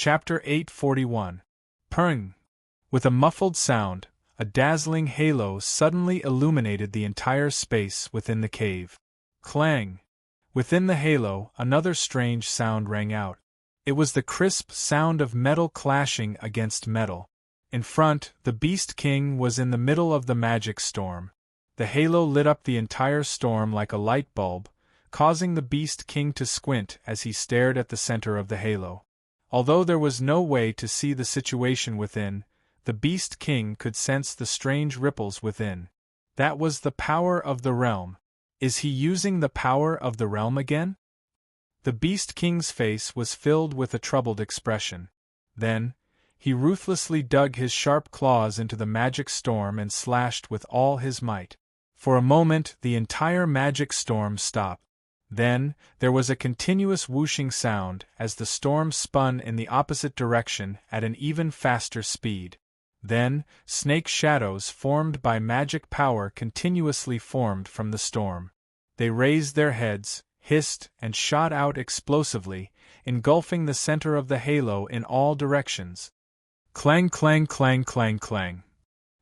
Chapter 841. Purring. With a muffled sound, a dazzling halo suddenly illuminated the entire space within the cave. Clang! Within the halo, another strange sound rang out. It was the crisp sound of metal clashing against metal. In front, the Beast King was in the middle of the magic storm. The halo lit up the entire storm like a light bulb, causing the Beast King to squint as he stared at the center of the halo. Although there was no way to see the situation within, the Beast King could sense the strange ripples within. That was the power of the realm. Is he using the power of the realm again? The Beast King's face was filled with a troubled expression. Then, he ruthlessly dug his sharp claws into the magic storm and slashed with all his might. For a moment, the entire magic storm stopped. Then, there was a continuous whooshing sound as the storm spun in the opposite direction at an even faster speed. Then, snake shadows formed by magic power continuously formed from the storm. They raised their heads, hissed, and shot out explosively, engulfing the center of the halo in all directions. Clang, clang, clang, clang, clang.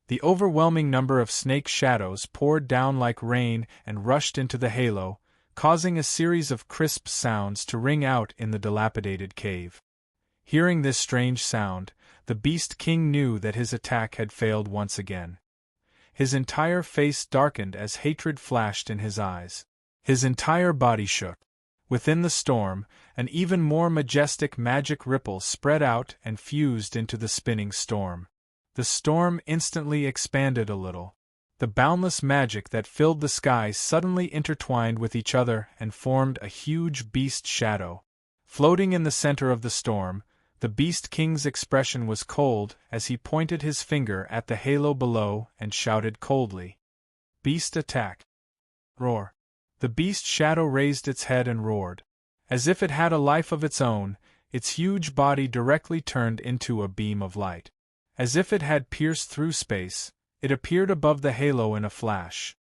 The overwhelming number of snake shadows poured down like rain and rushed into the halo, causing a series of crisp sounds to ring out in the dilapidated cave. Hearing this strange sound, the Beast King knew that his attack had failed once again. His entire face darkened as hatred flashed in his eyes. His entire body shook. Within the storm, an even more majestic magic ripple spread out and fused into the spinning storm. The storm instantly expanded a little. The boundless magic that filled the sky suddenly intertwined with each other and formed a huge beast shadow. Floating in the center of the storm, the Beast King's expression was cold as he pointed his finger at the halo below and shouted coldly, "Beast attack!" Roar. The beast shadow raised its head and roared. As if it had a life of its own, its huge body directly turned into a beam of light. As if it had pierced through space, it appeared above the halo in a flash.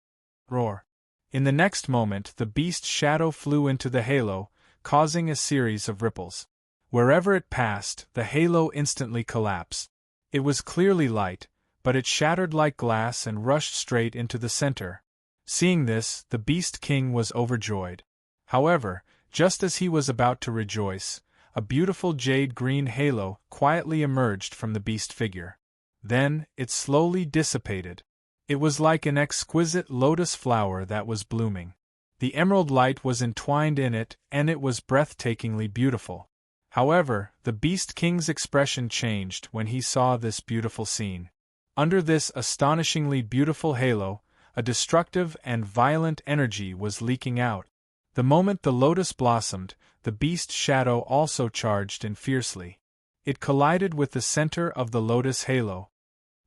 Roar. In the next moment, the beast shadow flew into the halo, causing a series of ripples. Wherever it passed, the halo instantly collapsed. It was clearly light, but it shattered like glass and rushed straight into the center. Seeing this, the Beast King was overjoyed. However, just as he was about to rejoice, a beautiful jade-green halo quietly emerged from the beast figure. Then, it slowly dissipated. It was like an exquisite lotus flower that was blooming. The emerald light was entwined in it, and it was breathtakingly beautiful. However, the Beast King's expression changed when he saw this beautiful scene. Under this astonishingly beautiful halo, a destructive and violent energy was leaking out. The moment the lotus blossomed, the beast shadow also charged in fiercely. It collided with the center of the lotus halo.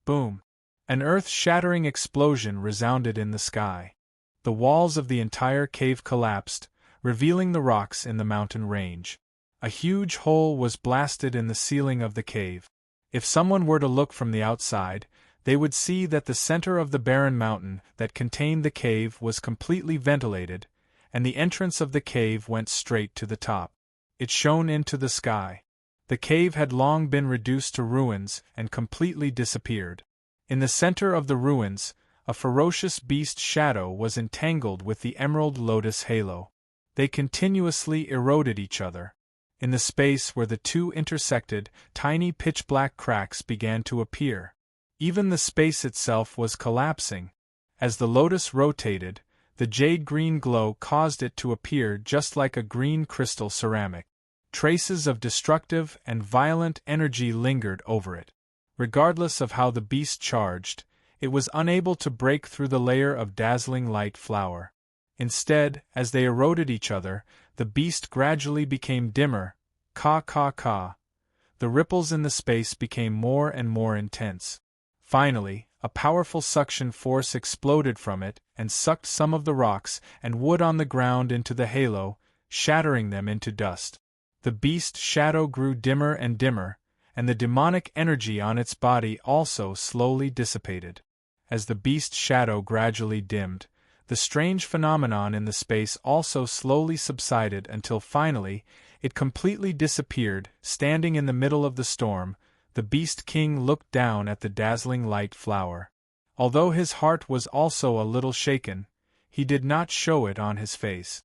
Boom! An earth-shattering explosion resounded in the sky. The walls of the entire cave collapsed, revealing the rocks in the mountain range. A huge hole was blasted in the ceiling of the cave. If someone were to look from the outside, they would see that the center of the barren mountain that contained the cave was completely ventilated, and the entrance of the cave went straight to the top. It shone into the sky. The cave had long been reduced to ruins and completely disappeared. In the center of the ruins, a ferocious beast shadow was entangled with the emerald lotus halo. They continuously eroded each other. In the space where the two intersected, tiny pitch-black cracks began to appear. Even the space itself was collapsing. As the lotus rotated, the jade-green glow caused it to appear just like a green crystal ceramic. Traces of destructive and violent energy lingered over it. Regardless of how the beast charged, it was unable to break through the layer of dazzling light flower. Instead, as they eroded each other, the beast gradually became dimmer. Ka. The ripples in the space became more and more intense. Finally, a powerful suction force exploded from it and sucked some of the rocks and wood on the ground into the halo, shattering them into dust. The beast shadow grew dimmer and dimmer, and the demonic energy on its body also slowly dissipated. As the beast shadow gradually dimmed, the strange phenomenon in the space also slowly subsided until finally, it completely disappeared. Standing in the middle of the storm, the Beast King looked down at the dazzling light flower. Although his heart was also a little shaken, he did not show it on his face.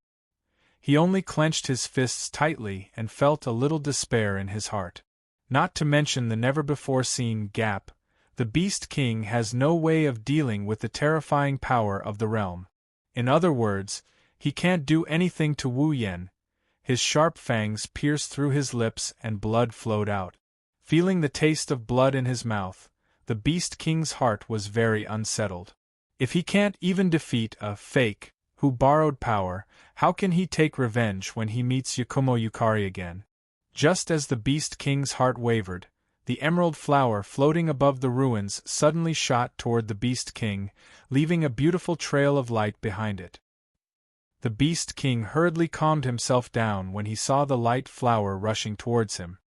He only clenched his fists tightly and felt a little despair in his heart. Not to mention the never-before-seen gap, the Beast King has no way of dealing with the terrifying power of the realm. In other words, he can't do anything to Wu Yen. His sharp fangs pierced through his lips and blood flowed out. Feeling the taste of blood in his mouth, the Beast King's heart was very unsettled. If he can't even defeat a fake who borrowed power, how can he take revenge when he meets Yakumo Yukari again? Just as the Beast King's heart wavered, the emerald flower floating above the ruins suddenly shot toward the Beast King, leaving a beautiful trail of light behind it. The Beast King hurriedly calmed himself down when he saw the light flower rushing towards him.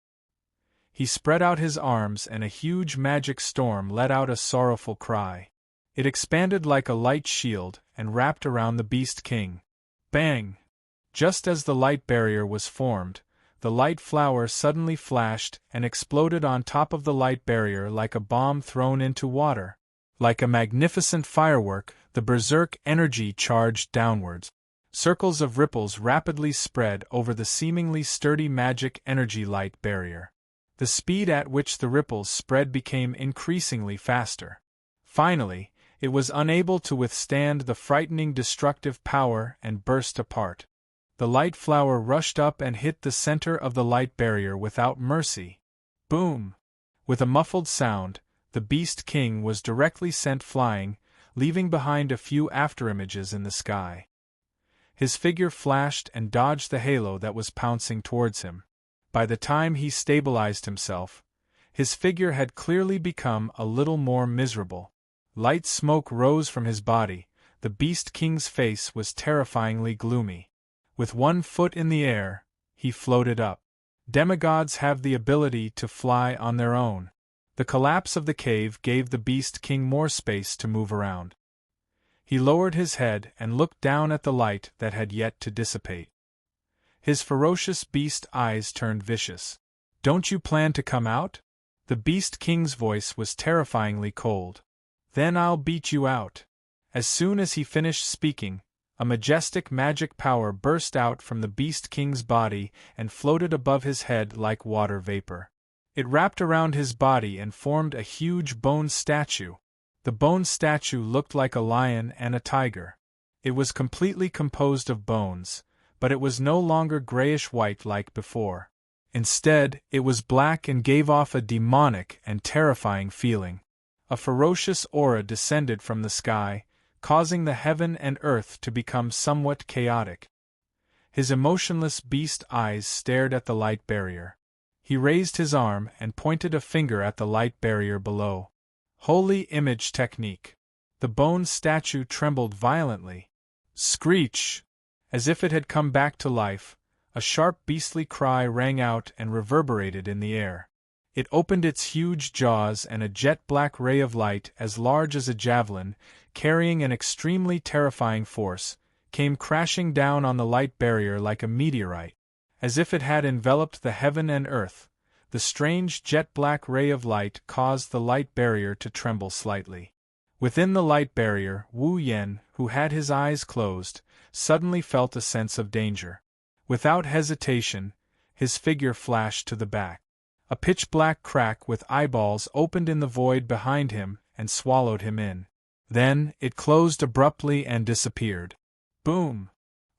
He spread out his arms and a huge magic storm let out a sorrowful cry. It expanded like a light shield and wrapped around the Beast King. Bang! Just as the light barrier was formed, the light flower suddenly flashed and exploded on top of the light barrier like a bomb thrown into water. Like a magnificent firework, the berserk energy charged downwards. Circles of ripples rapidly spread over the seemingly sturdy magic energy light barrier. The speed at which the ripples spread became increasingly faster. Finally, it was unable to withstand the frightening destructive power and burst apart. The light flower rushed up and hit the center of the light barrier without mercy. Boom! With a muffled sound, the Beast King was directly sent flying, leaving behind a few afterimages in the sky. His figure flashed and dodged the halo that was pouncing towards him. By the time he stabilized himself, his figure had clearly become a little more miserable. Light smoke rose from his body. The Beast King's face was terrifyingly gloomy. With one foot in the air, he floated up. Demigods have the ability to fly on their own. The collapse of the cave gave the Beast King more space to move around. He lowered his head and looked down at the light that had yet to dissipate. His ferocious beast eyes turned vicious. "Don't you plan to come out?" The Beast King's voice was terrifyingly cold. "Then I'll beat you out." As soon as he finished speaking, a majestic magic power burst out from the Beast King's body and floated above his head like water vapor. It wrapped around his body and formed a huge bone statue. The bone statue looked like a lion and a tiger. It was completely composed of bones, but it was no longer grayish-white like before. Instead, it was black and gave off a demonic and terrifying feeling. A ferocious aura descended from the sky, causing the heaven and earth to become somewhat chaotic. His emotionless beast eyes stared at the light barrier. He raised his arm and pointed a finger at the light barrier below. Holy image technique. The bone statue trembled violently. Screech! As if it had come back to life, a sharp beastly cry rang out and reverberated in the air. It opened its huge jaws and a jet-black ray of light as large as a javelin, carrying an extremely terrifying force, came crashing down on the light barrier like a meteorite. As if it had enveloped the heaven and earth, the strange jet-black ray of light caused the light barrier to tremble slightly. Within the light barrier, Wu Yen, who had his eyes closed, suddenly felt a sense of danger. Without hesitation, his figure flashed to the back. A pitch-black crack with eyeballs opened in the void behind him and swallowed him in. Then, it closed abruptly and disappeared. Boom!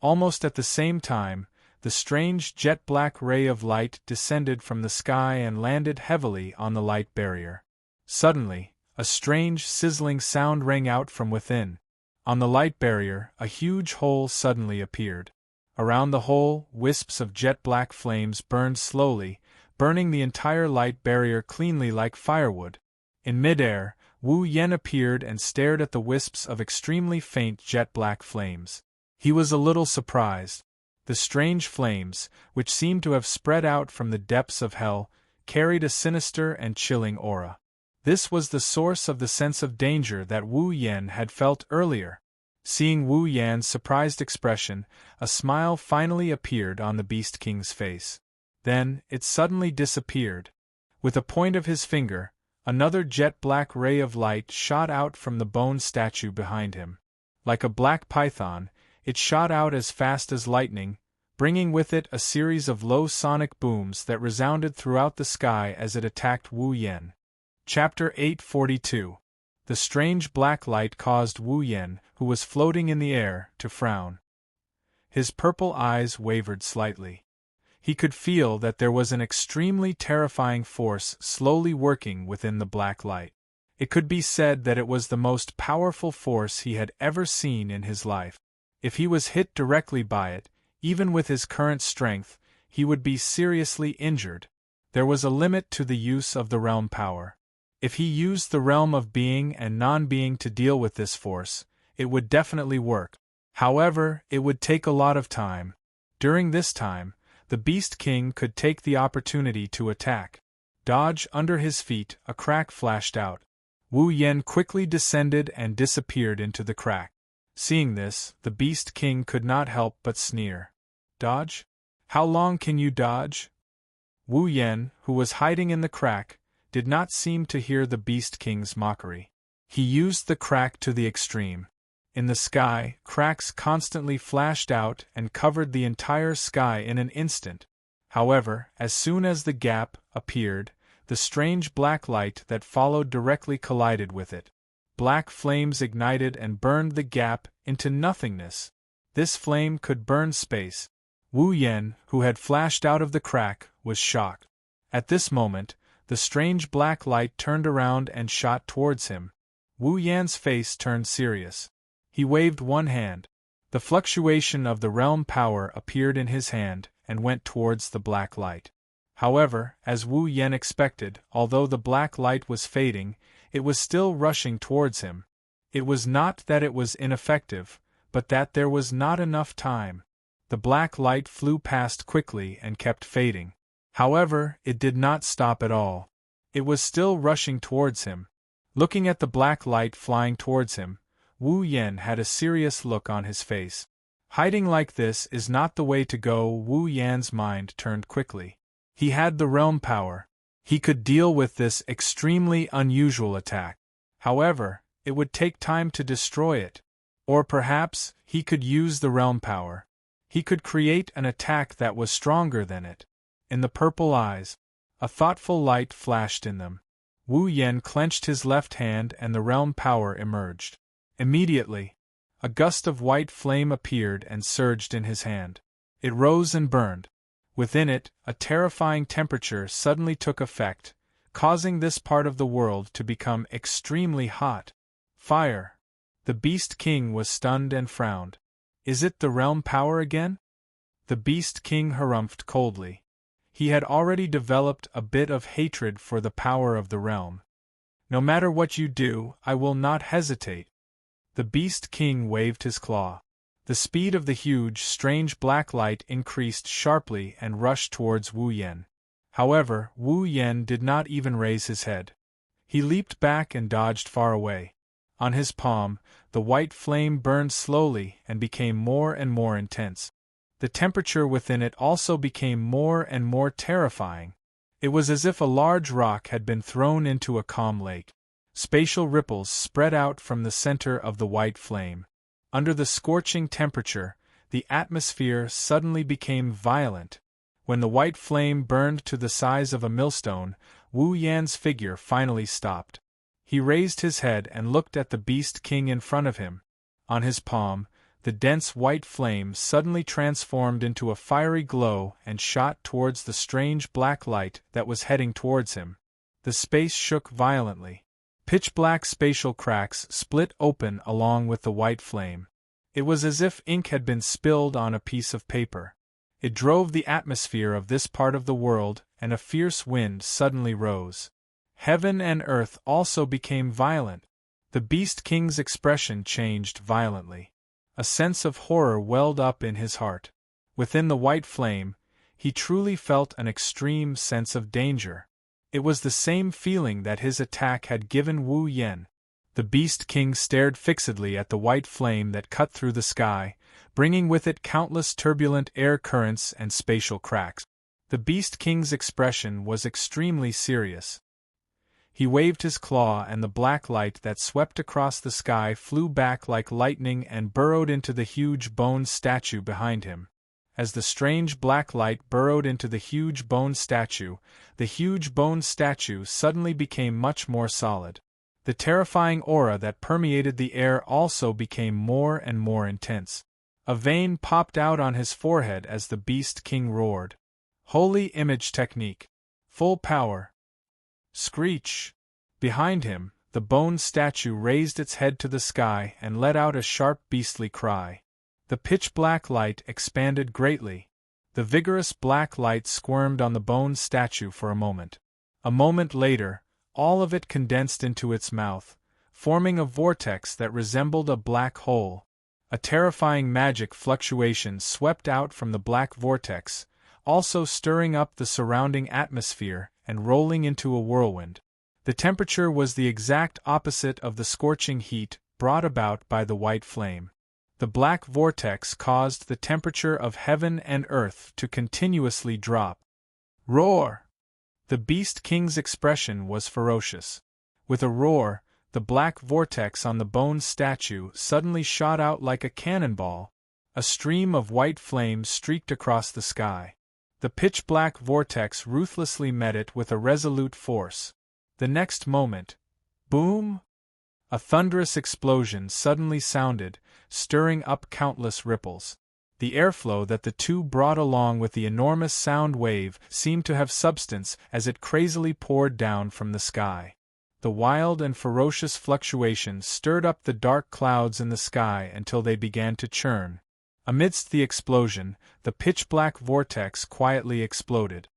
Almost at the same time, the strange jet-black ray of light descended from the sky and landed heavily on the light barrier. Suddenly, a strange sizzling sound rang out from within. On the light barrier, a huge hole suddenly appeared. Around the hole, wisps of jet-black flames burned slowly, burning the entire light barrier cleanly like firewood. In midair, Wu Yen appeared and stared at the wisps of extremely faint jet-black flames. He was a little surprised. The strange flames, which seemed to have spread out from the depths of hell, carried a sinister and chilling aura. This was the source of the sense of danger that Wu Yen had felt earlier. Seeing Wu Yan's surprised expression, a smile finally appeared on the Beast King's face. Then, it suddenly disappeared. With a point of his finger, another jet-black ray of light shot out from the bone statue behind him. Like a black python, it shot out as fast as lightning, bringing with it a series of low sonic booms that resounded throughout the sky as it attacked Wu Yan. Chapter 842. The strange black light caused Wu Yan, who was floating in the air, to frown. His purple eyes wavered slightly. He could feel that there was an extremely terrifying force slowly working within the black light. It could be said that it was the most powerful force he had ever seen in his life. If he was hit directly by it, even with his current strength, he would be seriously injured. There was a limit to the use of the realm power. If he used the realm of being and non-being to deal with this force, it would definitely work. However, it would take a lot of time. During this time, the Beast King could take the opportunity to attack. Dodge under his feet, a crack flashed out. Wu Yan quickly descended and disappeared into the crack. Seeing this, the Beast King could not help but sneer. Dodge? How long can you dodge? Wu Yan, who was hiding in the crack, did not seem to hear the Beast King's mockery. He used the crack to the extreme. In the sky, cracks constantly flashed out and covered the entire sky in an instant. However, as soon as the gap appeared, the strange black light that followed directly collided with it. Black flames ignited and burned the gap into nothingness. This flame could burn space. Wu Yan, who had flashed out of the crack, was shocked. At this moment, the strange black light turned around and shot towards him. Wu Yan's face turned serious. He waved one hand. The fluctuation of the realm power appeared in his hand and went towards the black light. However, as Wu Yan expected, although the black light was fading, it was still rushing towards him. It was not that it was ineffective, but that there was not enough time. The black light flew past quickly and kept fading. However, it did not stop at all. It was still rushing towards him. Looking at the black light flying towards him, Wu Yan had a serious look on his face. Hiding like this is not the way to go. Wu Yan's mind turned quickly. He had the realm power. He could deal with this extremely unusual attack. However, it would take time to destroy it. Or perhaps, he could use the realm power. He could create an attack that was stronger than it. In the purple eyes, a thoughtful light flashed in them. Wu Yan clenched his left hand and the realm power emerged. Immediately, a gust of white flame appeared and surged in his hand. It rose and burned. Within it, a terrifying temperature suddenly took effect, causing this part of the world to become extremely hot. Fire! The Beast King was stunned and frowned. Is it the realm power again? The Beast King harumphed coldly. He had already developed a bit of hatred for the power of the realm. No matter what you do, I will not hesitate. The Beast King waved his claw. The speed of the huge, strange black light increased sharply and rushed towards Wu Yan. However, Wu Yan did not even raise his head. He leaped back and dodged far away. On his palm, the white flame burned slowly and became more and more intense. The temperature within it also became more and more terrifying. It was as if a large rock had been thrown into a calm lake. Spatial ripples spread out from the center of the white flame. Under the scorching temperature, the atmosphere suddenly became violent. When the white flame burned to the size of a millstone, Wu Yan's figure finally stopped. He raised his head and looked at the Beast King in front of him. On his palm, the dense white flame suddenly transformed into a fiery glow and shot towards the strange black light that was heading towards him. The space shook violently. Pitch-black spatial cracks split open along with the white flame. It was as if ink had been spilled on a piece of paper. It drove the atmosphere of this part of the world, and a fierce wind suddenly rose. Heaven and earth also became violent. The Beast King's expression changed violently. A sense of horror welled up in his heart. Within the white flame, he truly felt an extreme sense of danger. It was the same feeling that his attack had given Wu Yan. The Beast King stared fixedly at the white flame that cut through the sky, bringing with it countless turbulent air currents and spatial cracks. The Beast King's expression was extremely serious. He waved his claw, and the black light that swept across the sky flew back like lightning and burrowed into the huge bone statue behind him. As the strange black light burrowed into the huge bone statue suddenly became much more solid. The terrifying aura that permeated the air also became more and more intense. A vein popped out on his forehead as the Beast King roared. Holy image technique. Full power. Screech! Behind him, the bone statue raised its head to the sky and let out a sharp beastly cry. The pitch-black light expanded greatly. The vigorous black light squirmed on the bone statue for a moment. A moment later, all of it condensed into its mouth, forming a vortex that resembled a black hole. A terrifying magic fluctuation swept out from the black vortex, also stirring up the surrounding atmosphere and rolling into a whirlwind. The temperature was the exact opposite of the scorching heat brought about by the white flame. The black vortex caused the temperature of heaven and earth to continuously drop. Roar! The Beast King's expression was ferocious. With a roar, the black vortex on the bone statue suddenly shot out like a cannonball. A stream of white flames streaked across the sky. The pitch-black vortex ruthlessly met it with a resolute force. The next moment, boom! A thunderous explosion suddenly sounded, stirring up countless ripples. The airflow that the two brought along with the enormous sound wave seemed to have substance as it crazily poured down from the sky. The wild and ferocious fluctuations stirred up the dark clouds in the sky until they began to churn. Amidst the explosion, the pitch-black vortex quietly exploded.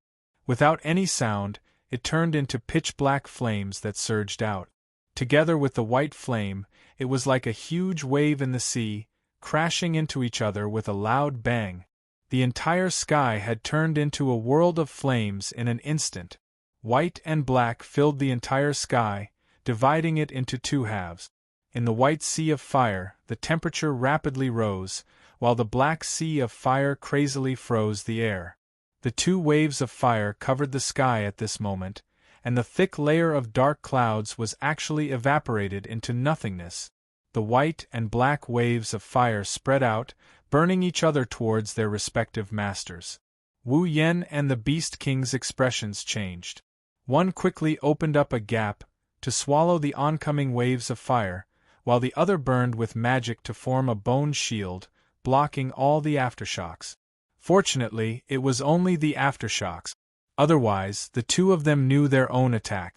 Without any sound, it turned into pitch-black flames that surged out. Together with the white flame, it was like a huge wave in the sea, crashing into each other with a loud bang. The entire sky had turned into a world of flames in an instant. White and black filled the entire sky, dividing it into two halves. In the white sea of fire, the temperature rapidly rose, while the black sea of fire crazily froze the air. The two waves of fire covered the sky at this moment, and the thick layer of dark clouds was actually evaporated into nothingness. The white and black waves of fire spread out, burning each other towards their respective masters. Wu Yen and the Beast King's expressions changed. One quickly opened up a gap to swallow the oncoming waves of fire, while the other burned with magic to form a bone shield, blocking all the aftershocks. Fortunately, it was only the aftershocks. Otherwise, the two of them knew their own attack.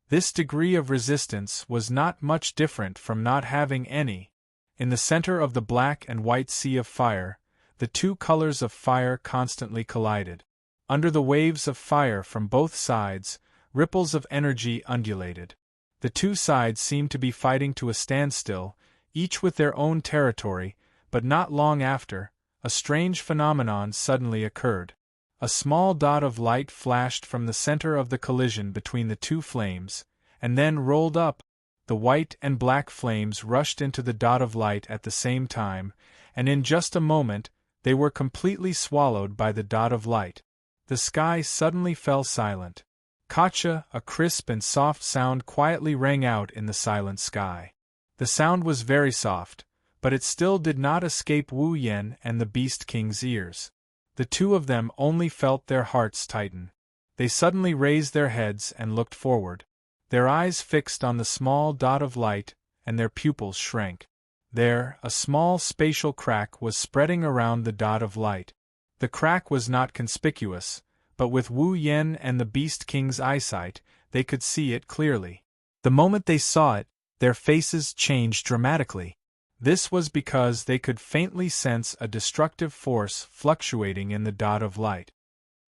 This degree of resistance was not much different from not having any. In the center of the black and white sea of fire, the two colors of fire constantly collided. Under the waves of fire from both sides, ripples of energy undulated. The two sides seemed to be fighting to a standstill, each with their own territory, but not long after, a strange phenomenon suddenly occurred. A small dot of light flashed from the center of the collision between the two flames, and then rolled up. The white and black flames rushed into the dot of light at the same time, and in just a moment, they were completely swallowed by the dot of light. The sky suddenly fell silent. Kacha, a crisp and soft sound quietly rang out in the silent sky. The sound was very soft, but it still did not escape Wu Yen and the Beast King's ears. The two of them only felt their hearts tighten. They suddenly raised their heads and looked forward. Their eyes fixed on the small dot of light, and their pupils shrank. There, a small spatial crack was spreading around the dot of light. The crack was not conspicuous, but with Wu Yen and the Beast King's eyesight, they could see it clearly. The moment they saw it, their faces changed dramatically. This was because they could faintly sense a destructive force fluctuating in the dot of light.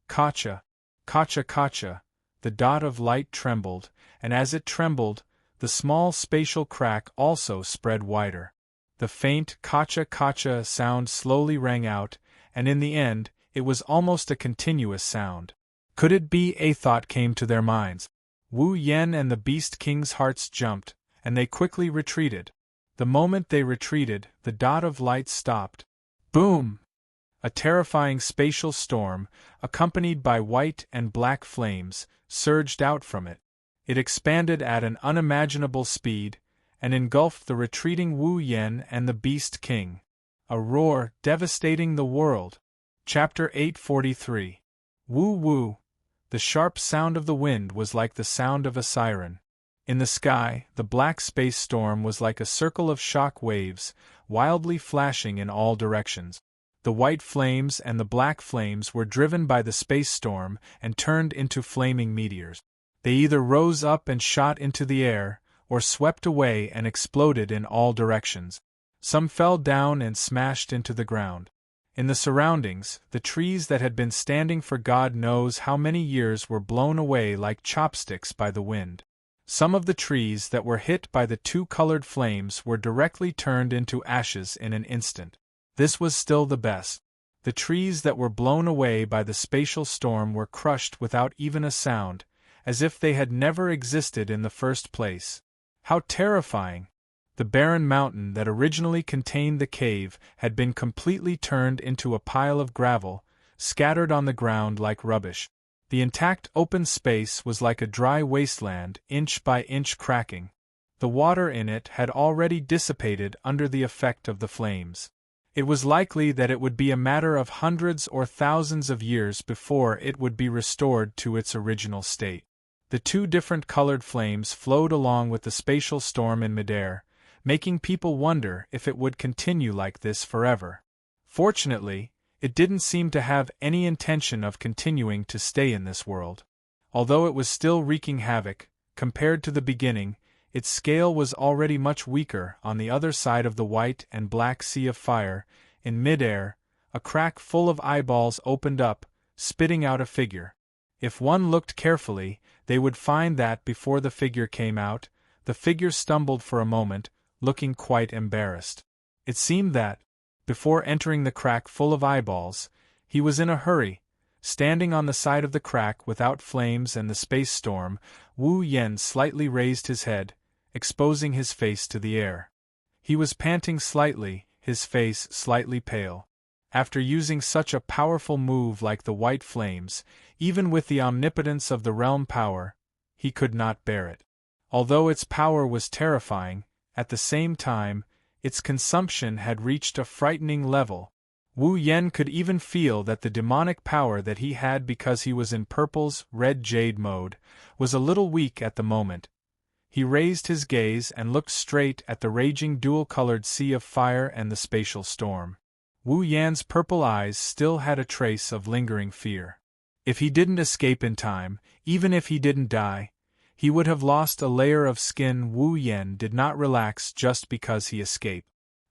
Kacha, kacha, kacha, the dot of light trembled, and as it trembled, the small spatial crack also spread wider. The faint kacha kacha sound slowly rang out, and in the end, it was almost a continuous sound. Could it be? A thought came to their minds. Wu Yen and the Beast King's hearts jumped, and they quickly retreated. The moment they retreated, the dot of light stopped. Boom! A terrifying spatial storm, accompanied by white and black flames, surged out from it. It expanded at an unimaginable speed, and engulfed the retreating Wu Yen and the Beast King. A roar devastating the world. Chapter 843. Woo Woo. The sharp sound of the wind was like the sound of a siren. In the sky, the black space storm was like a circle of shock waves, wildly flashing in all directions. The white flames and the black flames were driven by the space storm and turned into flaming meteors. They either rose up and shot into the air, or swept away and exploded in all directions. Some fell down and smashed into the ground. In the surroundings, the trees that had been standing for God knows how many years were blown away like chopsticks by the wind. Some of the trees that were hit by the two colored flames were directly turned into ashes in an instant. This was still the best. The trees that were blown away by the spatial storm were crushed without even a sound, as if they had never existed in the first place. How terrifying! The barren mountain that originally contained the cave had been completely turned into a pile of gravel, scattered on the ground like rubbish. The intact open space was like a dry wasteland, inch by inch cracking. The water in it had already dissipated under the effect of the flames. It was likely that it would be a matter of hundreds or thousands of years before it would be restored to its original state. The two different colored flames flowed along with the spatial storm in midair, making people wonder if it would continue like this forever. Fortunately, it didn't seem to have any intention of continuing to stay in this world. Although it was still wreaking havoc, compared to the beginning, its scale was already much weaker. On the other side of the white and black sea of fire, in midair, a crack full of eyeballs opened up, spitting out a figure. If one looked carefully, they would find that before the figure came out, the figure stumbled for a moment, looking quite embarrassed. It seemed that, before entering the crack full of eyeballs, he was in a hurry. Standing on the side of the crack without flames and the space storm, Wu Yen slightly raised his head, exposing his face to the air. He was panting slightly, his face slightly pale. After using such a powerful move like the white flames, even with the omnipotence of the realm power, he could not bear it. Although its power was terrifying, at the same time, its consumption had reached a frightening level. Wu Yen could even feel that the demonic power that he had because he was in Purple's red jade mode was a little weak at the moment. He raised his gaze and looked straight at the raging dual-colored sea of fire and the spatial storm. Wu Yan's purple eyes still had a trace of lingering fear. If he didn't escape in time, even if he didn't die, he would have lost a layer of skin. Wu Yen did not relax just because he escaped.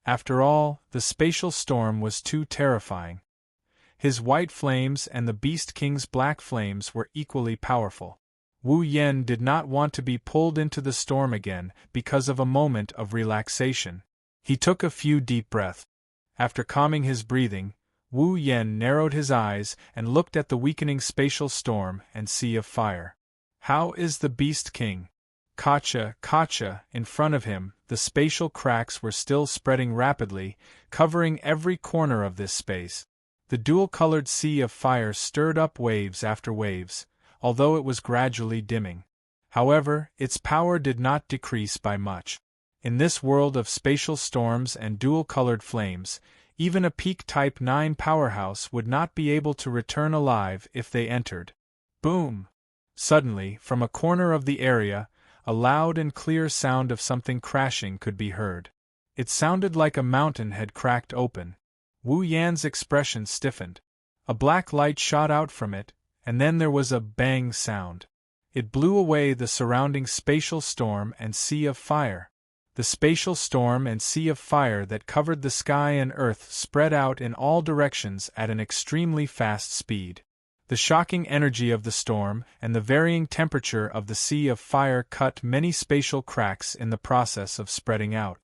After all, the spatial storm was too terrifying. His white flames and the Beast King's black flames were equally powerful. Wu Yen did not want to be pulled into the storm again because of a moment of relaxation. He took a few deep breaths. After calming his breathing, Wu Yen narrowed his eyes and looked at the weakening spatial storm and sea of fire. How is the Beast King? Kacha, in front of him, the spatial cracks were still spreading rapidly, covering every corner of this space. The dual-colored sea of fire stirred up waves after waves, although it was gradually dimming. However, its power did not decrease by much. In this world of spatial storms and dual-colored flames, even a peak Type 9 powerhouse would not be able to return alive if they entered. Boom! Suddenly, from a corner of the area, a loud and clear sound of something crashing could be heard. It sounded like a mountain had cracked open. Wu Yan's expression stiffened. A black light shot out from it, and then there was a bang sound. It blew away the surrounding spatial storm and sea of fire. The spatial storm and sea of fire that covered the sky and earth spread out in all directions at an extremely fast speed. The shocking energy of the storm and the varying temperature of the sea of fire cut many spatial cracks in the process of spreading out.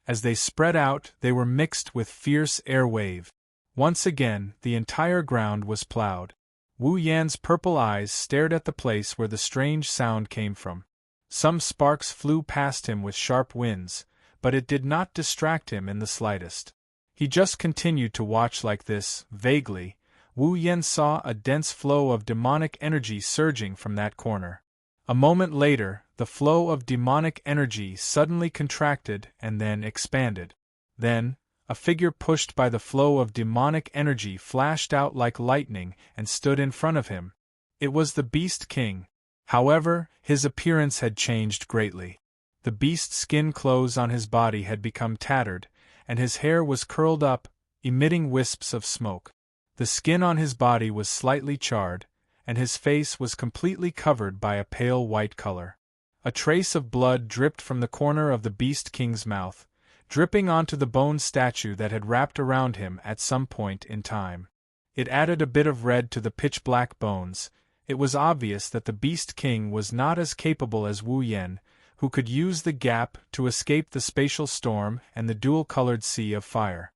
As they spread out, they were mixed with fierce air wave. Once again, the entire ground was plowed. Wu Yan's purple eyes stared at the place where the strange sound came from. Some sparks flew past him with sharp winds, but it did not distract him in the slightest. He just continued to watch like this. Vaguely, Wu Yan saw a dense flow of demonic energy surging from that corner. A moment later, the flow of demonic energy suddenly contracted and then expanded. Then, a figure pushed by the flow of demonic energy flashed out like lightning and stood in front of him. It was the Beast King. However, his appearance had changed greatly. The beast's skin clothes on his body had become tattered, and his hair was curled up, emitting wisps of smoke. The skin on his body was slightly charred, and his face was completely covered by a pale white color. A trace of blood dripped from the corner of the Beast King's mouth, dripping onto the bone statue that had wrapped around him at some point in time. It added a bit of red to the pitch-black bones. It was obvious that the Beast King was not as capable as Wu Yan, who could use the gap to escape the spatial storm and the dual-colored sea of fire.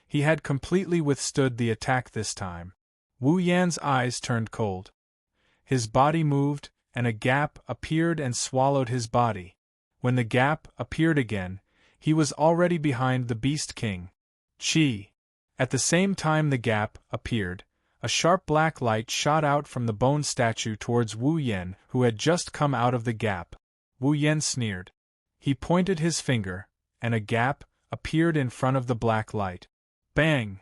He had completely withstood the attack this time. Wu Yan's eyes turned cold. His body moved, and a gap appeared and swallowed his body. When the gap appeared again, he was already behind the Beast King. Chi! At the same time the gap appeared, a sharp black light shot out from the bone statue towards Wu Yan, who had just come out of the gap. Wu Yan sneered. He pointed his finger, and a gap appeared in front of the black light. Bang!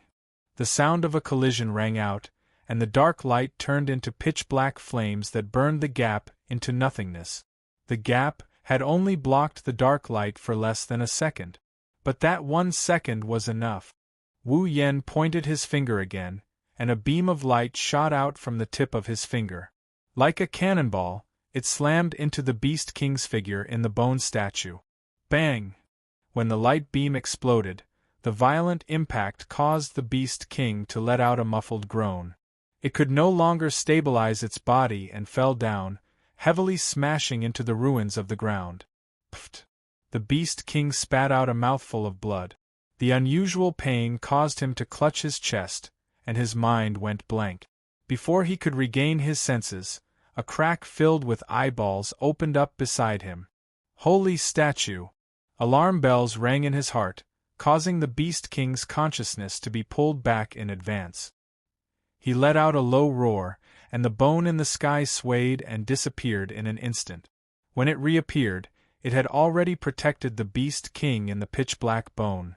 The sound of a collision rang out, and the dark light turned into pitch-black flames that burned the gap into nothingness. The gap had only blocked the dark light for less than a second. But that 1 second was enough. Wu Yan pointed his finger again, and a beam of light shot out from the tip of his finger. Like a cannonball, it slammed into the Beast King's figure in the bone statue. Bang! When the light beam exploded, the violent impact caused the Beast King to let out a muffled groan. It could no longer stabilize its body and fell down, heavily smashing into the ruins of the ground. Pfft! The Beast King spat out a mouthful of blood. The unusual pain caused him to clutch his chest, and his mind went blank. Before he could regain his senses, a crack filled with eyeballs opened up beside him. Holy statue! Alarm bells rang in his heart, causing the Beast King's consciousness to be pulled back in advance. He let out a low roar, and the bone in the sky swayed and disappeared in an instant. When it reappeared, it had already protected the Beast King in the pitch-black bone.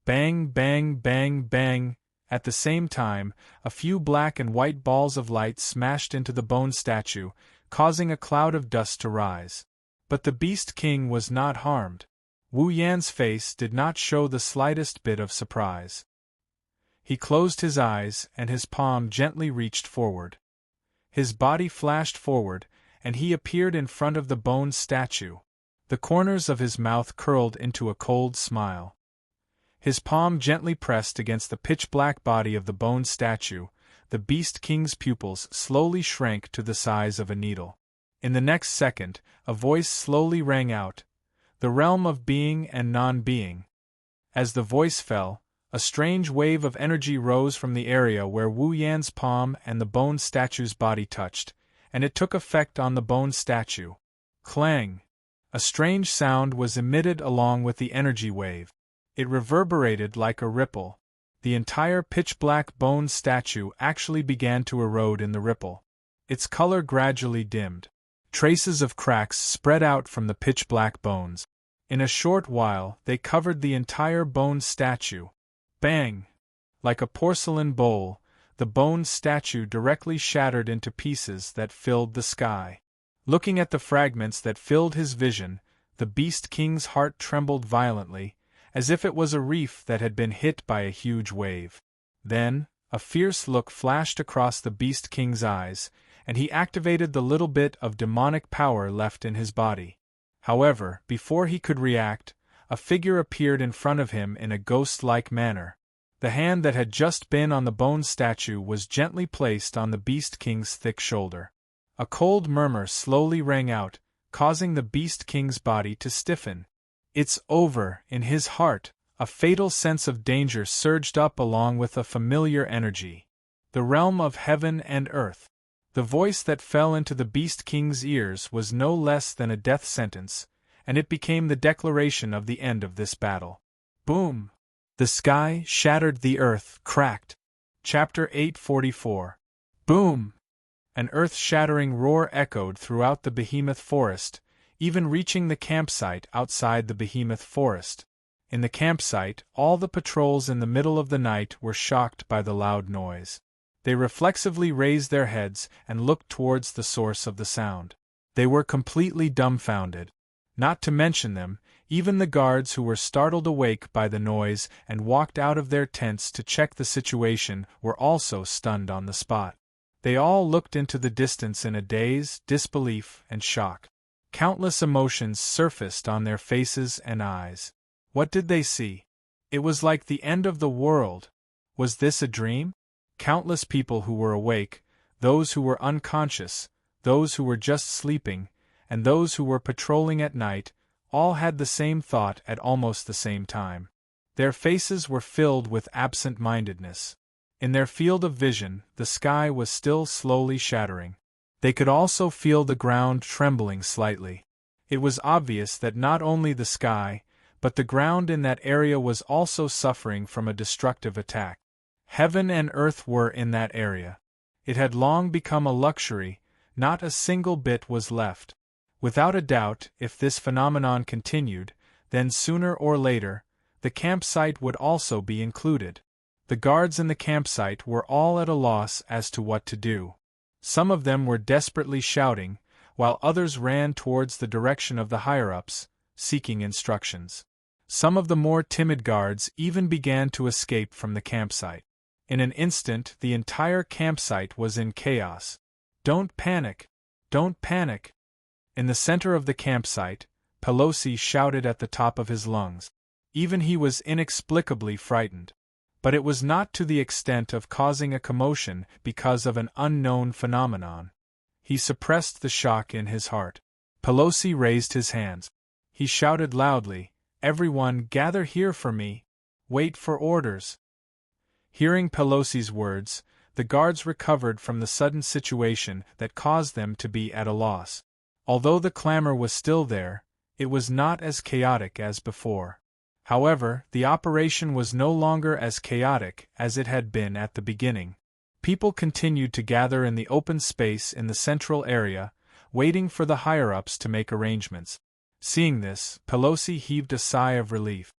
Bang, bang, bang, bang! At the same time, a few black and white balls of light smashed into the bone statue, causing a cloud of dust to rise. But the Beast King was not harmed. Wu Yan's face did not show the slightest bit of surprise. He closed his eyes, and his palm gently reached forward. His body flashed forward, and he appeared in front of the bone statue. The corners of his mouth curled into a cold smile. His palm gently pressed against the pitch-black body of the bone statue. The Beast King's pupils slowly shrank to the size of a needle. In the next second, a voice slowly rang out, "The realm of being and non-being." As the voice fell, a strange wave of energy rose from the area where Wu Yan's palm and the bone statue's body touched, and it took effect on the bone statue. Clang! A strange sound was emitted along with the energy wave. It reverberated like a ripple. The entire pitch-black bone statue actually began to erode in the ripple. Its color gradually dimmed. Traces of cracks spread out from the pitch-black bones. In a short while, they covered the entire bone statue. Bang! Like a porcelain bowl, the bone statue directly shattered into pieces that filled the sky. Looking at the fragments that filled his vision, the Beast King's heart trembled violently, as if it was a reef that had been hit by a huge wave. Then, a fierce look flashed across the Beast King's eyes, and he activated the little bit of demonic power left in his body. However, before he could react, a figure appeared in front of him in a ghost-like manner. The hand that had just been on the bone statue was gently placed on the Beast King's thick shoulder. A cold murmur slowly rang out, causing the Beast King's body to stiffen. "It's over!" In his heart, a fatal sense of danger surged up along with a familiar energy. The realm of heaven and earth. The voice that fell into the Beast King's ears was no less than a death sentence, and it became the declaration of the end of this battle. Boom! The sky shattered, the earth cracked. Chapter 844. Boom! An earth-shattering roar echoed throughout the behemoth forest, even reaching the campsite outside the behemoth forest. In the campsite, all the patrols in the middle of the night were shocked by the loud noise. They reflexively raised their heads and looked towards the source of the sound. They were completely dumbfounded. Not to mention them, even the guards who were startled awake by the noise and walked out of their tents to check the situation were also stunned on the spot. They all looked into the distance in a daze, disbelief, and shock. Countless emotions surfaced on their faces and eyes. What did they see? It was like the end of the world. Was this a dream? Countless people who were awake, those who were unconscious, those who were just sleeping, and those who were patrolling at night, all had the same thought at almost the same time. Their faces were filled with absent-mindedness. In their field of vision, the sky was still slowly shattering. They could also feel the ground trembling slightly. It was obvious that not only the sky, but the ground in that area was also suffering from a destructive attack. Heaven and earth were in that area. It had long become a luxury, not a single bit was left. Without a doubt, if this phenomenon continued, then sooner or later, the campsite would also be included. The guards in the campsite were all at a loss as to what to do. Some of them were desperately shouting, while others ran towards the direction of the higher-ups, seeking instructions. Some of the more timid guards even began to escape from the campsite. In an instant, the entire campsite was in chaos. "Don't panic! Don't panic!" In the center of the campsite, Pelosi shouted at the top of his lungs. Even he was inexplicably frightened. But it was not to the extent of causing a commotion because of an unknown phenomenon. He suppressed the shock in his heart. Pelosi raised his hands. He shouted loudly, "Everyone gather here for me! Wait for orders!" Hearing Pelosi's words, the guards recovered from the sudden situation that caused them to be at a loss. Although the clamor was still there, it was not as chaotic as before. However, the operation was no longer as chaotic as it had been at the beginning. People continued to gather in the open space in the central area, waiting for the higher-ups to make arrangements. Seeing this, Pelosi heaved a sigh of relief.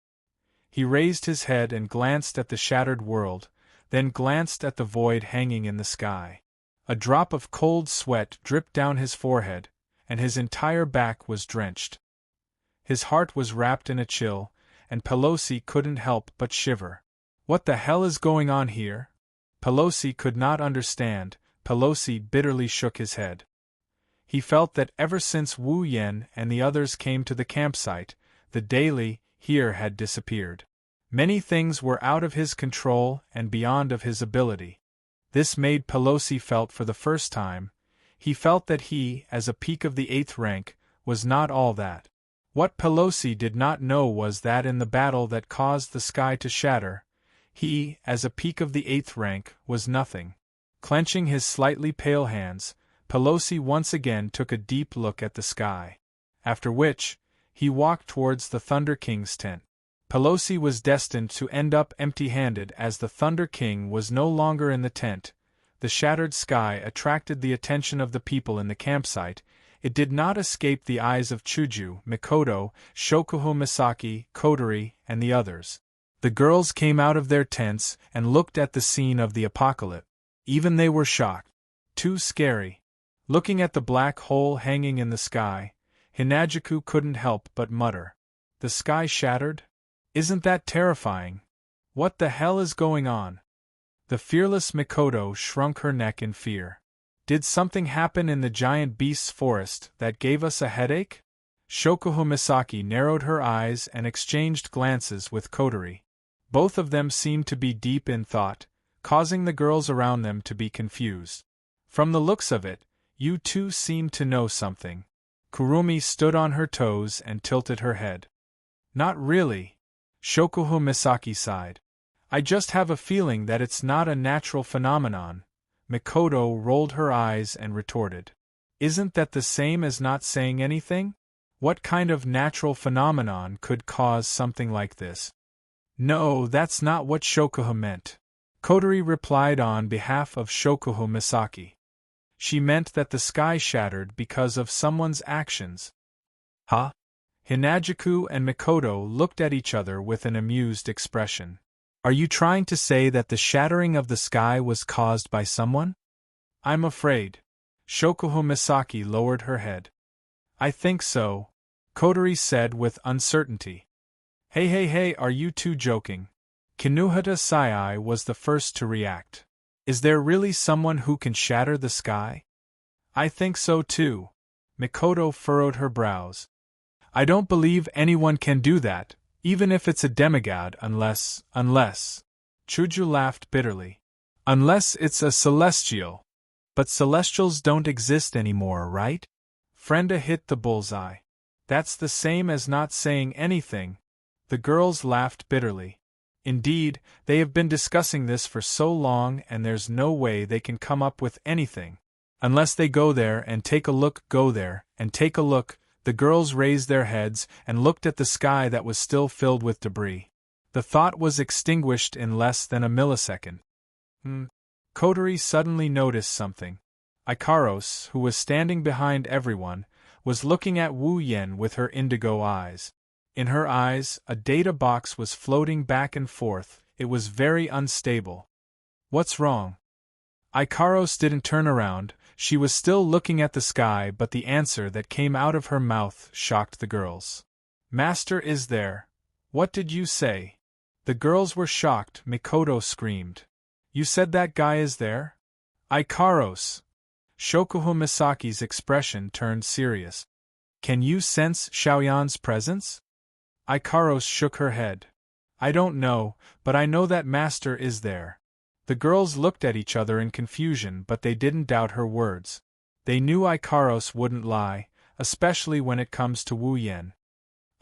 He raised his head and glanced at the shattered world, then glanced at the void hanging in the sky. A drop of cold sweat dripped down his forehead, and his entire back was drenched. His heart was wrapped in a chill, and Pelosi couldn't help but shiver. What the hell is going on here? Pelosi could not understand. Pelosi bitterly shook his head. He felt that ever since Wu Yen and the others came to the campsite, the daily here had disappeared. Many things were out of his control and beyond of his ability. This made Pelosi felt for the first time. He felt that he, as a peak of the 8th rank, was not all that. What Pelosi did not know was that in the battle that caused the sky to shatter, he, as a peak of the 8th rank, was nothing. Clenching his slightly pale hands, Pelosi once again took a deep look at the sky. After which, he walked towards the Thunder King's tent. Pelosi was destined to end up empty-handed as the Thunder King was no longer in the tent. The shattered sky attracted the attention of the people in the campsite. It did not escape the eyes of Shoujo, Mikoto, Shoujo Misaki, Kotori, and the others. The girls came out of their tents and looked at the scene of the apocalypse. Even they were shocked. Too scary. Looking at the black hole hanging in the sky, Hinajuku couldn't help but mutter. The sky shattered? Isn't that terrifying? What the hell is going on? The fearless Mikoto shrunk her neck in fear. Did something happen in the giant beast's forest that gave us a headache? Shoujo Misaki narrowed her eyes and exchanged glances with Kotori. Both of them seemed to be deep in thought, causing the girls around them to be confused. From the looks of it, you two seem to know something. Kurumi stood on her toes and tilted her head. Not really. Shoujo Misaki sighed. I just have a feeling that it's not a natural phenomenon, Mikoto rolled her eyes and retorted. Isn't that the same as not saying anything? What kind of natural phenomenon could cause something like this? No, that's not what Shokuha meant. Kotori replied on behalf of Shokuha Misaki. She meant that the sky shattered because of someone's actions. Huh? Hinajuku and Mikoto looked at each other with an amused expression. Are you trying to say that the shattering of the sky was caused by someone? I'm afraid. Shokuha Misaki lowered her head. I think so, Kotori said with uncertainty. Hey, are you two joking? Kinuhata Sai was the first to react. Is there really someone who can shatter the sky? I think so too. Mikoto furrowed her brows. I don't believe anyone can do that, even if it's a demigod, unless. Shoujo laughed bitterly. Unless it's a celestial. But celestials don't exist anymore, right? Frenda hit the bullseye. That's the same as not saying anything. The girls laughed bitterly. Indeed, they have been discussing this for so long and there's no way they can come up with anything. Unless they go there and take a look, the girls raised their heads and looked at the sky that was still filled with debris. The thought was extinguished in less than a millisecond. Kotori suddenly noticed something. Ikaros, who was standing behind everyone, was looking at Wu Yen with her indigo eyes. In her eyes, a data box was floating back and forth. It was very unstable. What's wrong? Ikaros didn't turn around. She was still looking at the sky, but the answer that came out of her mouth shocked the girls. Master is there. What did you say? The girls were shocked. Mikoto screamed. You said that guy is there? Ikaros! Shokuha Misaki's expression turned serious. Can you sense Xiaoyan's presence? Ikaros shook her head. I don't know, but I know that Master is there. The girls looked at each other in confusion, but they didn't doubt her words. They knew Ikaros wouldn't lie, especially when it comes to Wu Yen.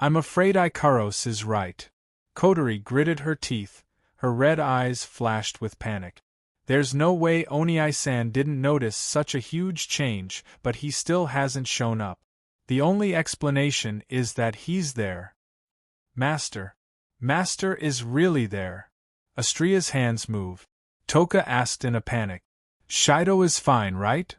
I'm afraid Ikaros is right. Kotori gritted her teeth. Her red eyes flashed with panic. There's no way Oniai-san didn't notice such a huge change, but he still hasn't shown up. The only explanation is that he's there. Master is really there. Astria's hands moved. Toka asked in a panic. Shoujo is fine, right?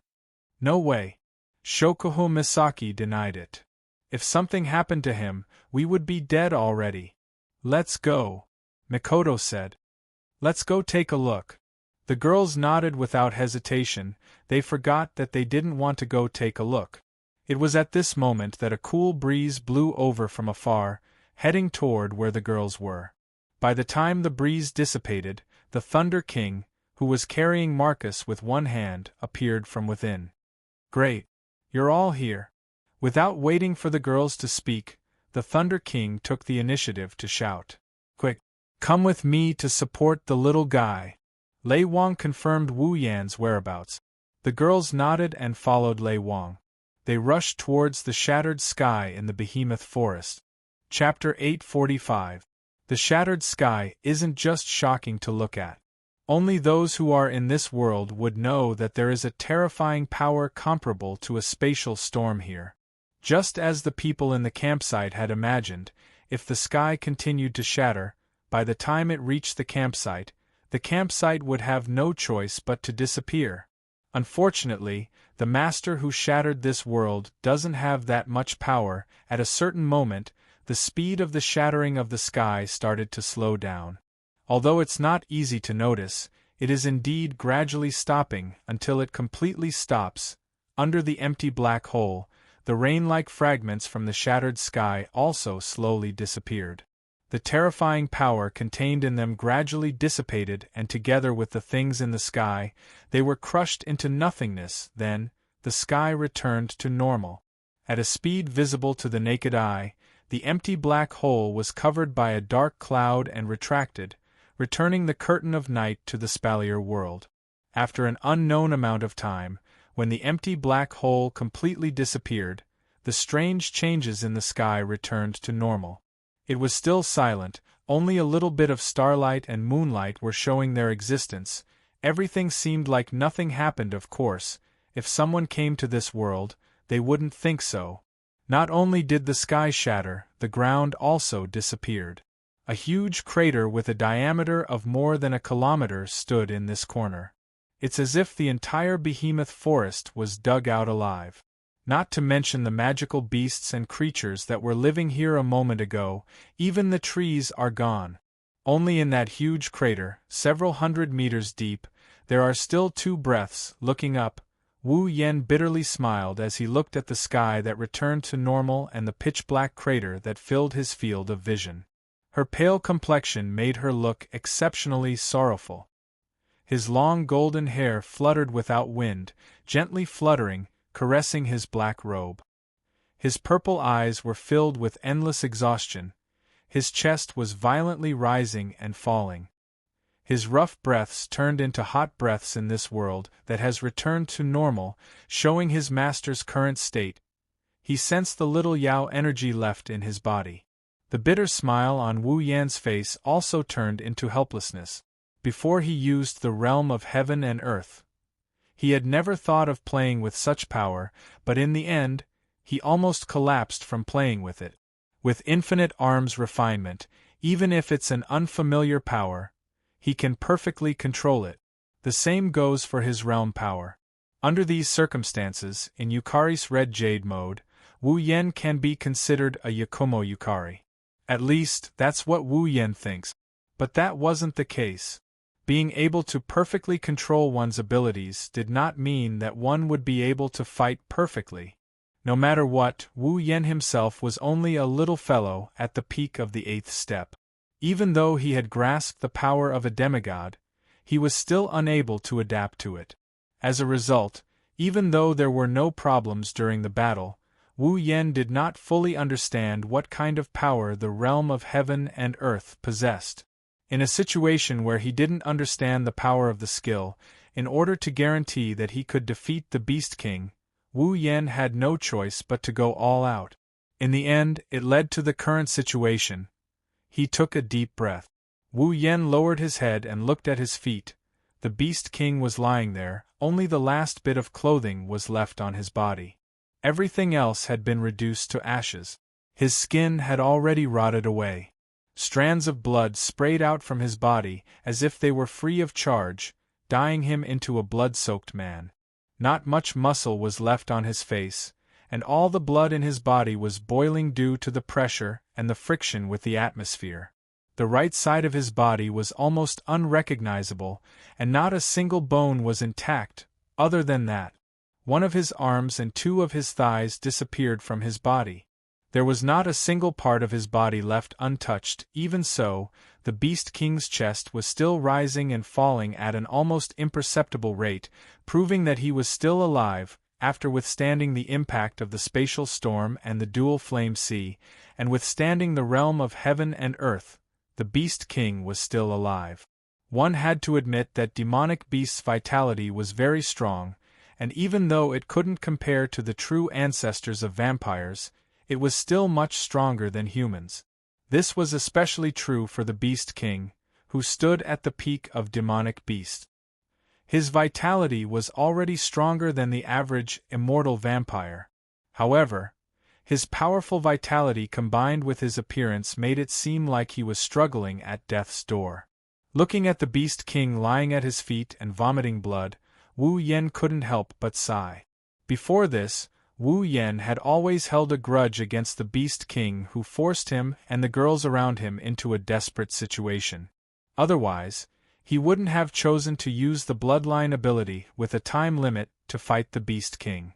No way. Shokuha Misaki denied it. If something happened to him, we would be dead already. Let's go, Mikoto said. Let's go take a look. The girls nodded without hesitation. They forgot that they didn't want to go take a look. It was at this moment that a cool breeze blew over from afar, heading toward where the girls were. By the time the breeze dissipated, the Thunder King, who was carrying Marcus with one hand, appeared from within. Great! You're all here. Without waiting for the girls to speak, the Thunder King took the initiative to shout. Quick! Come with me to support the little guy. Lei Wang confirmed Wu Yan's whereabouts. The girls nodded and followed Lei Wang. They rushed towards the shattered sky in the behemoth forest. Chapter 845. The shattered sky isn't just shocking to look at. Only those who are in this world would know that there is a terrifying power comparable to a spatial storm here. Just as the people in the campsite had imagined, if the sky continued to shatter, by the time it reached the campsite would have no choice but to disappear. Unfortunately, the master who shattered this world doesn't have that much power. At a certain moment, the speed of the shattering of the sky started to slow down. Although it's not easy to notice, it is indeed gradually stopping until it completely stops. Under the empty black hole, the rain-like fragments from the shattered sky also slowly disappeared. The terrifying power contained in them gradually dissipated, and together with the things in the sky, they were crushed into nothingness. Then, the sky returned to normal. At a speed visible to the naked eye, the empty black hole was covered by a dark cloud and retracted, returning the curtain of night to the Spalier world. After an unknown amount of time, when the empty black hole completely disappeared, the strange changes in the sky returned to normal. It was still silent, only a little bit of starlight and moonlight were showing their existence. Everything seemed like nothing happened. Of course, if someone came to this world, they wouldn't think so. Not only did the sky shatter, the ground also disappeared. A huge crater with a diameter of more than a kilometer stood in this corner. It's as if the entire behemoth forest was dug out alive. Not to mention the magical beasts and creatures that were living here a moment ago, even the trees are gone. Only in that huge crater, several hundred meters deep, there are still two breaths. Looking up, Wu Yen bitterly smiled as he looked at the sky that returned to normal and the pitch-black crater that filled his field of vision. Her pale complexion made her look exceptionally sorrowful. His long golden hair fluttered without wind, gently fluttering, caressing his black robe. His purple eyes were filled with endless exhaustion. His chest was violently rising and falling. His rough breaths turned into hot breaths in this world that has returned to normal, showing his master's current state. He sensed the little Yao energy left in his body. The bitter smile on Wu Yan's face also turned into helplessness. Before he used the realm of heaven and earth, he had never thought of playing with such power, but in the end, he almost collapsed from playing with it. With infinite arms refinement, even if it's an unfamiliar power, he can perfectly control it. The same goes for his realm power. Under these circumstances, in Yukari's red jade mode, Wu Yen can be considered a Yakumo Yukari. At least, that's what Wu Yen thinks. But that wasn't the case. Being able to perfectly control one's abilities did not mean that one would be able to fight perfectly. No matter what, Wu Yen himself was only a little fellow at the peak of the 8th step. Even though he had grasped the power of a demigod, he was still unable to adapt to it. As a result, even though there were no problems during the battle, Wu Yen did not fully understand what kind of power the realm of heaven and earth possessed. In a situation where he didn't understand the power of the skill, in order to guarantee that he could defeat the Beast King, Wu Yen had no choice but to go all out. In the end, it led to the current situation. He took a deep breath. Wu Yen lowered his head and looked at his feet. The Beast King was lying there, only the last bit of clothing was left on his body. Everything else had been reduced to ashes. His skin had already rotted away. Strands of blood sprayed out from his body as if they were free of charge, dyeing him into a blood-soaked man. Not much muscle was left on his face, and all the blood in his body was boiling due to the pressure and the friction with the atmosphere. The right side of his body was almost unrecognizable, and not a single bone was intact. Other than that, one of his arms and two of his thighs disappeared from his body. There was not a single part of his body left untouched. Even so, the Beast King's chest was still rising and falling at an almost imperceptible rate, proving that he was still alive. After withstanding the impact of the spatial storm and the dual flame sea, and withstanding the realm of heaven and earth, the Beast King was still alive. One had to admit that demonic beast's vitality was very strong, and even though it couldn't compare to the true ancestors of vampires, it was still much stronger than humans. This was especially true for the Beast King, who stood at the peak of demonic beasts. His vitality was already stronger than the average immortal vampire. However, his powerful vitality combined with his appearance made it seem like he was struggling at death's door. Looking at the Beast King lying at his feet and vomiting blood, Wu Yen couldn't help but sigh. Before this, Wu Yen had always held a grudge against the Beast King who forced him and the girls around him into a desperate situation. Otherwise, he wouldn't have chosen to use the bloodline ability with a time limit to fight the Beast King.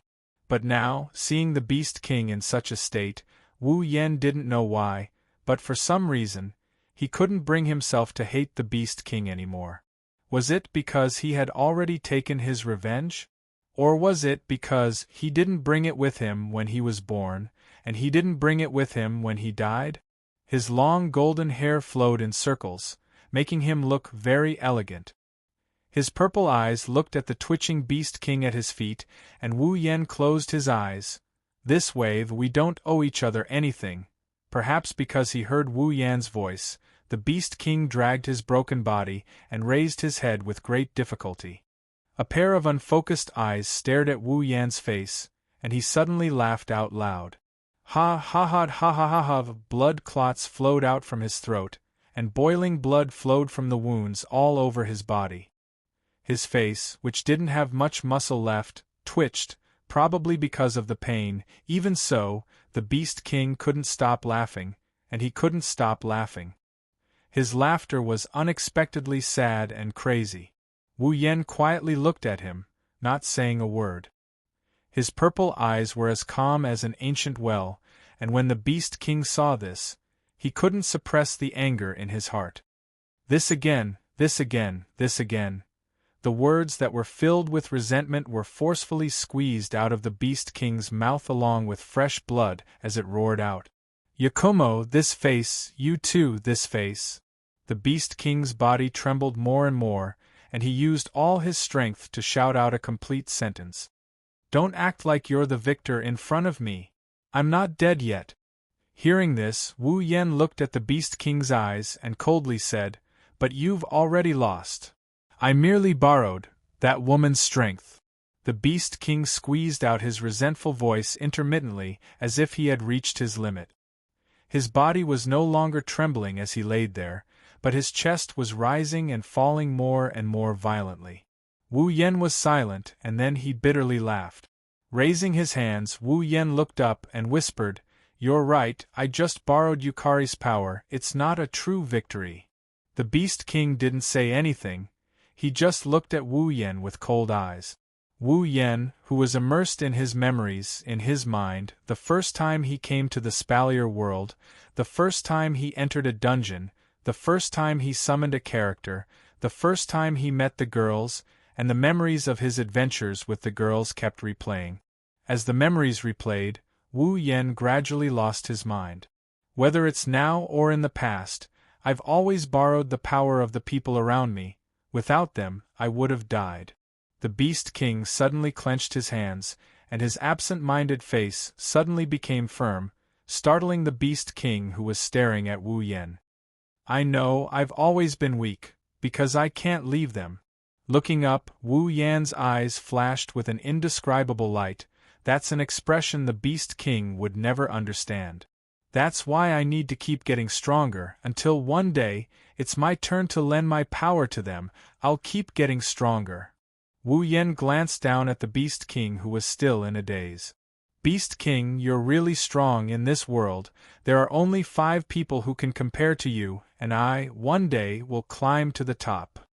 But now, seeing the Beast King in such a state, Wu Yen didn't know why, but for some reason, he couldn't bring himself to hate the Beast King anymore. Was it because he had already taken his revenge? Or was it because he didn't bring it with him when he was born, and he didn't bring it with him when he died? His long golden hair flowed in circles, making him look very elegant. His purple eyes looked at the twitching Beast King at his feet, and Wu Yen closed his eyes. This way we don't owe each other anything. Perhaps because he heard Wu Yan's voice, the Beast King dragged his broken body and raised his head with great difficulty. A pair of unfocused eyes stared at Wu Yan's face, and he suddenly laughed out loud. Ha ha ha ha ha ha ha! Blood clots flowed out from his throat, and boiling blood flowed from the wounds all over his body. His face, which didn't have much muscle left, twitched, probably because of the pain. Even so, the Beast King couldn't stop laughing, and he couldn't stop laughing. His laughter was unexpectedly sad and crazy. Wu Yan quietly looked at him, not saying a word. His purple eyes were as calm as an ancient well, and when the Beast King saw this, he couldn't suppress the anger in his heart. This again, this again, this again. The words that were filled with resentment were forcefully squeezed out of the Beast King's mouth along with fresh blood as it roared out. Yakumo, this face, you too, this face. The Beast King's body trembled more and more, and he used all his strength to shout out a complete sentence. Don't act like you're the victor in front of me. I'm not dead yet. Hearing this, Wu Yan looked at the Beast King's eyes and coldly said, But you've already lost. I merely borrowed that woman's strength. The Beast King squeezed out his resentful voice intermittently as if he had reached his limit. His body was no longer trembling as he laid there, but his chest was rising and falling more and more violently. Wu Yan was silent, and then he bitterly laughed. Raising his hands, Wu Yan looked up and whispered, You're right, I just borrowed Yukari's power, it's not a true victory. The Beast King didn't say anything, he just looked at Wu Yan with cold eyes. Wu Yan, who was immersed in his memories, in his mind, the first time he came to the Spalier world, the first time he entered a dungeon, the first time he summoned a character, the first time he met the girls, and the memories of his adventures with the girls kept replaying. As the memories replayed, Wu Yan gradually lost his mind. Whether it's now or in the past, I've always borrowed the power of the people around me. Without them, I would have died. The Beast King suddenly clenched his hands, and his absent-minded face suddenly became firm, startling the Beast King who was staring at Wu Yan. I know I've always been weak, because I can't leave them. Looking up, Wu Yan's eyes flashed with an indescribable light. That's an expression the Beast King would never understand. That's why I need to keep getting stronger, until one day, it's my turn to lend my power to them. I'll keep getting stronger. Wu Yan glanced down at the Beast King who was still in a daze. Beast King, you're really strong in this world. There are only 5 people who can compare to you, and I, one day, will climb to the top.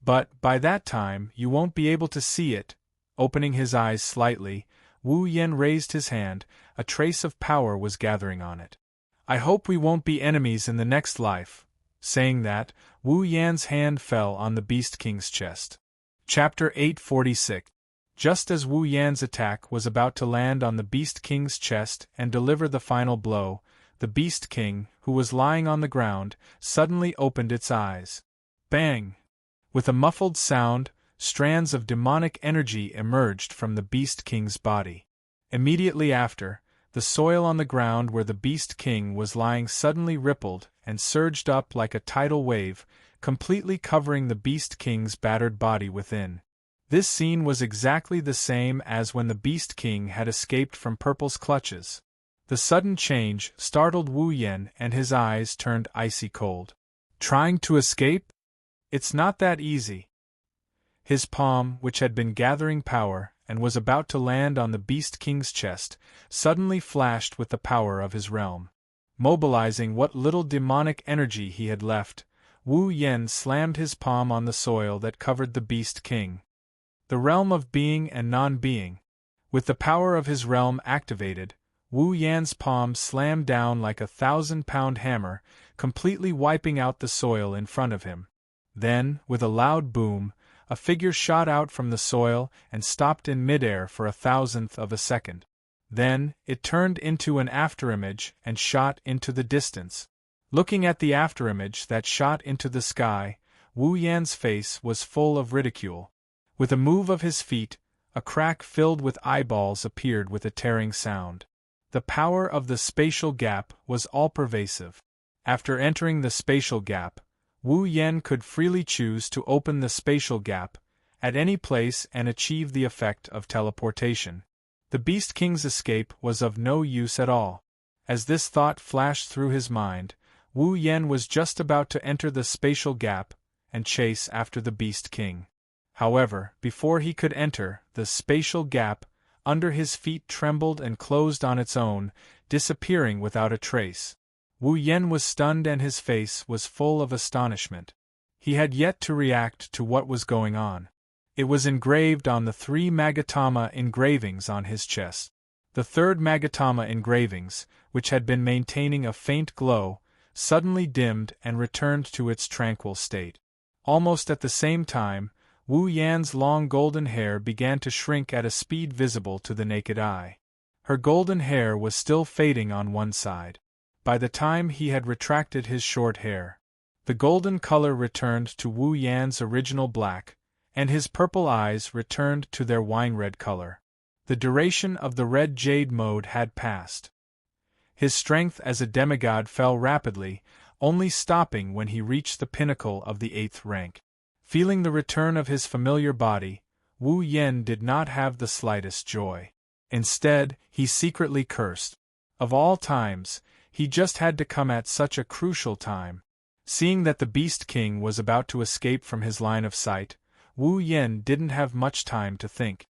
But, by that time, you won't be able to see it. Opening his eyes slightly, Wu Yan raised his hand. A trace of power was gathering on it. I hope we won't be enemies in the next life. Saying that, Wu Yan's hand fell on the Beast King's chest. Chapter 846. Just as Wu Yan's attack was about to land on the Beast King's chest and deliver the final blow, the Beast King, who was lying on the ground, suddenly opened its eyes. Bang! With a muffled sound, strands of demonic energy emerged from the Beast King's body. Immediately after, the soil on the ground where the Beast King was lying suddenly rippled and surged up like a tidal wave, completely covering the Beast King's battered body within. This scene was exactly the same as when the Beast King had escaped from Purple's clutches. The sudden change startled Wu Yan and his eyes turned icy cold. Trying to escape? It's not that easy. His palm, which had been gathering power, and was about to land on the Beast King's chest, suddenly flashed with the power of his realm. Mobilizing what little demonic energy he had left, Wu Yan slammed his palm on the soil that covered the Beast King. The realm of being and non-being. With the power of his realm activated, Wu Yan's palm slammed down like a 1,000-pound hammer, completely wiping out the soil in front of him. Then, with a loud boom, a figure shot out from the soil and stopped in midair for 1,000th of a second. Then, it turned into an afterimage and shot into the distance. Looking at the afterimage that shot into the sky, Wu Yan's face was full of ridicule. With a move of his feet, a crack filled with eyeballs appeared with a tearing sound. The power of the spatial gap was all-pervasive. After entering the spatial gap, Wu Yen could freely choose to open the spatial gap at any place and achieve the effect of teleportation. The Beast King's escape was of no use at all. As this thought flashed through his mind, Wu Yen was just about to enter the spatial gap and chase after the Beast King. However, before he could enter, the spatial gap under his feet trembled and closed on its own, disappearing without a trace. Wu Yen was stunned and his face was full of astonishment. He had yet to react to what was going on. It was engraved on the 3 Magatama engravings on his chest. The 3rd Magatama engravings, which had been maintaining a faint glow, suddenly dimmed and returned to its tranquil state. Almost at the same time, Wu Yan's long golden hair began to shrink at a speed visible to the naked eye. Her golden hair was still fading on one side. By the time he had retracted his short hair, the golden color returned to Wu Yan's original black, and his purple eyes returned to their wine-red color. The duration of the red jade mode had passed. His strength as a demigod fell rapidly, only stopping when he reached the pinnacle of the 8th rank. Feeling the return of his familiar body, Wu Yen did not have the slightest joy. Instead, he secretly cursed. Of all times, he just had to come at such a crucial time. Seeing that the Beast King was about to escape from his line of sight, Wu Yen didn't have much time to think.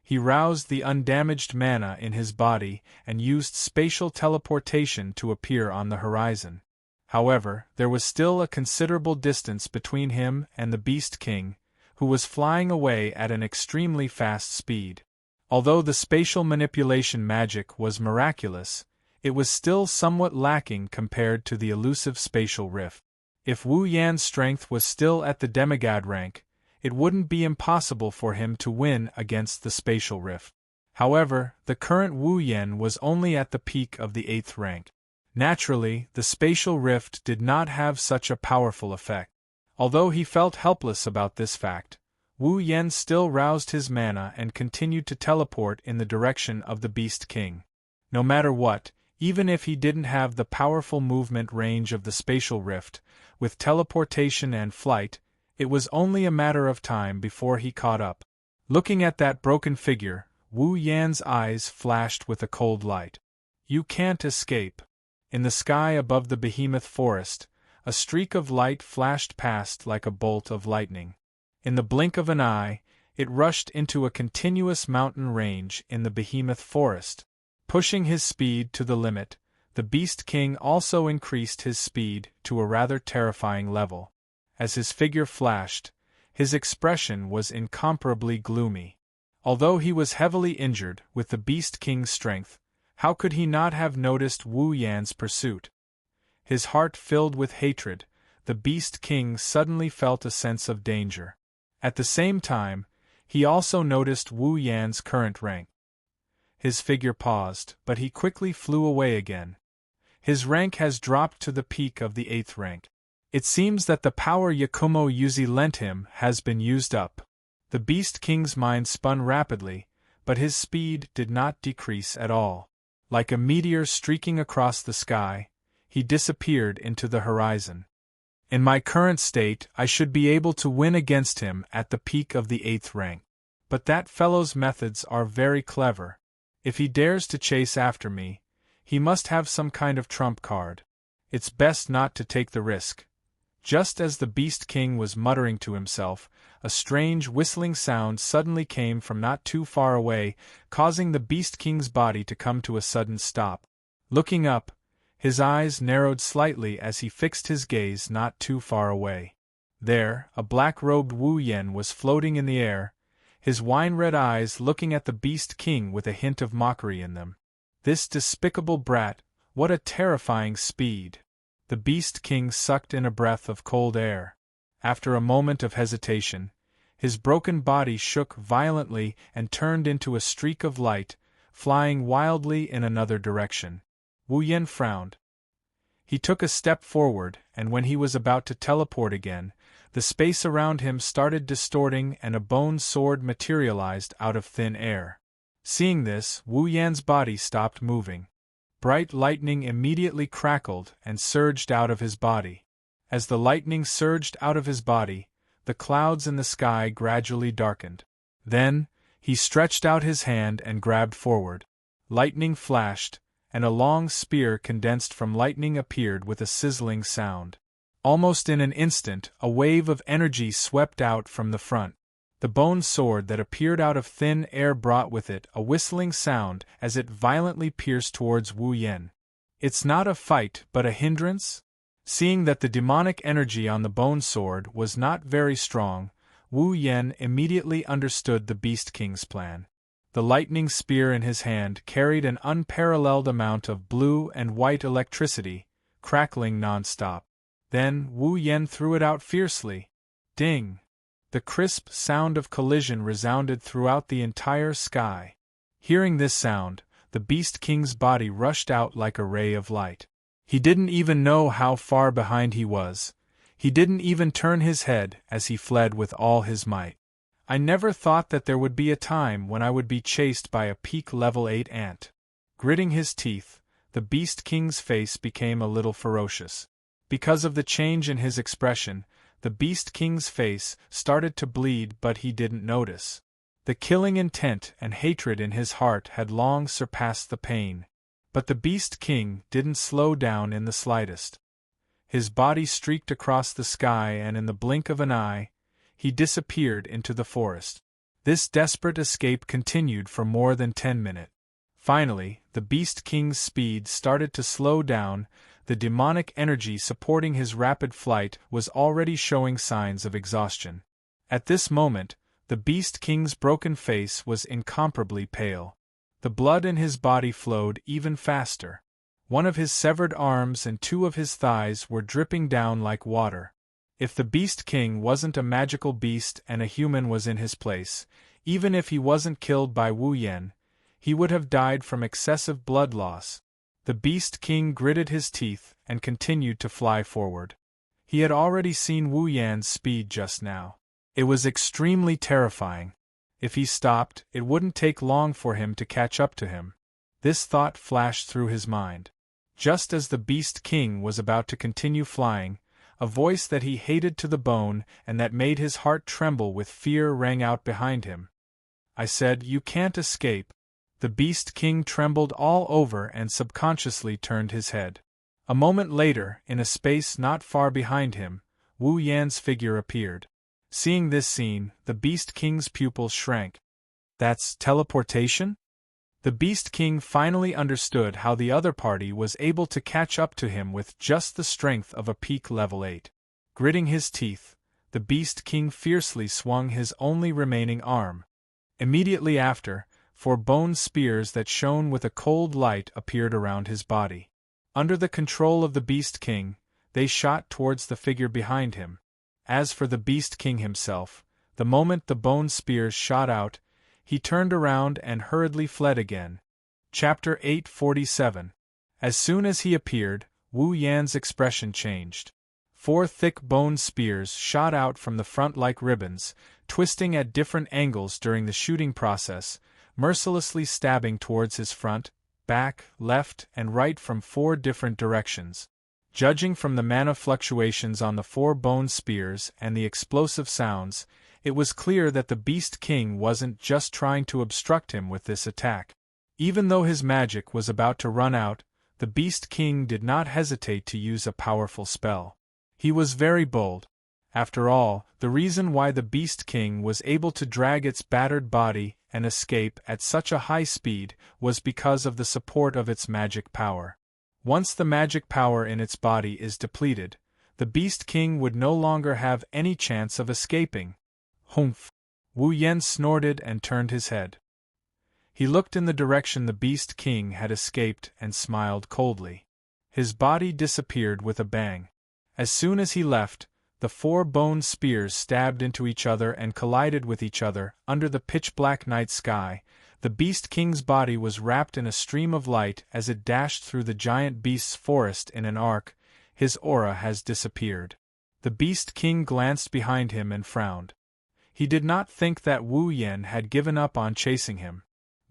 He roused the undamaged mana in his body and used spatial teleportation to appear on the horizon. However, there was still a considerable distance between him and the Beast King, who was flying away at an extremely fast speed. Although the spatial manipulation magic was miraculous, it was still somewhat lacking compared to the elusive spatial rift. If Wu Yan's strength was still at the demigod rank, it wouldn't be impossible for him to win against the spatial rift. However, the current Wu Yen was only at the peak of the 8th rank. Naturally, the spatial rift did not have such a powerful effect. Although he felt helpless about this fact, Wu Yen still roused his mana and continued to teleport in the direction of the Beast King. No matter what, even if he didn't have the powerful movement range of the spatial rift, with teleportation and flight, it was only a matter of time before he caught up. Looking at that broken figure, Wu Yan's eyes flashed with a cold light. You can't escape. In the sky above the behemoth forest, a streak of light flashed past like a bolt of lightning. In the blink of an eye, it rushed into a continuous mountain range in the behemoth forest. Pushing his speed to the limit, the Beast King also increased his speed to a rather terrifying level. As his figure flashed, his expression was incomparably gloomy. Although he was heavily injured with the Beast King's strength, how could he not have noticed Wu Yan's pursuit? His heart filled with hatred, the Beast King suddenly felt a sense of danger. At the same time, he also noticed Wu Yan's current rank. His figure paused, but he quickly flew away again. His rank has dropped to the peak of the 8th rank. It seems that the power Yakumo Yuzi lent him has been used up. The Beast King's mind spun rapidly, but his speed did not decrease at all. Like a meteor streaking across the sky, he disappeared into the horizon. In my current state, I should be able to win against him at the peak of the 8th rank. But that fellow's methods are very clever. If he dares to chase after me, he must have some kind of trump card. It's best not to take the risk. Just as the Beast King was muttering to himself, a strange whistling sound suddenly came from not too far away, causing the Beast King's body to come to a sudden stop. Looking up, his eyes narrowed slightly as he fixed his gaze not too far away. There, a black-robed Wu Yen was floating in the air, his wine-red eyes looking at the Beast King with a hint of mockery in them. This despicable brat, what a terrifying speed! The Beast King sucked in a breath of cold air. After a moment of hesitation, his broken body shook violently and turned into a streak of light, flying wildly in another direction. Wu Yen frowned. He took a step forward, and when he was about to teleport again, the space around him started distorting and a bone sword materialized out of thin air. Seeing this, Wu Yan's body stopped moving. Bright lightning immediately crackled and surged out of his body. As the lightning surged out of his body, the clouds in the sky gradually darkened. Then, he stretched out his hand and grabbed forward. Lightning flashed, and a long spear condensed from lightning appeared with a sizzling sound. Almost in an instant, a wave of energy swept out from the front. The bone sword that appeared out of thin air brought with it a whistling sound as it violently pierced towards Wu Yen. "It's not a fight but a hindrance?" Seeing that the demonic energy on the bone sword was not very strong, Wu Yen immediately understood the Beast King's plan. The lightning spear in his hand carried an unparalleled amount of blue and white electricity, crackling non-stop. Then Wu Yen threw it out fiercely. Ding! The crisp sound of collision resounded throughout the entire sky. Hearing this sound, the Beast King's body rushed out like a ray of light. He didn't even know how far behind he was. He didn't even turn his head as he fled with all his might. I never thought that there would be a time when I would be chased by a peak level 8 ant. Gritting his teeth, the Beast King's face became a little ferocious. Because of the change in his expression, the Beast King's face started to bleed, but he didn't notice. The killing intent and hatred in his heart had long surpassed the pain. But the Beast King didn't slow down in the slightest. His body streaked across the sky, and in the blink of an eye, he disappeared into the forest. This desperate escape continued for more than 10 minutes. Finally, the Beast King's speed started to slow down. The demonic energy supporting his rapid flight was already showing signs of exhaustion. At this moment, the Beast King's broken face was incomparably pale. The blood in his body flowed even faster. One of his severed arms and 2 of his thighs were dripping down like water. If the Beast King wasn't a magical beast and a human was in his place, even if he wasn't killed by Wu Yen, he would have died from excessive blood loss. The Beast King gritted his teeth and continued to fly forward. He had already seen Wu Yan's speed just now. It was extremely terrifying. If he stopped, it wouldn't take long for him to catch up to him. This thought flashed through his mind. Just as the Beast King was about to continue flying, a voice that he hated to the bone and that made his heart tremble with fear rang out behind him. "I said, you can't escape." The Beast King trembled all over and subconsciously turned his head. A moment later, in a space not far behind him, Wu Yan's figure appeared. Seeing this scene, the Beast King's pupils shrank. "That's teleportation?" The Beast King finally understood how the other party was able to catch up to him with just the strength of a peak level 8. Gritting his teeth, the Beast King fiercely swung his only remaining arm. Immediately after, 4 bone spears that shone with a cold light appeared around his body. Under the control of the Beast King, they shot towards the figure behind him. As for the Beast King himself, the moment the bone spears shot out, he turned around and hurriedly fled again. Chapter 847. As soon as he appeared, Wu Yan's expression changed. 4 thick bone spears shot out from the front like ribbons, twisting at different angles during the shooting process, mercilessly stabbing towards his front, back, left, and right from 4 different directions. Judging from the mana fluctuations on the 4 bone spears and the explosive sounds, it was clear that the Beast King wasn't just trying to obstruct him with this attack. Even though his magic was about to run out, the Beast King did not hesitate to use a powerful spell. He was very bold. After all, the reason why the Beast King was able to drag its battered body and escape at such a high speed was because of the support of its magic power. Once the magic power in its body is depleted, the Beast King would no longer have any chance of escaping. Humph! Wu Yen snorted and turned his head. He looked in the direction the Beast King had escaped and smiled coldly. His body disappeared with a bang. As soon as he left, the 4 bone spears stabbed into each other and collided with each other under the pitch-black night sky. The Beast King's body was wrapped in a stream of light as it dashed through the giant beast's forest in an arc. His aura has disappeared. The Beast King glanced behind him and frowned. He did not think that Wu Yen had given up on chasing him.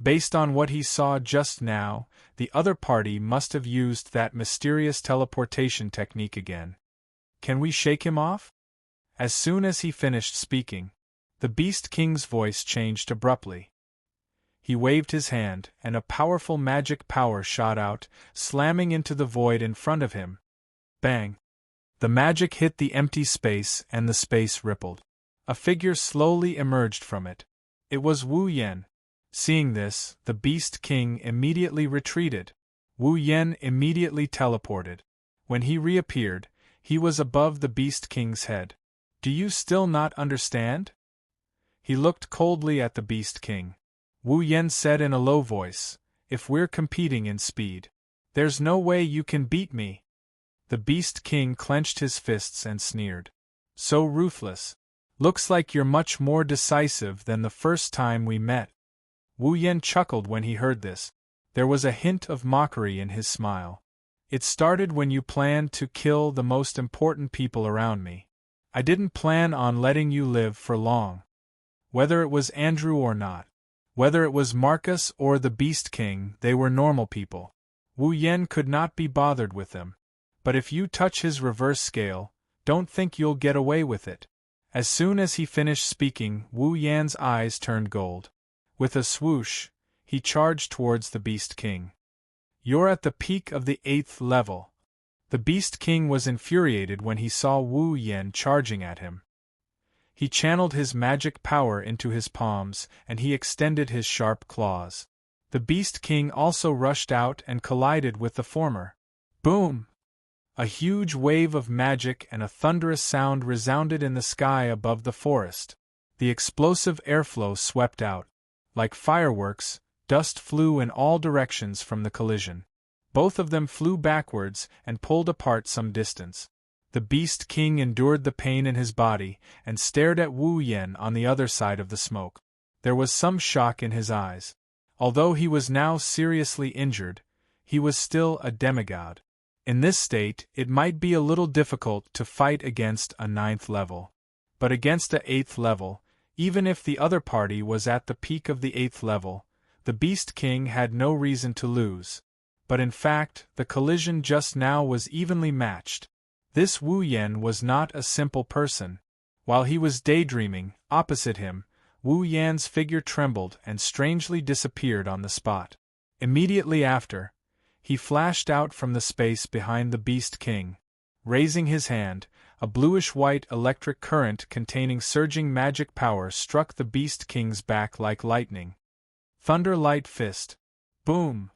Based on what he saw just now, the other party must have used that mysterious teleportation technique again. Can we shake him off? As soon as he finished speaking, the Beast King's voice changed abruptly. He waved his hand, and a powerful magic power shot out, slamming into the void in front of him. Bang! The magic hit the empty space and the space rippled. A figure slowly emerged from it. It was Wu Yan. Seeing this, the Beast King immediately retreated. Wu Yan immediately teleported. When he reappeared, he was above the Beast King's head. Do you still not understand? He looked coldly at the Beast King. Wu Yan said in a low voice, if we're competing in speed, there's no way you can beat me. The Beast King clenched his fists and sneered. So ruthless. Looks like you're much more decisive than the first time we met. Wu Yan chuckled when he heard this. There was a hint of mockery in his smile. It started when you planned to kill the most important people around me. I didn't plan on letting you live for long. Whether it was Andrew or not, whether it was Marcus or the Beast King, they were normal people. Wu Yan could not be bothered with them. But if you touch his reverse scale, don't think you'll get away with it. As soon as he finished speaking, Wu Yan's eyes turned gold. With a swoosh, he charged towards the Beast King. You're at the peak of the 8th level. The Beast King was infuriated when he saw Wu Yan charging at him. He channeled his magic power into his palms, and he extended his sharp claws. The Beast King also rushed out and collided with the former. Boom! A huge wave of magic and a thunderous sound resounded in the sky above the forest. The explosive airflow swept out. Like fireworks, dust flew in all directions from the collision. Both of them flew backwards and pulled apart some distance. The Beast King endured the pain in his body and stared at Wu Yan on the other side of the smoke. There was some shock in his eyes. Although he was now seriously injured, he was still a demigod. In this state, it might be a little difficult to fight against a 9th level. But against a 8th level, even if the other party was at the peak of the 8th level, the Beast King had no reason to lose. But in fact, the collision just now was evenly matched. This Wu Yan was not a simple person. While he was daydreaming, opposite him, Wu Yan's figure trembled and strangely disappeared on the spot. Immediately after, he flashed out from the space behind the Beast King. Raising his hand, a bluish-white electric current containing surging magic power struck the Beast King's back like lightning. Thunder Light Fist. Boom!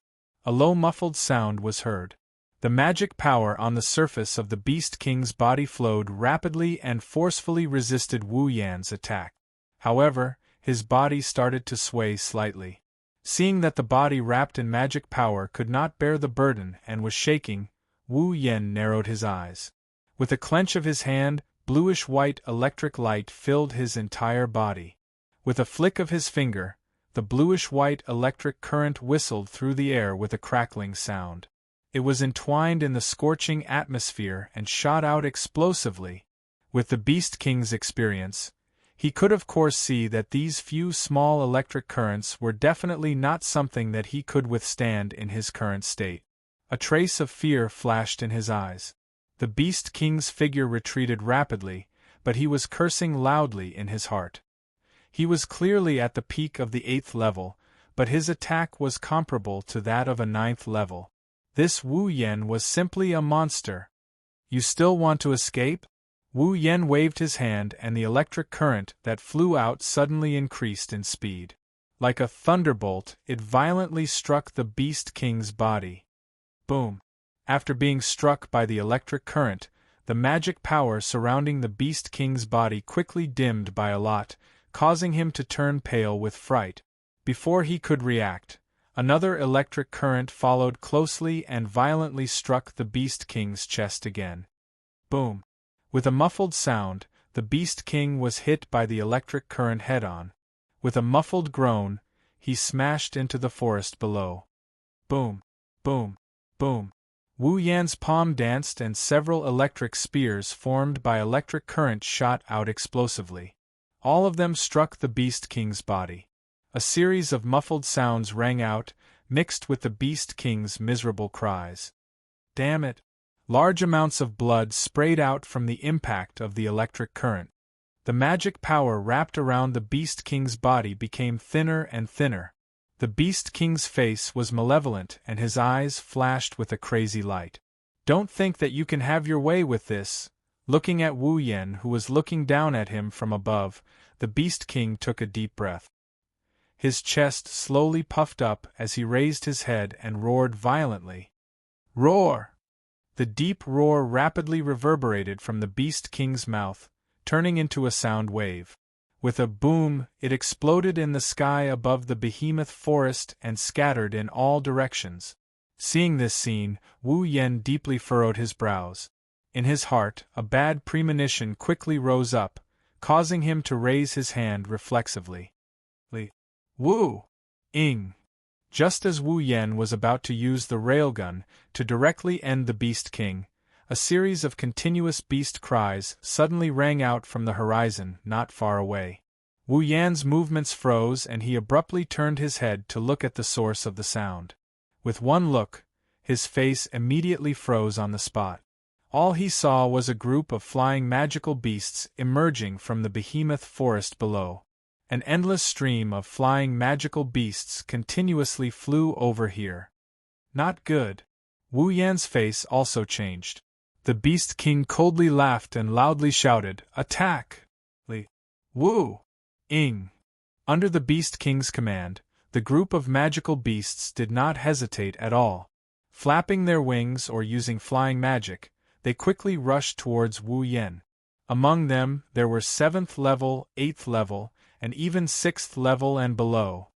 A low muffled sound was heard. The magic power on the surface of the Beast King's body flowed rapidly and forcefully resisted Wu Yan's attack. However, his body started to sway slightly. Seeing that the body wrapped in magic power could not bear the burden and was shaking, Wu Yan narrowed his eyes. With a clench of his hand, bluish-white electric light filled his entire body. With a flick of his finger, the bluish-white electric current whistled through the air with a crackling sound. It was entwined in the scorching atmosphere and shot out explosively. With the Beast King's experience, he could of course see that these few small electric currents were definitely not something that he could withstand in his current state. A trace of fear flashed in his eyes. The Beast King's figure retreated rapidly, but he was cursing loudly in his heart. He was clearly at the peak of the 8th level, but his attack was comparable to that of a 9th level. This Wu Yan was simply a monster. You still want to escape? Wu Yan waved his hand and the electric current that flew out suddenly increased in speed. Like a thunderbolt, it violently struck the Beast King's body. Boom! After being struck by the electric current, the magic power surrounding the Beast King's body quickly dimmed by a lot, causing him to turn pale with fright. Before he could react, another electric current followed closely and violently struck the Beast King's chest again. Boom! With a muffled sound, the Beast King was hit by the electric current head-on. With a muffled groan, he smashed into the forest below. Boom! Boom! Boom! Wu Yan's palm danced and several electric spears formed by electric current shot out explosively. All of them struck the Beast King's body. A series of muffled sounds rang out, mixed with the Beast King's miserable cries. Damn it! Large amounts of blood sprayed out from the impact of the electric current. The magic power wrapped around the Beast King's body became thinner and thinner. The Beast King's face was malevolent and his eyes flashed with a crazy light. Don't think that you can have your way with this. Looking at Wu Yan, who was looking down at him from above, the Beast King took a deep breath. His chest slowly puffed up as he raised his head and roared violently. Roar! The deep roar rapidly reverberated from the Beast King's mouth, turning into a sound wave. With a boom, it exploded in the sky above the behemoth forest and scattered in all directions. Seeing this scene, Wu Yan deeply furrowed his brows. In his heart, a bad premonition quickly rose up, causing him to raise his hand reflexively. Wu! Ing! Just as Wu Yan was about to use the railgun to directly end the Beast King, a series of continuous beast cries suddenly rang out from the horizon not far away. Wu Yan's movements froze and he abruptly turned his head to look at the source of the sound. With one look, his face immediately froze on the spot. All he saw was a group of flying magical beasts emerging from the behemoth forest below. An endless stream of flying magical beasts continuously flew over here. Not good. Wu Yan's face also changed. The Beast King coldly laughed and loudly shouted, "Attack!" Wu! Ing! Under the Beast King's command, the group of magical beasts did not hesitate at all. Flapping their wings or using flying magic, they quickly rushed towards Wu Yan. Among them, there were 7th level, 8th level, and even 6th level and below.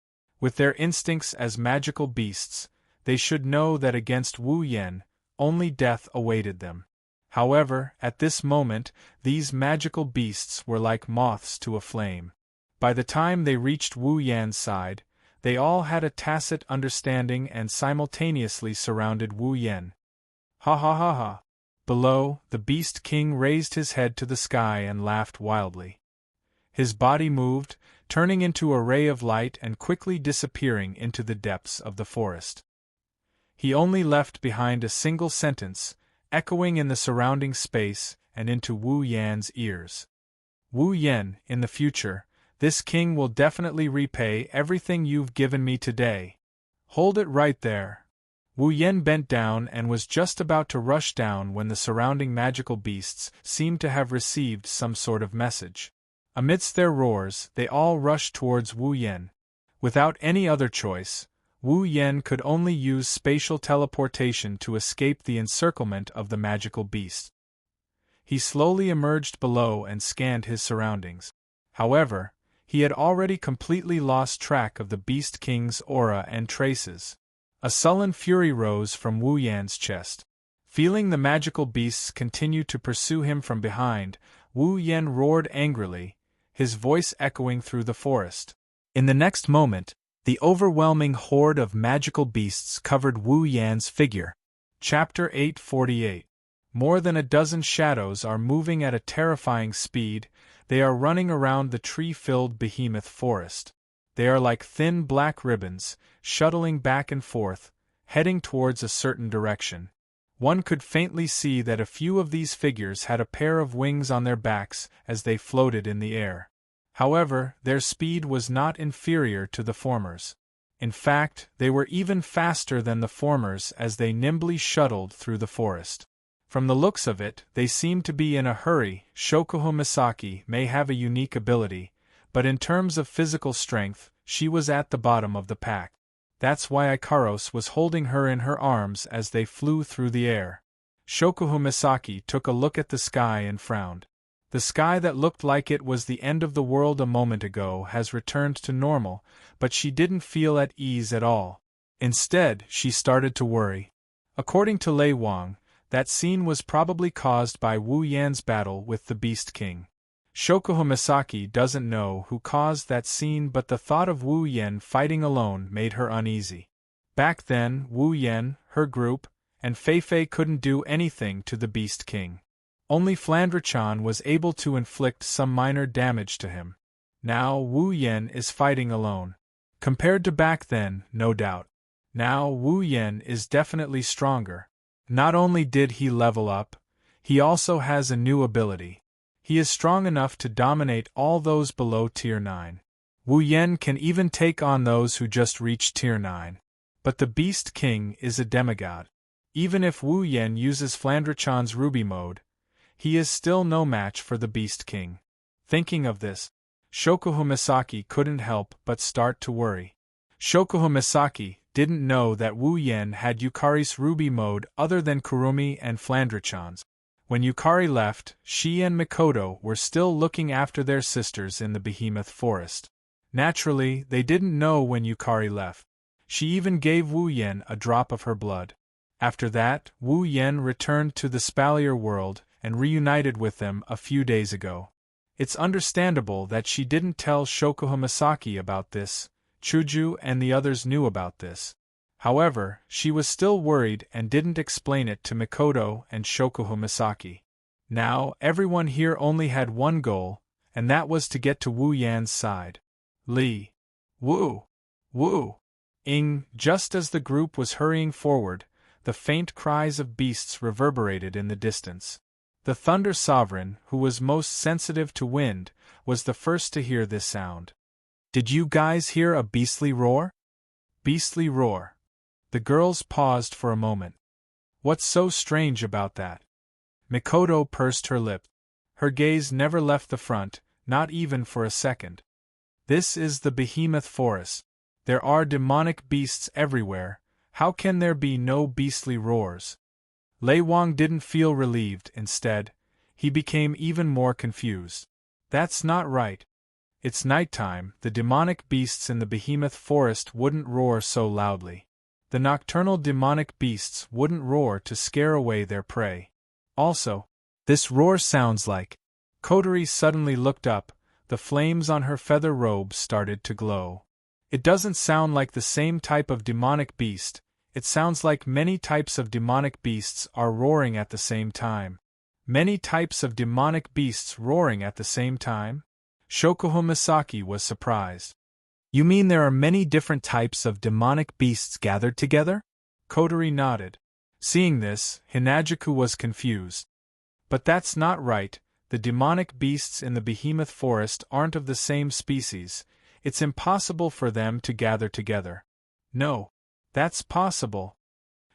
With their instincts as magical beasts, they should know that against Wu Yan, only death awaited them. However, at this moment, these magical beasts were like moths to a flame. By the time they reached Wu Yan's side, they all had a tacit understanding and simultaneously surrounded Wu Yan. Ha ha ha ha! Below, the Beast King raised his head to the sky and laughed wildly. His body moved, turning into a ray of light and quickly disappearing into the depths of the forest. He only left behind a single sentence, echoing in the surrounding space and into Wu Yan's ears. Wu Yan, in the future, this king will definitely repay everything you've given me today. Hold it right there. Wu Yan bent down and was just about to rush down when the surrounding magical beasts seemed to have received some sort of message. Amidst their roars, they all rushed towards Wu Yan. Without any other choice, Wu Yan could only use spatial teleportation to escape the encirclement of the magical beast. He slowly emerged below and scanned his surroundings. However, he had already completely lost track of the Beast King's aura and traces. A sullen fury rose from Wu Yan's chest. Feeling the magical beasts continue to pursue him from behind, Wu Yan roared angrily, his voice echoing through the forest. In the next moment, the overwhelming horde of magical beasts covered Wu Yan's figure. Chapter 848. More than a dozen shadows are moving at a terrifying speed. They are running around the tree-filled behemoth forest. They are like thin black ribbons, shuttling back and forth, heading towards a certain direction. One could faintly see that a few of these figures had a pair of wings on their backs as they floated in the air. However, their speed was not inferior to the former's. In fact, they were even faster than the former's as they nimbly shuttled through the forest. From the looks of it, they seemed to be in a hurry. Shoujo Misaki may have a unique ability, but in terms of physical strength, she was at the bottom of the pack. That's why Ikaros was holding her in her arms as they flew through the air. Shoujo Misaki took a look at the sky and frowned. The sky that looked like it was the end of the world a moment ago has returned to normal, but she didn't feel at ease at all. Instead, she started to worry. According to Lei Wang, that scene was probably caused by Wu Yan's battle with the Beast King. Shoujo Misaki doesn't know who caused that scene, but the thought of Wu Yan fighting alone made her uneasy. Back then, Wu Yan, her group, and Fei couldn't do anything to the Beast King. Only Flandre-chan was able to inflict some minor damage to him. Now Wu Yan is fighting alone. Compared to back then, no doubt. Now Wu Yen is definitely stronger. Not only did he level up, he also has a new ability. He is strong enough to dominate all those below Tier 9. Wu Yen can even take on those who just reached Tier 9. But the Beast King is a demigod. Even if Wu Yen uses Flandrachan's Ruby mode, he is still no match for the Beast King. Thinking of this, Shoujo Misaki couldn't help but start to worry. Shoujo Misaki didn't know that Wu Yen had Yukari's Ruby mode other than Kurumi and Flandrachan's. When Yukari left, she and Mikoto were still looking after their sisters in the Behemoth Forest. Naturally, they didn't know when Yukari left. She even gave Wu Yen a drop of her blood. After that, Wu Yen returned to the Spalier world and reunited with them a few days ago. It's understandable that she didn't tell Shoujo Misaki about this. Shoujo and the others knew about this. However, she was still worried and didn't explain it to Mikoto and Shoujo Misaki. Now, everyone here only had one goal, and that was to get to Wu Yan's side. Li. Wu. Wu. Ing. Just as the group was hurrying forward, the faint cries of beasts reverberated in the distance. The Thunder Sovereign, who was most sensitive to wind, was the first to hear this sound. Did you guys hear a beastly roar? Beastly roar. The girls paused for a moment. What's so strange about that? Mikoto pursed her lip. Her gaze never left the front, not even for a second. This is the Behemoth Forest. There are demonic beasts everywhere. How can there be no beastly roars? Lei Wang didn't feel relieved. Instead, he became even more confused. That's not right. It's nighttime. The demonic beasts in the Behemoth Forest wouldn't roar so loudly. The nocturnal demonic beasts wouldn't roar to scare away their prey. Also, this roar sounds like... Kotori suddenly looked up. The flames on her feather robe started to glow. It doesn't sound like the same type of demonic beast. It sounds like many types of demonic beasts are roaring at the same time. Many types of demonic beasts roaring at the same time? Shoujo Misaki was surprised. You mean there are many different types of demonic beasts gathered together? Kotori nodded. Seeing this, Hinajuku was confused. But that's not right. The demonic beasts in the Behemoth Forest aren't of the same species. It's impossible for them to gather together. No. That's possible.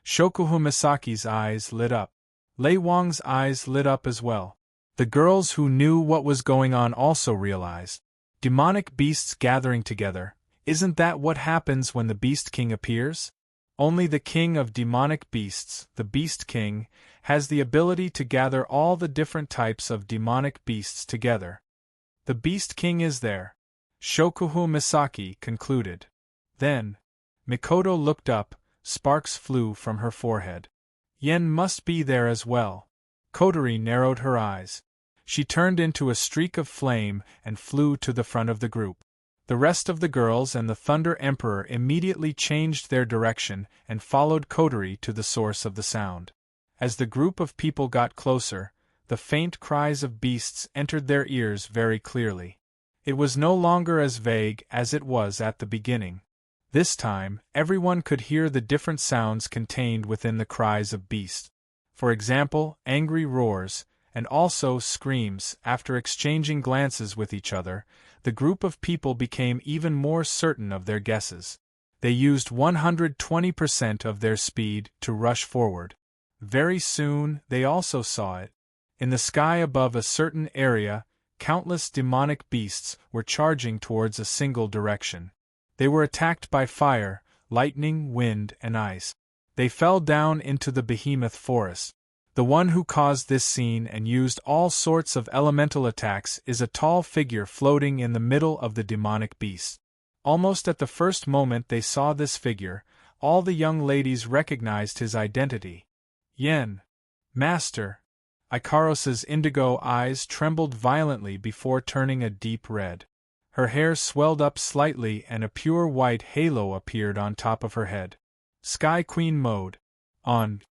Shoujo Misaki's eyes lit up. Lei Wang's eyes lit up as well. The girls who knew what was going on also realized. Demonic beasts gathering together, isn't that what happens when the Beast King appears? Only the king of demonic beasts, the Beast King, has the ability to gather all the different types of demonic beasts together. The Beast King is there. Shoujo Misaki concluded. Then, Mikoto looked up, sparks flew from her forehead. Yen must be there as well. Kotori narrowed her eyes. She turned into a streak of flame and flew to the front of the group. The rest of the girls and the Thunder Emperor immediately changed their direction and followed Kotori to the source of the sound. As the group of people got closer, the faint cries of beasts entered their ears very clearly. It was no longer as vague as it was at the beginning. This time, everyone could hear the different sounds contained within the cries of beasts. For example, angry roars, and also screams. After exchanging glances with each other, the group of people became even more certain of their guesses. They used 120% of their speed to rush forward. Very soon, they also saw it. In the sky above a certain area, countless demonic beasts were charging towards a single direction. They were attacked by fire, lightning, wind, and ice. They fell down into the Behemoth Forest. The one who caused this scene and used all sorts of elemental attacks is a tall figure floating in the middle of the demonic beast. Almost at the first moment they saw this figure, all the young ladies recognized his identity. Yen. Master. Ikaros's indigo eyes trembled violently before turning a deep red. Her hair swelled up slightly and a pure white halo appeared on top of her head. Sky Queen mode. On.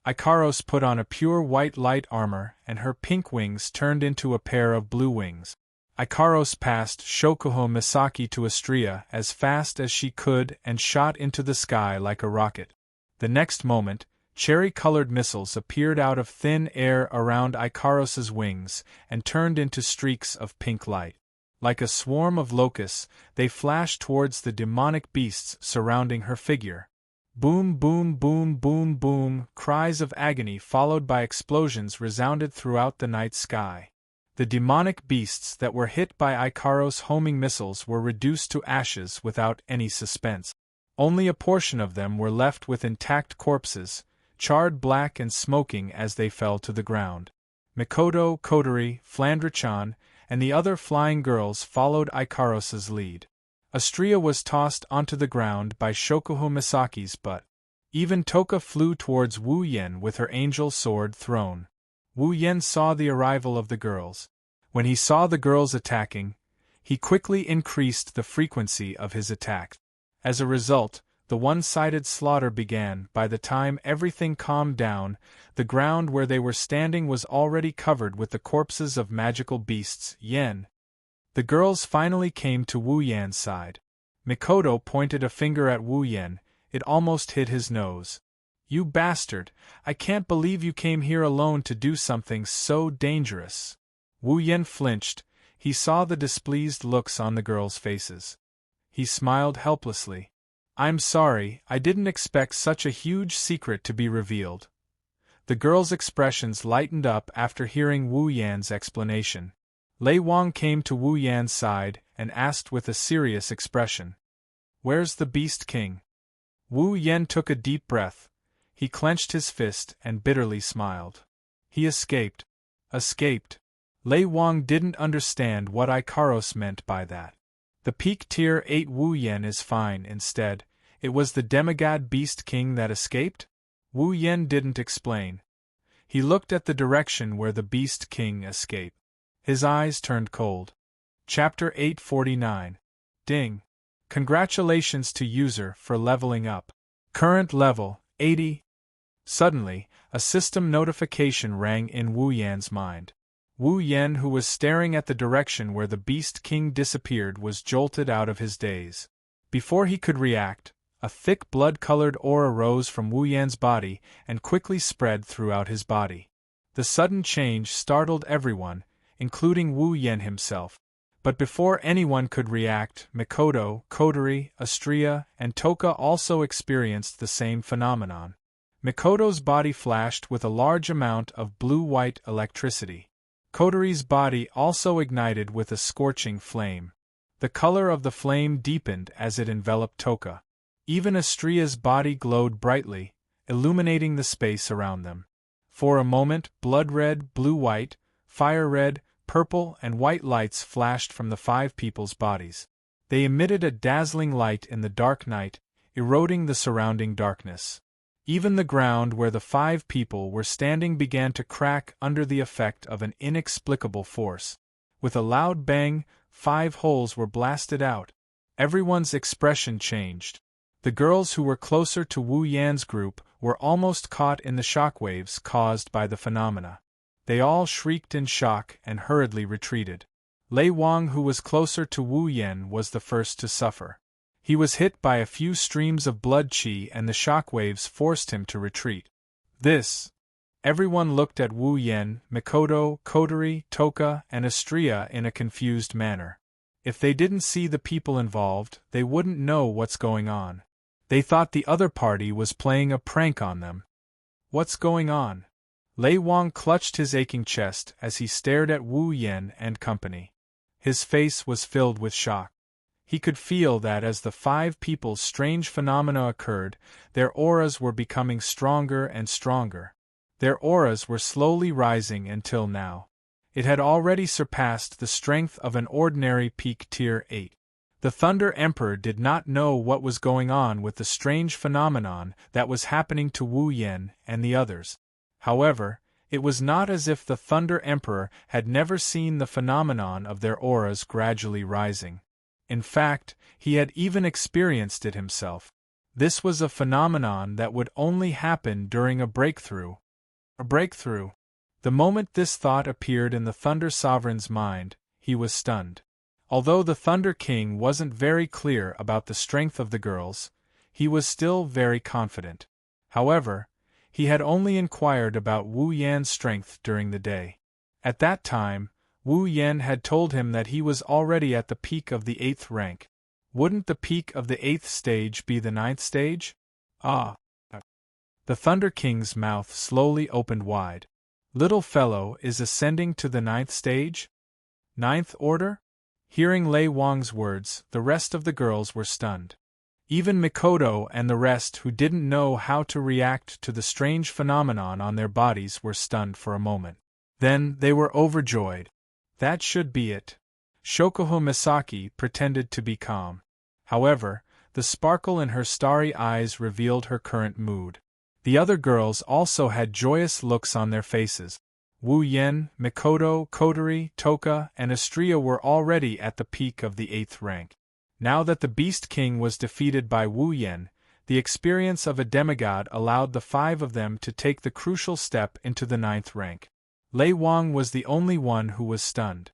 Ikaros put on a pure white light armor and her pink wings turned into a pair of blue wings. Ikaros passed Shoujo Misaki to Astria as fast as she could and shot into the sky like a rocket. The next moment, cherry-colored missiles appeared out of thin air around Ikaros's wings and turned into streaks of pink light. Like a swarm of locusts, they flashed towards the demonic beasts surrounding her figure. Boom, boom, boom, boom, boom, cries of agony followed by explosions resounded throughout the night sky. The demonic beasts that were hit by Ikaros' homing missiles were reduced to ashes without any suspense. Only a portion of them were left with intact corpses, charred black and smoking as they fell to the ground. Mikoto, Kotori, Flandre-chan, and the other flying girls followed Ikaros's lead. Astria was tossed onto the ground by Shoujo Misaki's butt. Even Toka flew towards Wu Yen with her angel sword thrown. Wu Yen saw the arrival of the girls. When he saw the girls attacking, he quickly increased the frequency of his attacks. As a result, the one-sided slaughter began. By the time everything calmed down, the ground where they were standing was already covered with the corpses of magical beasts. Yen. The girls finally came to Wu Yan's side. Mikoto pointed a finger at Wu Yen. It almost hit his nose. "You bastard, I can't believe you came here alone to do something so dangerous." Wu Yen flinched. He saw the displeased looks on the girls' faces. He smiled helplessly. "I'm sorry, I didn't expect such a huge secret to be revealed." The girls' expressions lightened up after hearing Wu Yan's explanation. Lei Wang came to Wu Yan's side and asked with a serious expression, "Where's the Beast King?" Wu Yan took a deep breath. He clenched his fist and bitterly smiled. "He escaped." Escaped? Lei Wang didn't understand what Ikaros meant by that. "The peak tier 8 Wu Yan is fine instead. It was the demigod Beast King that escaped?" Wu Yan didn't explain. He looked at the direction where the Beast King escaped. His eyes turned cold. Chapter 849. Ding. Congratulations to user for leveling up. Current level, 80. Suddenly, a system notification rang in Wu Yan's mind. Wu Yan, who was staring at the direction where the Beast King disappeared, was jolted out of his daze. Before he could react, a thick blood-colored aura rose from Wu Yan's body and quickly spread throughout his body. The sudden change startled everyone, including Wu Yan himself. But before anyone could react, Mikoto, Kotori, Astria, and Toka also experienced the same phenomenon. Mikoto's body flashed with a large amount of blue-white electricity. Kotori's body also ignited with a scorching flame. The color of the flame deepened as it enveloped Toka. Even Astria's body glowed brightly, illuminating the space around them. For a moment, blood-red, blue-white, fire-red, purple, and white lights flashed from the 5 people's bodies. They emitted a dazzling light in the dark night, eroding the surrounding darkness. Even the ground where the 5 people were standing began to crack under the effect of an inexplicable force. With a loud bang, 5 holes were blasted out. Everyone's expression changed. The girls who were closer to Wu Yan's group were almost caught in the shockwaves caused by the phenomena. They all shrieked in shock and hurriedly retreated. Lei Wang, who was closer to Wu Yan, was the first to suffer. He was hit by a few streams of blood qi and the shockwaves forced him to retreat. Everyone looked at Wu Yan, Mikoto, Kotori, Toka, and Astria in a confused manner. If they didn't see the people involved, they wouldn't know what's going on. They thought the other party was playing a prank on them. What's going on? Lei Wang clutched his aching chest as he stared at Wu Yan and company. His face was filled with shock. He could feel that as the 5 people's strange phenomena occurred, their auras were becoming stronger and stronger. Their auras were slowly rising until now it had already surpassed the strength of an ordinary peak tier 8. The Thunder Emperor did not know what was going on with the strange phenomenon that was happening to Wu Yan and the others. However, it was not as if the Thunder Emperor had never seen the phenomenon of their auras gradually rising. In fact, he had even experienced it himself. This was a phenomenon that would only happen during a breakthrough. A breakthrough. The moment this thought appeared in the Thunder Sovereign's mind, he was stunned. Although the Thunder King wasn't very clear about the strength of the girls, he was still very confident. However, he had only inquired about Wu Yan's strength during the day. At that time, Wu Yan had told him that he was already at the peak of the 8th rank. Wouldn't the peak of the 8th stage be the 9th stage? Ah! The Thunder King's mouth slowly opened wide. Little fellow is ascending to the 9th stage? 9th order? Hearing Lei Wang's words, the rest of the girls were stunned. Even Mikoto and the rest who didn't know how to react to the strange phenomenon on their bodies were stunned for a moment. Then they were overjoyed. That should be it. Shoujo Misaki pretended to be calm. However, the sparkle in her starry eyes revealed her current mood. The other girls also had joyous looks on their faces. Wu Yan, Mikoto, Kotori, Toka, and Astria were already at the peak of the 8th rank. Now that the Beast King was defeated by Wu Yan, the experience of a demigod allowed the 5 of them to take the crucial step into the 9th rank. Lei Wang was the only one who was stunned.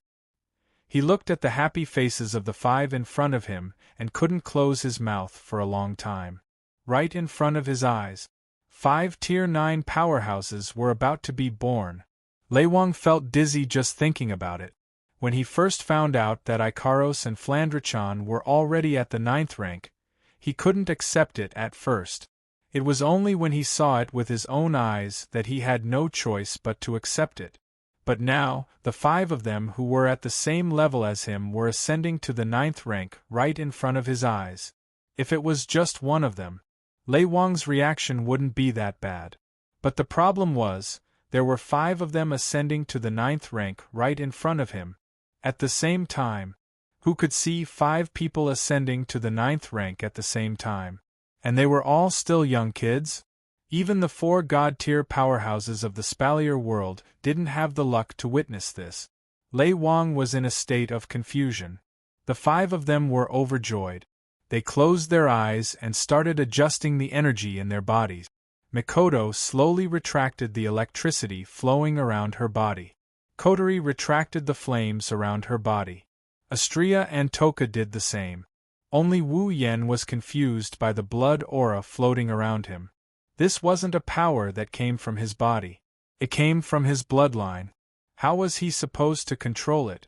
He looked at the happy faces of the 5 in front of him and couldn't close his mouth for a long time. Right in front of his eyes, 5 Tier 9 powerhouses were about to be born. Lei Wang felt dizzy just thinking about it. When he first found out that Ikaros and Flandrechan were already at the 9th rank, he couldn't accept it at first. It was only when he saw it with his own eyes that he had no choice but to accept it. But now, the 5 of them who were at the same level as him were ascending to the 9th rank right in front of his eyes. If it was just one of them, Lei Wang's reaction wouldn't be that bad. But the problem was, there were 5 of them ascending to the 9th rank right in front of him. At the same time, who could see 5 people ascending to the 9th rank at the same time? And they were all still young kids? Even the 4 god-tier powerhouses of the Spalier world didn't have the luck to witness this. Lei Wang was in a state of confusion. The 5 of them were overjoyed. They closed their eyes and started adjusting the energy in their bodies. Mikoto slowly retracted the electricity flowing around her body. Kotori retracted the flames around her body. Astria and Toka did the same. Only Wu Yan was confused by the blood aura floating around him. This wasn't a power that came from his body. It came from his bloodline. How was he supposed to control it?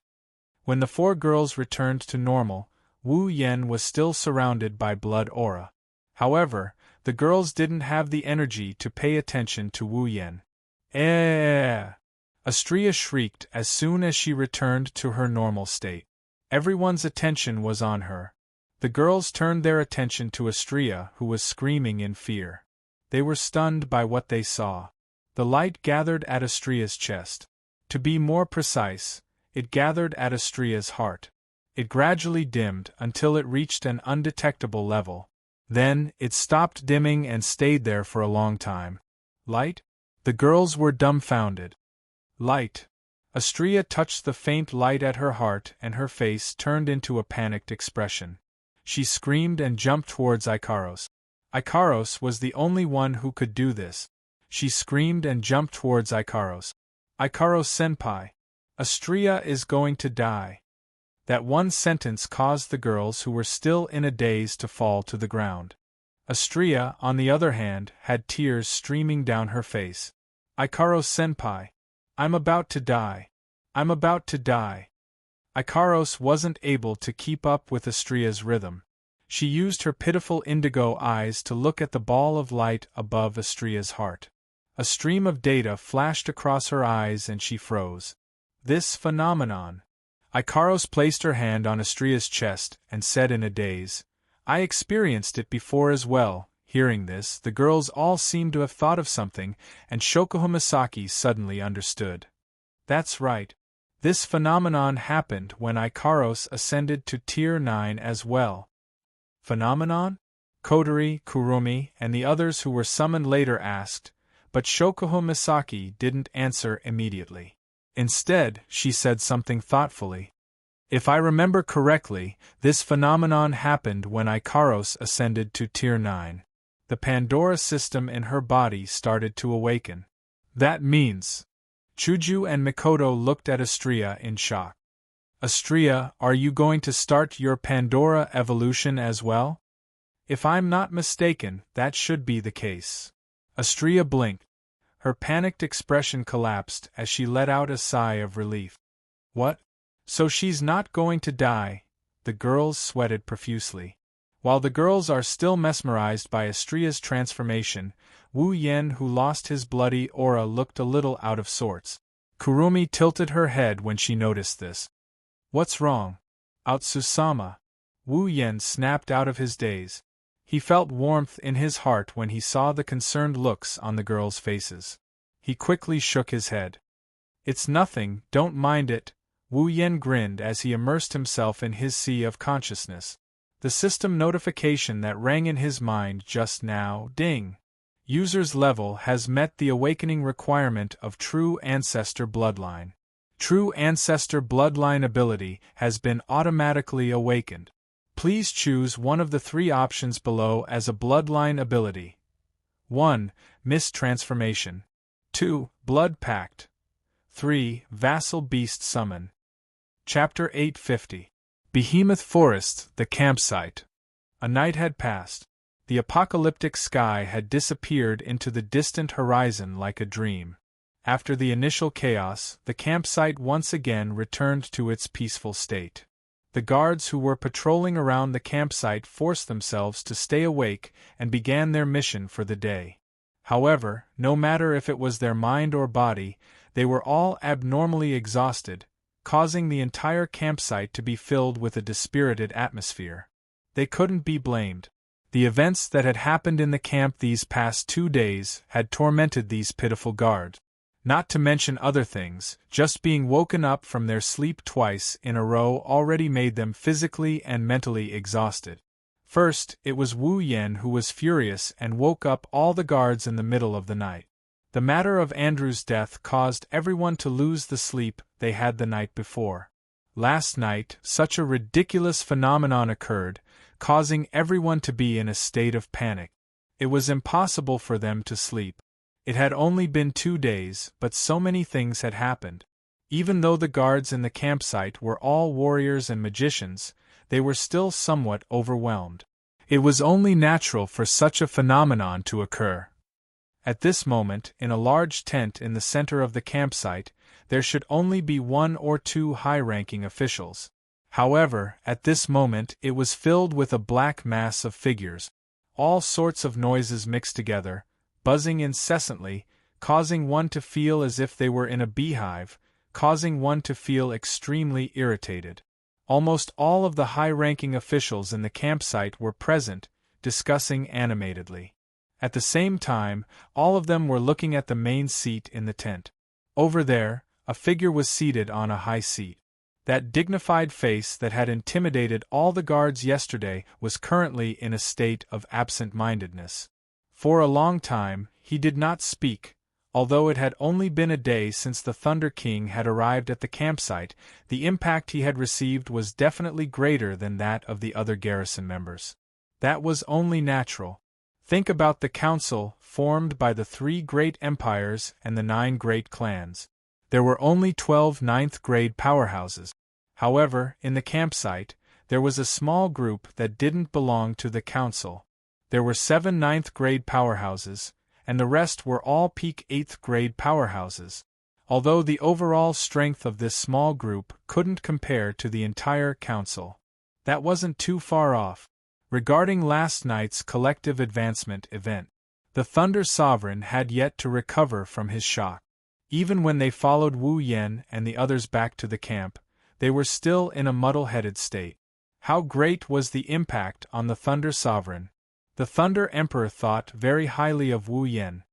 When the 4 girls returned to normal, Wu Yan was still surrounded by blood aura. However, the girls didn't have the energy to pay attention to Wu Yan. Astria shrieked as soon as she returned to her normal state. Everyone's attention was on her. The girls turned their attention to Astria, who was screaming in fear. They were stunned by what they saw. The light gathered at Astria's chest. To be more precise, it gathered at Astria's heart. It gradually dimmed until it reached an undetectable level. Then, it stopped dimming and stayed there for a long time. Light? The girls were dumbfounded. Light. Astria touched the faint light at her heart and her face turned into a panicked expression. She screamed and jumped towards Ikaros. Ikaros was the only one who could do this. She screamed and jumped towards Ikaros. Ikaros-senpai. Astria is going to die. That one sentence caused the girls who were still in a daze to fall to the ground. Astria, on the other hand, had tears streaming down her face. Ikaros-senpai. I'm about to die. I'm about to die. Ikaros wasn't able to keep up with Astria's rhythm. She used her pitiful indigo eyes to look at the ball of light above Astria's heart. A stream of data flashed across her eyes and she froze. This phenomenon. Ikaros placed her hand on Astria's chest and said in a daze, I experienced it before as well. Hearing this, the girls all seemed to have thought of something, and Shoujo Misaki suddenly understood. That's right. This phenomenon happened when Ikaros ascended to Tier 9 as well. Phenomenon? Kotori, Kurumi, and the others who were summoned later asked, but Shoujo Misaki didn't answer immediately. Instead, she said something thoughtfully. If I remember correctly, this phenomenon happened when Ikaros ascended to Tier 9. The Pandora system in her body started to awaken. That means... Shoujo and Mikoto looked at Astria in shock. Astria, are you going to start your Pandora evolution as well? If I'm not mistaken, that should be the case. Astria blinked. Her panicked expression collapsed as she let out a sigh of relief. What? So she's not going to die? The girls sweated profusely. While the girls are still mesmerized by Astria's transformation, Wu Yen, who lost his bloody aura, looked a little out of sorts. Kurumi tilted her head when she noticed this. What's wrong? Utsusama. Wu Yen snapped out of his daze. He felt warmth in his heart when he saw the concerned looks on the girls' faces. He quickly shook his head. It's nothing, don't mind it. Wu Yen grinned as he immersed himself in his sea of consciousness. The system notification that rang in his mind just now, ding. User's level has met the awakening requirement of True Ancestor Bloodline. True Ancestor Bloodline ability has been automatically awakened. Please choose one of the three options below as a Bloodline ability. 1. Mist Transformation. 2. Blood Pact. 3. Vassal Beast Summon. Chapter 850. Behemoth Forest, the campsite. A night had passed. The apocalyptic sky had disappeared into the distant horizon like a dream. After the initial chaos, the campsite once again returned to its peaceful state. The guards who were patrolling around the campsite forced themselves to stay awake and began their mission for the day. However, no matter if it was their mind or body, they were all abnormally exhausted, causing the entire campsite to be filled with a dispirited atmosphere. They couldn't be blamed. The events that had happened in the camp these past 2 days had tormented these pitiful guards. Not to mention other things, just being woken up from their sleep twice in a row already made them physically and mentally exhausted. First, it was Wu Yen who was furious and woke up all the guards in the middle of the night. The matter of Andrew's death caused everyone to lose the sleep they had the night before. Last night, such a ridiculous phenomenon occurred, causing everyone to be in a state of panic. It was impossible for them to sleep. It had only been 2 days, but so many things had happened. Even though the guards in the campsite were all warriors and magicians, they were still somewhat overwhelmed. It was only natural for such a phenomenon to occur. At this moment, in a large tent in the center of the campsite, there should only be 1 or 2 high-ranking officials. However, at this moment it was filled with a black mass of figures. All sorts of noises mixed together, buzzing incessantly, causing one to feel as if they were in a beehive, causing one to feel extremely irritated. Almost all of the high-ranking officials in the campsite were present, discussing animatedly. At the same time, all of them were looking at the main seat in the tent. Over there, a figure was seated on a high seat. That dignified face that had intimidated all the guards yesterday was currently in a state of absent-mindedness. For a long time, he did not speak. Although it had only been a day since the Thunder King had arrived at the campsite, the impact he had received was definitely greater than that of the other garrison members. That was only natural. Think about the council, formed by the 3 great empires and the 9 great clans. There were only 12 ninth-grade powerhouses. However, in the campsite, there was a small group that didn't belong to the council. There were 7 ninth-grade powerhouses, and the rest were all peak 8th-grade powerhouses. Although the overall strength of this small group couldn't compare to the entire council. That wasn't too far off. Regarding last night's collective advancement event, the Thunder Sovereign had yet to recover from his shock. Even when they followed Wu Yen and the others back to the camp, they were still in a muddle-headed state. How great was the impact on the Thunder Sovereign? The Thunder Emperor thought very highly of Wu Yen.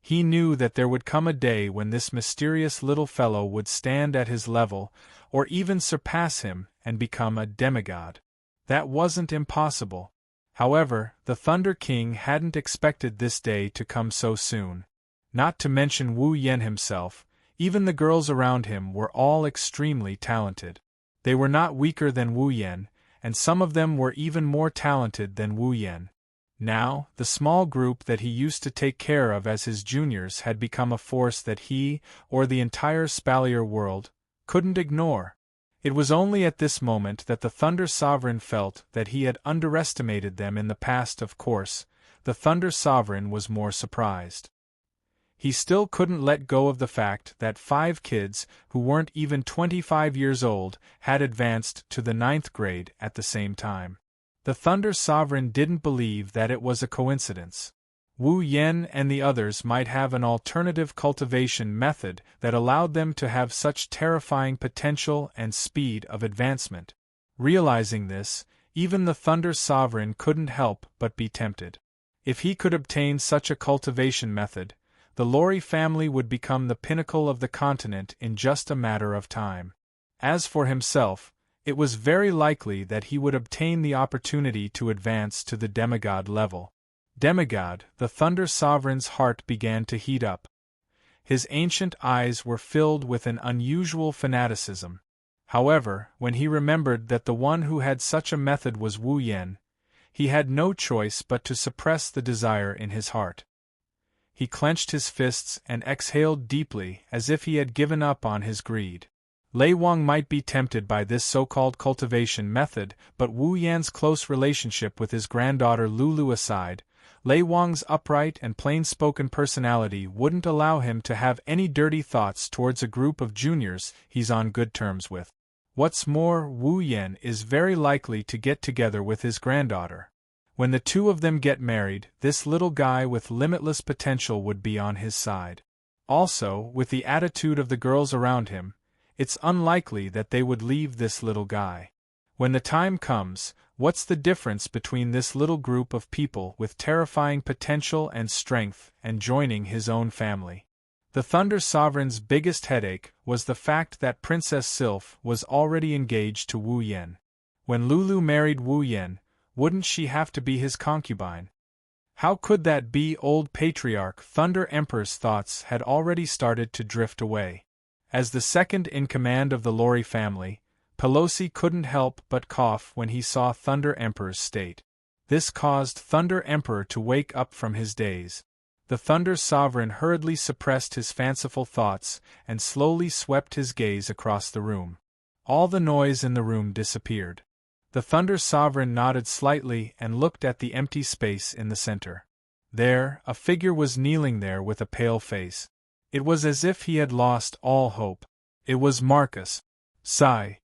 He knew that there would come a day when this mysterious little fellow would stand at his level, or even surpass him and become a demigod. That wasn't impossible. However, the Thunder King hadn't expected this day to come so soon. Not to mention Wu Yen himself, even the girls around him were all extremely talented. They were not weaker than Wu Yen, and some of them were even more talented than Wu Yen. Now, the small group that he used to take care of as his juniors had become a force that he, or the entire Spalier world, couldn't ignore. It was only at this moment that the Thunder Sovereign felt that he had underestimated them in the past. Of course, the Thunder Sovereign was more surprised. He still couldn't let go of the fact that 5 kids, who weren't even 25 years old, had advanced to the 9th grade at the same time. The Thunder Sovereign didn't believe that it was a coincidence. Wu Yen and the others might have an alternative cultivation method that allowed them to have such terrifying potential and speed of advancement. Realizing this, even the Thunder Sovereign couldn't help but be tempted. If he could obtain such a cultivation method, the Lori family would become the pinnacle of the continent in just a matter of time. As for himself, it was very likely that he would obtain the opportunity to advance to the demigod level. Demigod, the Thunder Sovereign's heart began to heat up. His ancient eyes were filled with an unusual fanaticism. However, when he remembered that the one who had such a method was Wu Yen, he had no choice but to suppress the desire in his heart. He clenched his fists and exhaled deeply as if he had given up on his greed. Lei Wang might be tempted by this so-called cultivation method, but Wu Yan's close relationship with his granddaughter Lulu aside, Lei Wang's upright and plain-spoken personality wouldn't allow him to have any dirty thoughts towards a group of juniors he's on good terms with. What's more, Wu Yan is very likely to get together with his granddaughter. When the two of them get married, this little guy with limitless potential would be on his side. Also, with the attitude of the girls around him, it's unlikely that they would leave this little guy. When the time comes, what's the difference between this little group of people with terrifying potential and strength and joining his own family? The Thunder Sovereign's biggest headache was the fact that Princess Sylph was already engaged to Wu Yen. When Lulu married Wu Yen, wouldn't she have to be his concubine? How could that be? Old Patriarch Thunder Emperor's thoughts had already started to drift away. As the second in command of the Lori family, Pelosi couldn't help but cough when he saw Thunder Emperor's state. This caused Thunder Emperor to wake up from his daze. The Thunder Sovereign hurriedly suppressed his fanciful thoughts and slowly swept his gaze across the room. All the noise in the room disappeared. The Thunder Sovereign nodded slightly and looked at the empty space in the center. There, a figure was kneeling there with a pale face. It was as if he had lost all hope. It was Marcus. Sigh.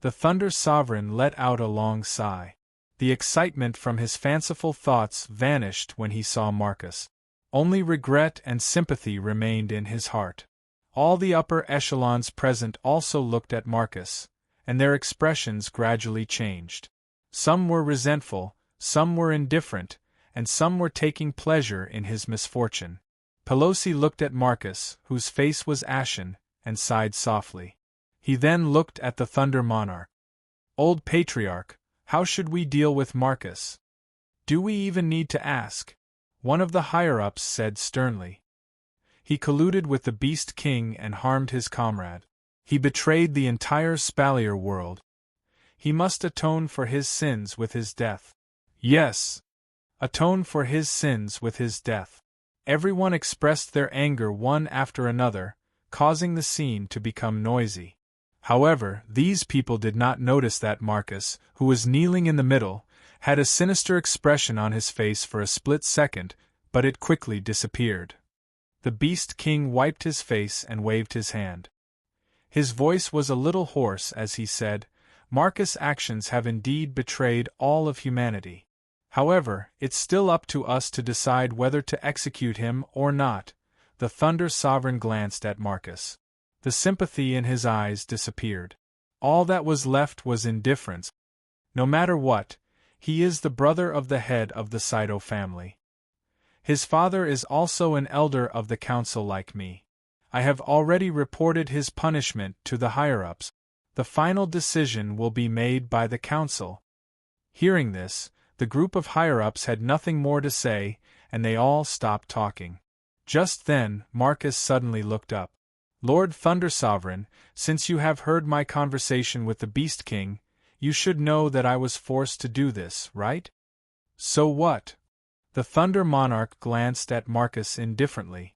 The Thunder Sovereign let out a long sigh. The excitement from his fanciful thoughts vanished when he saw Marcus. Only regret and sympathy remained in his heart. All the upper echelons present also looked at Marcus, and their expressions gradually changed. Some were resentful, some were indifferent, and some were taking pleasure in his misfortune. Pelosi looked at Marcus, whose face was ashen, and sighed softly. He then looked at the Thunder Monarch. Old Patriarch, how should we deal with Marcus? Do we even need to ask? One of the higher-ups said sternly. He colluded with the Beast King and harmed his comrade. He betrayed the entire Spalier world. He must atone for his sins with his death. Yes. Atone for his sins with his death. Everyone expressed their anger one after another, causing the scene to become noisy. However, these people did not notice that Marcus, who was kneeling in the middle, had a sinister expression on his face for a split second, but it quickly disappeared. The Beast King wiped his face and waved his hand. His voice was a little hoarse as he said, "Marcus' actions have indeed betrayed all of humanity. However, it's still up to us to decide whether to execute him or not." The Thunder Sovereign glanced at Marcus. The sympathy in his eyes disappeared. All that was left was indifference. No matter what, he is the brother of the head of the Saito family. His father is also an elder of the council like me. I have already reported his punishment to the higher-ups. The final decision will be made by the council. Hearing this, the group of higher-ups had nothing more to say, and they all stopped talking. Just then, Marcus suddenly looked up. "Lord Thunder Sovereign, since you have heard my conversation with the Beast King, you should know that I was forced to do this, right?" "So what?" The Thunder Monarch glanced at Marcus indifferently.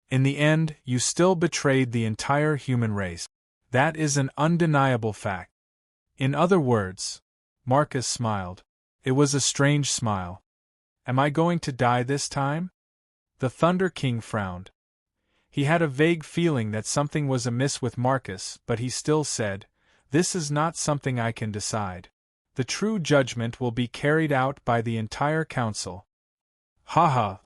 "In the end, you still betrayed the entire human race. That is an undeniable fact. In other words, Marcus smiled. It was a strange smile. Am I going to die this time? The Thunder King frowned. He had a vague feeling that something was amiss with Marcus, but he still said, "This is not something I can decide. The true judgment will be carried out by the entire council." "Ha ha!"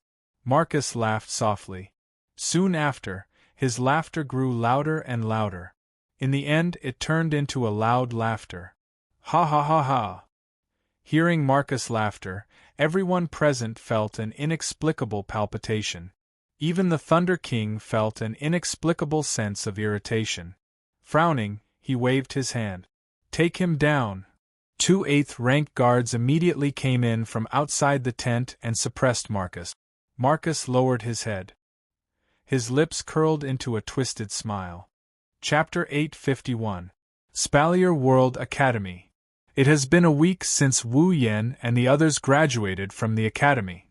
Marcus laughed softly. Soon after, his laughter grew louder and louder. In the end it turned into a loud laughter. "Ha ha ha ha!" Hearing Marcus' laughter, everyone present felt an inexplicable palpitation. Even the Thunder King felt an inexplicable sense of irritation. Frowning, he waved his hand. "Take him down." 2 8th-rank guards immediately came in from outside the tent and suppressed Marcus. Marcus lowered his head. His lips curled into a twisted smile. Chapter 851. Spalier World Academy. It has been a week since Wu Yan and the others graduated from the academy.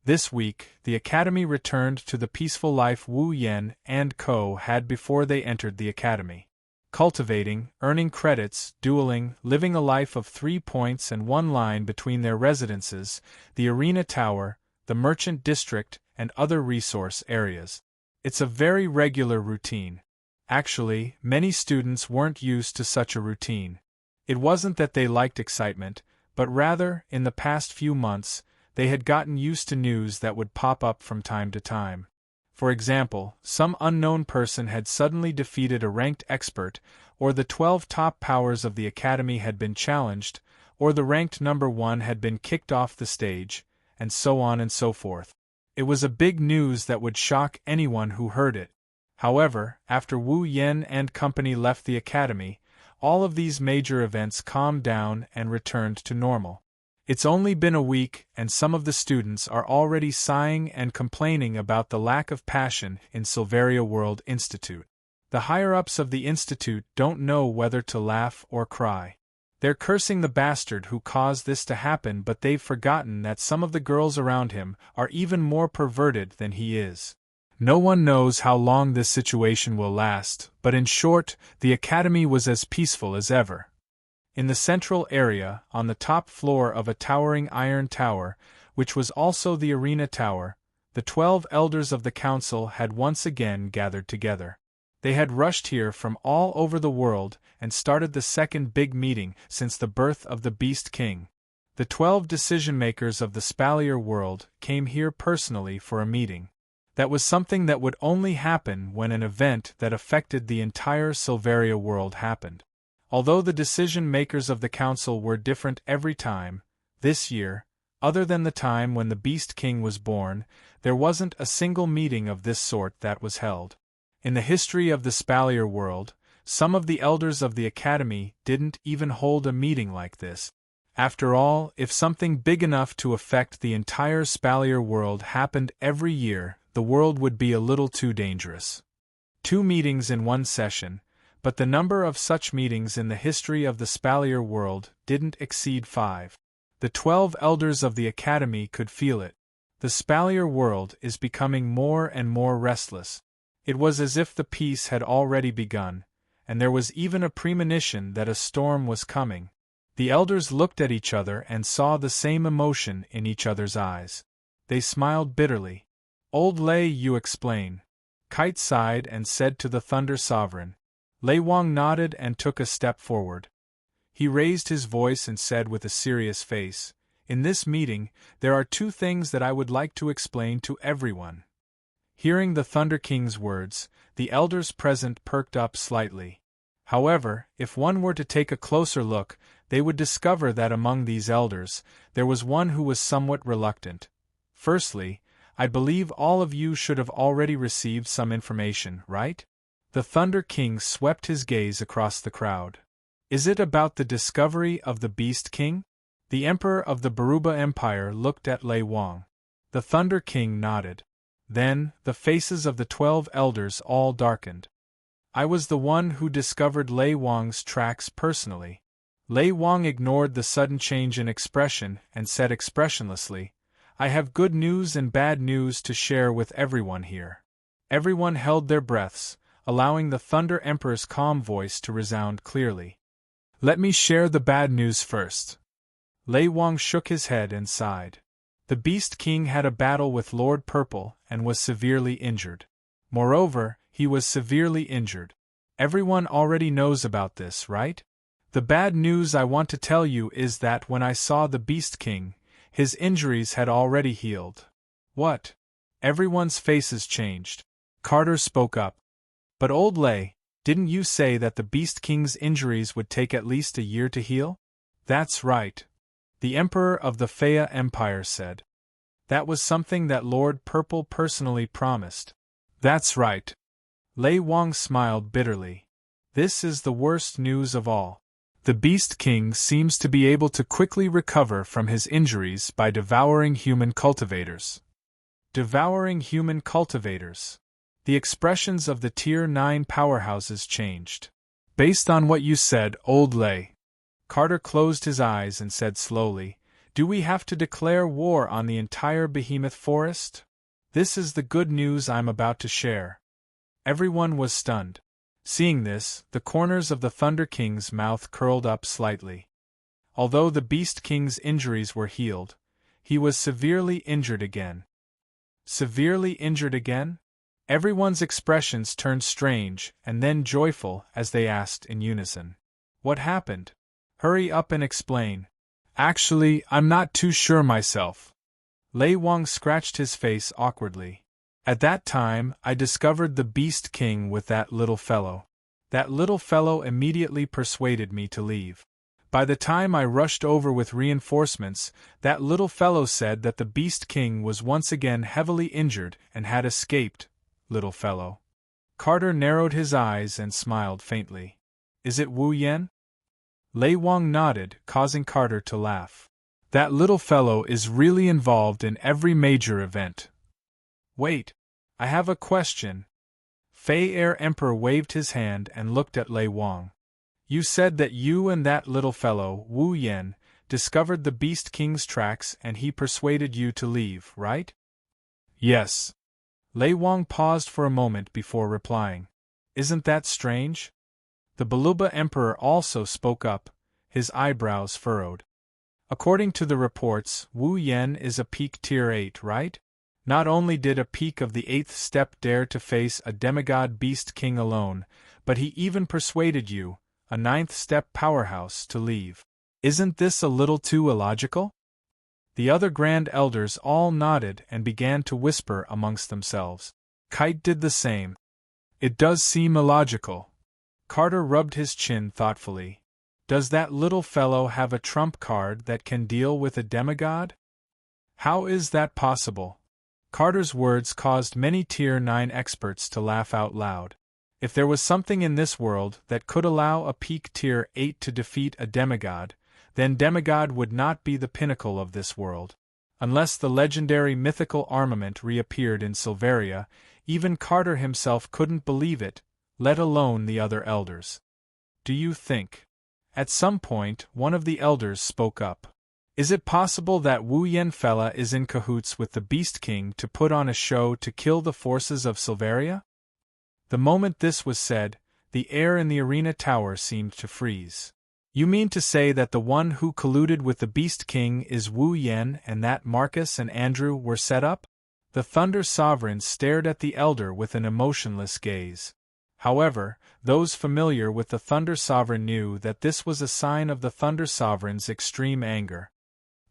This week, the academy returned to the peaceful life Wu Yan and Co. had before they entered the academy. Cultivating, earning credits, dueling, living a life of 3 points and 1 line between their residences, the arena tower, the merchant district, and other resource areas. It's a very regular routine. Actually, many students weren't used to such a routine. It wasn't that they liked excitement, but rather, in the past few months, they had gotten used to news that would pop up from time to time. For example, some unknown person had suddenly defeated a ranked expert, or the 12 top powers of the academy had been challenged, or the ranked number 1 had been kicked off the stage, and so on and so forth. It was a big news that would shock anyone who heard it. However, after Wu Yan and company left the academy, all of these major events calmed down and returned to normal. It's only been a week, and some of the students are already sighing and complaining about the lack of passion in Silveria World Institute. The higher-ups of the institute don't know whether to laugh or cry. They're cursing the bastard who caused this to happen, but they've forgotten that some of the girls around him are even more perverted than he is. No one knows how long this situation will last, but in short, the academy was as peaceful as ever. In the central area, on the top floor of a towering iron tower, which was also the arena tower, the 12 elders of the council had once again gathered together. They had rushed here from all over the world and started the second big meeting since the birth of the Beast King. The 12 decision-makers of the Spalier world came here personally for a meeting. That was something that would only happen when an event that affected the entire Silveria world happened. Although the decision-makers of the council were different every time, this year, other than the time when the Beast King was born, there wasn't a single meeting of this sort that was held. In the history of the Spalier world, some of the elders of the academy didn't even hold a meeting like this. After all, if something big enough to affect the entire Spalier world happened every year, the world would be a little too dangerous. 2 meetings in one session, but the number of such meetings in the history of the Spalier world didn't exceed 5. The 12 elders of the academy could feel it. The Spalier world is becoming more and more restless. It was as if the peace had already begun, and there was even a premonition that a storm was coming. The elders looked at each other and saw the same emotion in each other's eyes. They smiled bitterly. "Old Lei, you explain." Kite sighed and said to the Thunder Sovereign. Lei Wang nodded and took a step forward. He raised his voice and said with a serious face, "In this meeting, there are 2 things that I would like to explain to everyone." Hearing the Thunder King's words, the elders present perked up slightly. However, if one were to take a closer look, they would discover that among these elders, there was one who was somewhat reluctant. Firstly, I believe all of you should have already received some information, right? The Thunder King swept his gaze across the crowd. Is it about the discovery of the Beast King? The Emperor of the Baruba Empire looked at Lei Wang. The Thunder King nodded. Then, the faces of the 12 elders all darkened. I was the one who discovered Lei Wang's tracks personally. Lei Wang ignored the sudden change in expression and said expressionlessly, I have good news and bad news to share with everyone here. Everyone held their breaths, allowing the Thunder Emperor's calm voice to resound clearly. Let me share the bad news first. Lei Wang shook his head and sighed. The Beast King had a battle with Lord Purple and was severely injured. Moreover, he was severely injured. Everyone already knows about this, right? The bad news I want to tell you is that when I saw the Beast King, his injuries had already healed. What? Everyone's faces changed. Carter spoke up. But old Lei, didn't you say that the Beast King's injuries would take at least a year to heal? That's right. The Emperor of the Faya Empire said. That was something that Lord Purple personally promised. That's right. Lei Wang smiled bitterly. This is the worst news of all. The Beast King seems to be able to quickly recover from his injuries by devouring human cultivators. Devouring human cultivators. The expressions of the Tier 9 powerhouses changed. Based on what you said, old Lei. Carter closed his eyes and said slowly, do we have to declare war on the entire behemoth forest? This is the good news I'm about to share. Everyone was stunned. Seeing this, the corners of the Thunder King's mouth curled up slightly. Although the Beast King's injuries were healed, he was severely injured again. Severely injured again? Everyone's expressions turned strange and then joyful as they asked in unison. What happened? Hurry up and explain. Actually, I'm not too sure myself. Lei Wang scratched his face awkwardly. At that time, I discovered the Beast King with that little fellow. That little fellow immediately persuaded me to leave. By the time I rushed over with reinforcements, that little fellow said that the Beast King was once again heavily injured and had escaped. Little fellow. Carter narrowed his eyes and smiled faintly. Is it Wu Yan? Lei Wang nodded, causing Carter to laugh. That little fellow is really involved in every major event. Wait, I have a question. Fei Air Emperor waved his hand and looked at Lei Wang. You said that you and that little fellow, Wu Yan, discovered the Beast King's tracks and he persuaded you to leave, right? Yes. Lei Wang paused for a moment before replying. Isn't that strange? The Baluba Emperor also spoke up, his eyebrows furrowed. According to the reports, Wu Yan is a peak tier 8, right? Not only did a peak of the 8th step dare to face a demigod Beast King alone, but he even persuaded you, a 9th step powerhouse, to leave. Isn't this a little too illogical? The other Grand Elders all nodded and began to whisper amongst themselves. Kite did the same. It does seem illogical. Carter rubbed his chin thoughtfully. Does that little fellow have a trump card that can deal with a demigod? How is that possible? Carter's words caused many Tier 9 experts to laugh out loud. If there was something in this world that could allow a peak Tier 8 to defeat a demigod, then demigod would not be the pinnacle of this world. Unless the legendary mythical armament reappeared in Silveria, even Carter himself couldn't believe it, let alone the other elders. Do you think? At some point, one of the elders spoke up. Is it possible that Wu Yan fella is in cahoots with the Beast King to put on a show to kill the forces of Silveria? The moment this was said, the air in the arena tower seemed to freeze. You mean to say that the one who colluded with the Beast King is Wu Yan and that Marcus and Andrew were set up? The Thunder Sovereign stared at the elder with an emotionless gaze. However, those familiar with the Thunder Sovereign knew that this was a sign of the Thunder Sovereign's extreme anger.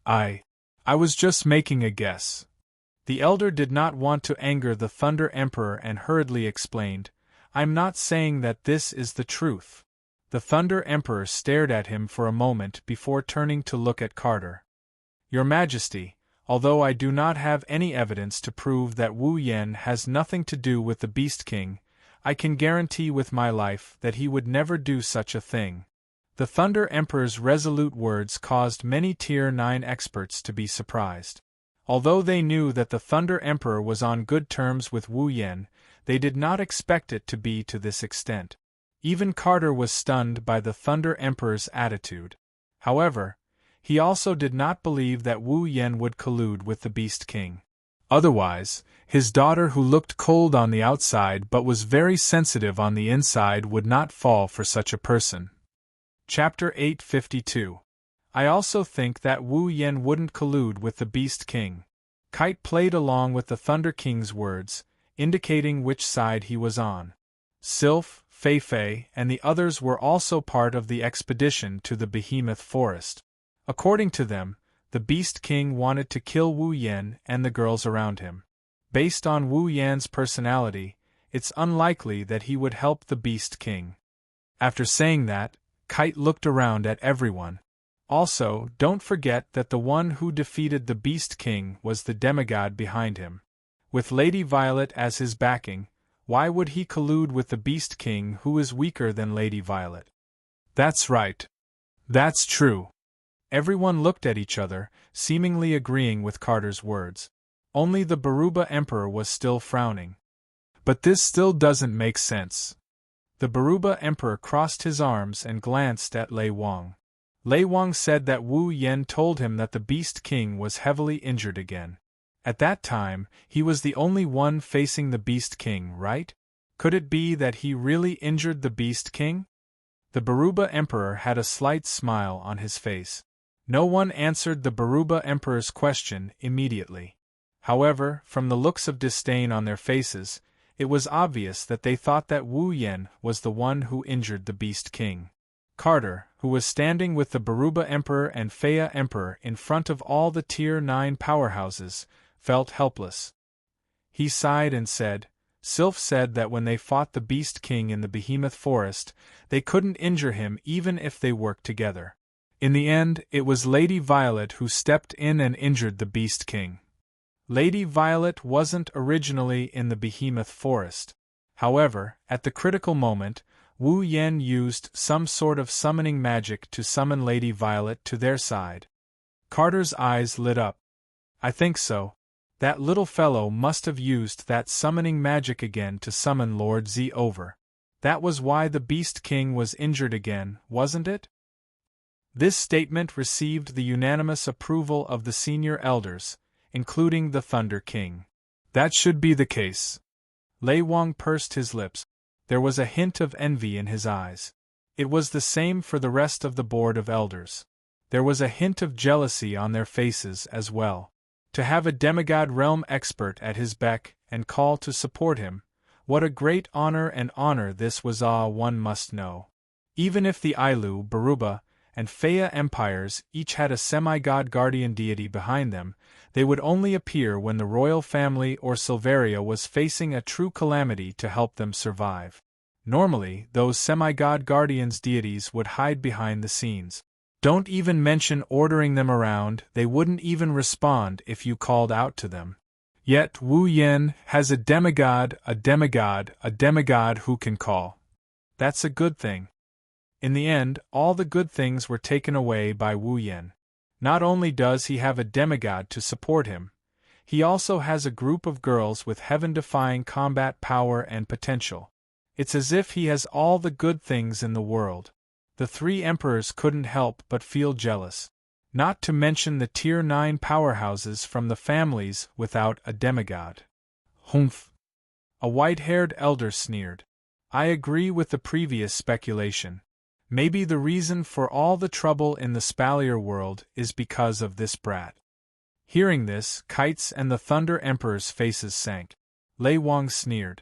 I was just making a guess. The elder did not want to anger the Thunder Emperor and hurriedly explained, I'm not saying that this is the truth. The Thunder Emperor stared at him for a moment before turning to look at Carter. Your Majesty, although I do not have any evidence to prove that Wu Yan has nothing to do with the Beast King, I can guarantee with my life that he would never do such a thing. The Thunder Emperor's resolute words caused many Tier 9 experts to be surprised. Although they knew that the Thunder Emperor was on good terms with Wu Yan, they did not expect it to be to this extent. Even Carter was stunned by the Thunder Emperor's attitude. However, he also did not believe that Wu Yan would collude with the Beast King. Otherwise, his daughter who looked cold on the outside but was very sensitive on the inside would not fall for such a person. Chapter 852. I also think that Wu Yen wouldn't collude with the Beast King. Kite played along with the Thunder King's words, indicating which side he was on. Sylph, Fei-Fei, and the others were also part of the expedition to the Behemoth Forest. According to them, the Beast King wanted to kill Wu Yen and the girls around him. Based on Wu Yan's personality, it's unlikely that he would help the Beast King. After saying that, Kite looked around at everyone. Also, don't forget that the one who defeated the Beast King was the demigod behind him. With Lady Violet as his backing, why would he collude with the Beast King who is weaker than Lady Violet? That's right. That's true. Everyone looked at each other, seemingly agreeing with Carter's words. Only the Baruba Emperor was still frowning. But this still doesn't make sense. The Baruba Emperor crossed his arms and glanced at Lei Wang. Lei Wang said that Wu Yen told him that the Beast King was heavily injured again. At that time, he was the only one facing the Beast King, right? Could it be that he really injured the Beast King? The Baruba Emperor had a slight smile on his face. No one answered the Baruba Emperor's question immediately. However, from the looks of disdain on their faces, it was obvious that they thought that Wu Yen was the one who injured the Beast King. Carter, who was standing with the Baruba Emperor and Fea Emperor in front of all the Tier 9 powerhouses, felt helpless. He sighed and said, Sylph said that when they fought the Beast King in the Behemoth Forest, they couldn't injure him even if they worked together. In the end, it was Lady Violet who stepped in and injured the Beast King. Lady Violet wasn't originally in the Behemoth Forest. However, at the critical moment, Wu Yen used some sort of summoning magic to summon Lady Violet to their side. Carter's eyes lit up. I think so. That little fellow must have used that summoning magic again to summon Lord Z over. That was why the Beast King was injured again, wasn't it? This statement received the unanimous approval of the senior elders, including the Thunder King. That should be the case. Lei Wang pursed his lips. There was a hint of envy in his eyes. It was the same for the rest of the Board of Elders. There was a hint of jealousy on their faces as well. To have a demigod realm expert at his beck and call to support him, what a great honor this was, one must know. Even if the Ailu, Baruba, and Fea empires each had a semi-god guardian deity behind them, they would only appear when the royal family or Silveria was facing a true calamity to help them survive. Normally, those semi-god guardians deities would hide behind the scenes. Don't even mention ordering them around, they wouldn't even respond if you called out to them. Yet Wu Yen has a demigod who can call. That's a good thing. In the end, all the good things were taken away by Wu Yen. Not only does he have a demigod to support him, he also has a group of girls with heaven-defying combat power and potential. It's as if he has all the good things in the world. The three emperors couldn't help but feel jealous. Not to mention the Tier 9 powerhouses from the families without a demigod. Humph! A white-haired elder sneered. I agree with the previous speculation. Maybe the reason for all the trouble in the Spalier world is because of this brat. Hearing this, Kite's and the Thunder Emperor's faces sank. Lei Wang sneered.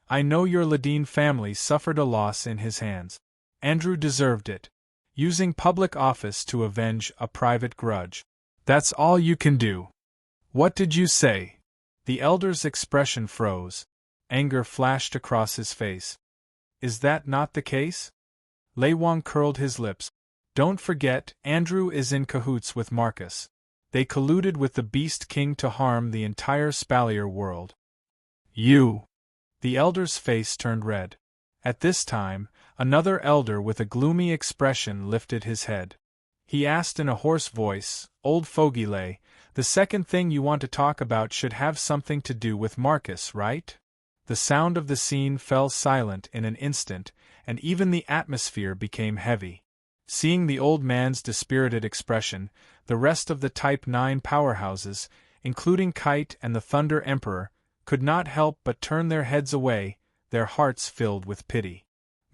I know your Ladine family suffered a loss in his hands. Andrew deserved it. Using public office to avenge a private grudge. That's all you can do. What did you say? The elder's expression froze. Anger flashed across his face. Is that not the case? Lei Wang curled his lips. Don't forget, Andrew is in cahoots with Marcus. They colluded with the Beast King to harm the entire Spalier world. You! The elder's face turned red. At this time, another elder with a gloomy expression lifted his head. He asked in a hoarse voice, Old Fogey Lei, the second thing you want to talk about should have something to do with Marcus, right? The sound of the scene fell silent in an instant, and even the atmosphere became heavy. Seeing the old man's dispirited expression, the rest of the Type 9 powerhouses, including Kite and the Thunder Emperor, could not help but turn their heads away, their hearts filled with pity.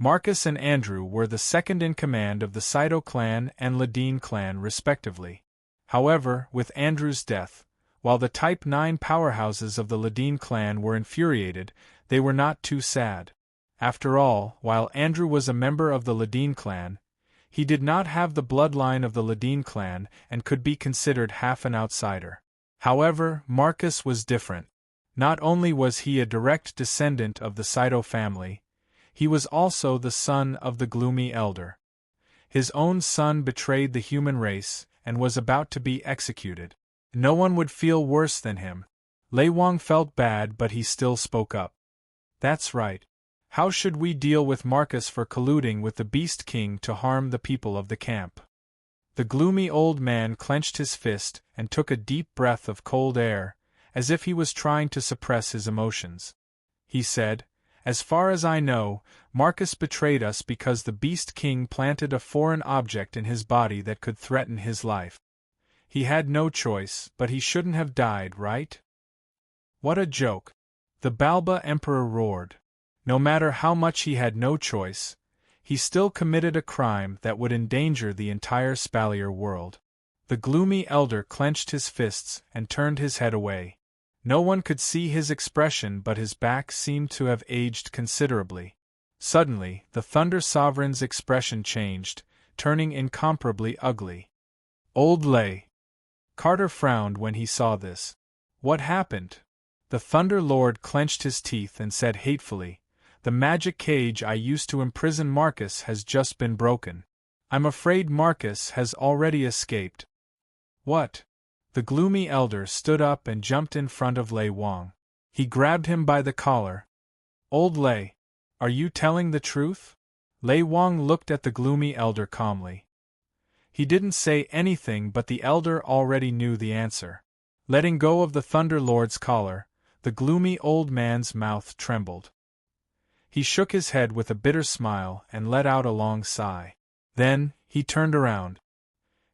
Marcus and Andrew were the second in command of the Saito clan and Ladine clan respectively. However, with Andrew's death, while the Type 9 powerhouses of the Ladine clan were infuriated, they were not too sad. After all, while Andrew was a member of the Ladine clan, he did not have the bloodline of the Ladine clan and could be considered half an outsider. However, Marcus was different. Not only was he a direct descendant of the Saito family, he was also the son of the gloomy elder. His own son betrayed the human race and was about to be executed. No one would feel worse than him. Lei Wang felt bad, but he still spoke up. That's right. How should we deal with Marcus for colluding with the Beast King to harm the people of the camp? The gloomy old man clenched his fist and took a deep breath of cold air, as if he was trying to suppress his emotions. He said, "As far as I know, Marcus betrayed us because the Beast King planted a foreign object in his body that could threaten his life. He had no choice, but he shouldn't have died, right?" What a joke! The Balba Emperor roared. No matter how much he had no choice, he still committed a crime that would endanger the entire Spalier world. The gloomy elder clenched his fists and turned his head away. No one could see his expression, but his back seemed to have aged considerably. Suddenly, the Thunder Sovereign's expression changed, turning incomparably ugly. Old Lei. Carter frowned when he saw this. What happened? The Thunder Lord clenched his teeth and said hatefully, "The magic cage I used to imprison Marcus has just been broken. I'm afraid Marcus has already escaped." What? The gloomy elder stood up and jumped in front of Lei Wang. He grabbed him by the collar. "Old Lei, are you telling the truth?" Lei Wang looked at the gloomy elder calmly. He didn't say anything, but the elder already knew the answer. Letting go of the Thunder Lord's collar, the gloomy old man's mouth trembled. He shook his head with a bitter smile and let out a long sigh. Then, he turned around.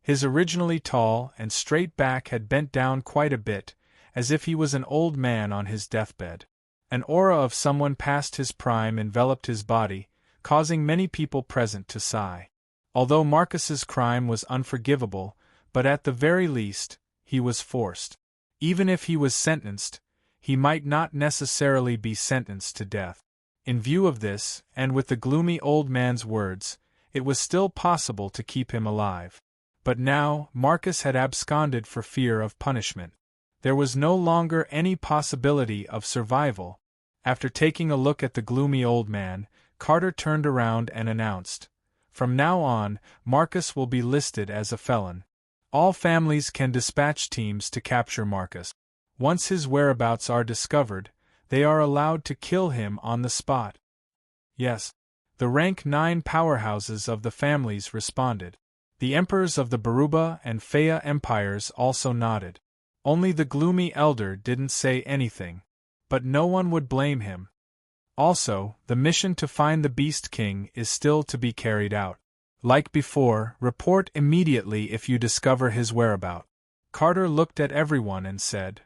His originally tall and straight back had bent down quite a bit, as if he was an old man on his deathbed. An aura of someone past his prime enveloped his body, causing many people present to sigh. Although Marcus's crime was unforgivable, but at the very least, he was forced. Even if he was sentenced, he might not necessarily be sentenced to death. In view of this, and with the gloomy old man's words, it was still possible to keep him alive. But now, Marcus had absconded for fear of punishment. There was no longer any possibility of survival. After taking a look at the gloomy old man, Carter turned around and announced, "From now on, Marcus will be listed as a felon. All families can dispatch teams to capture Marcus. Once his whereabouts are discovered, they are allowed to kill him on the spot." Yes. The rank 9 powerhouses of the families responded. The emperors of the Baruba and Fea empires also nodded. Only the gloomy elder didn't say anything. But no one would blame him. Also, the mission to find the Beast King is still to be carried out. Like before, report immediately if you discover his whereabouts. Carter looked at everyone and said,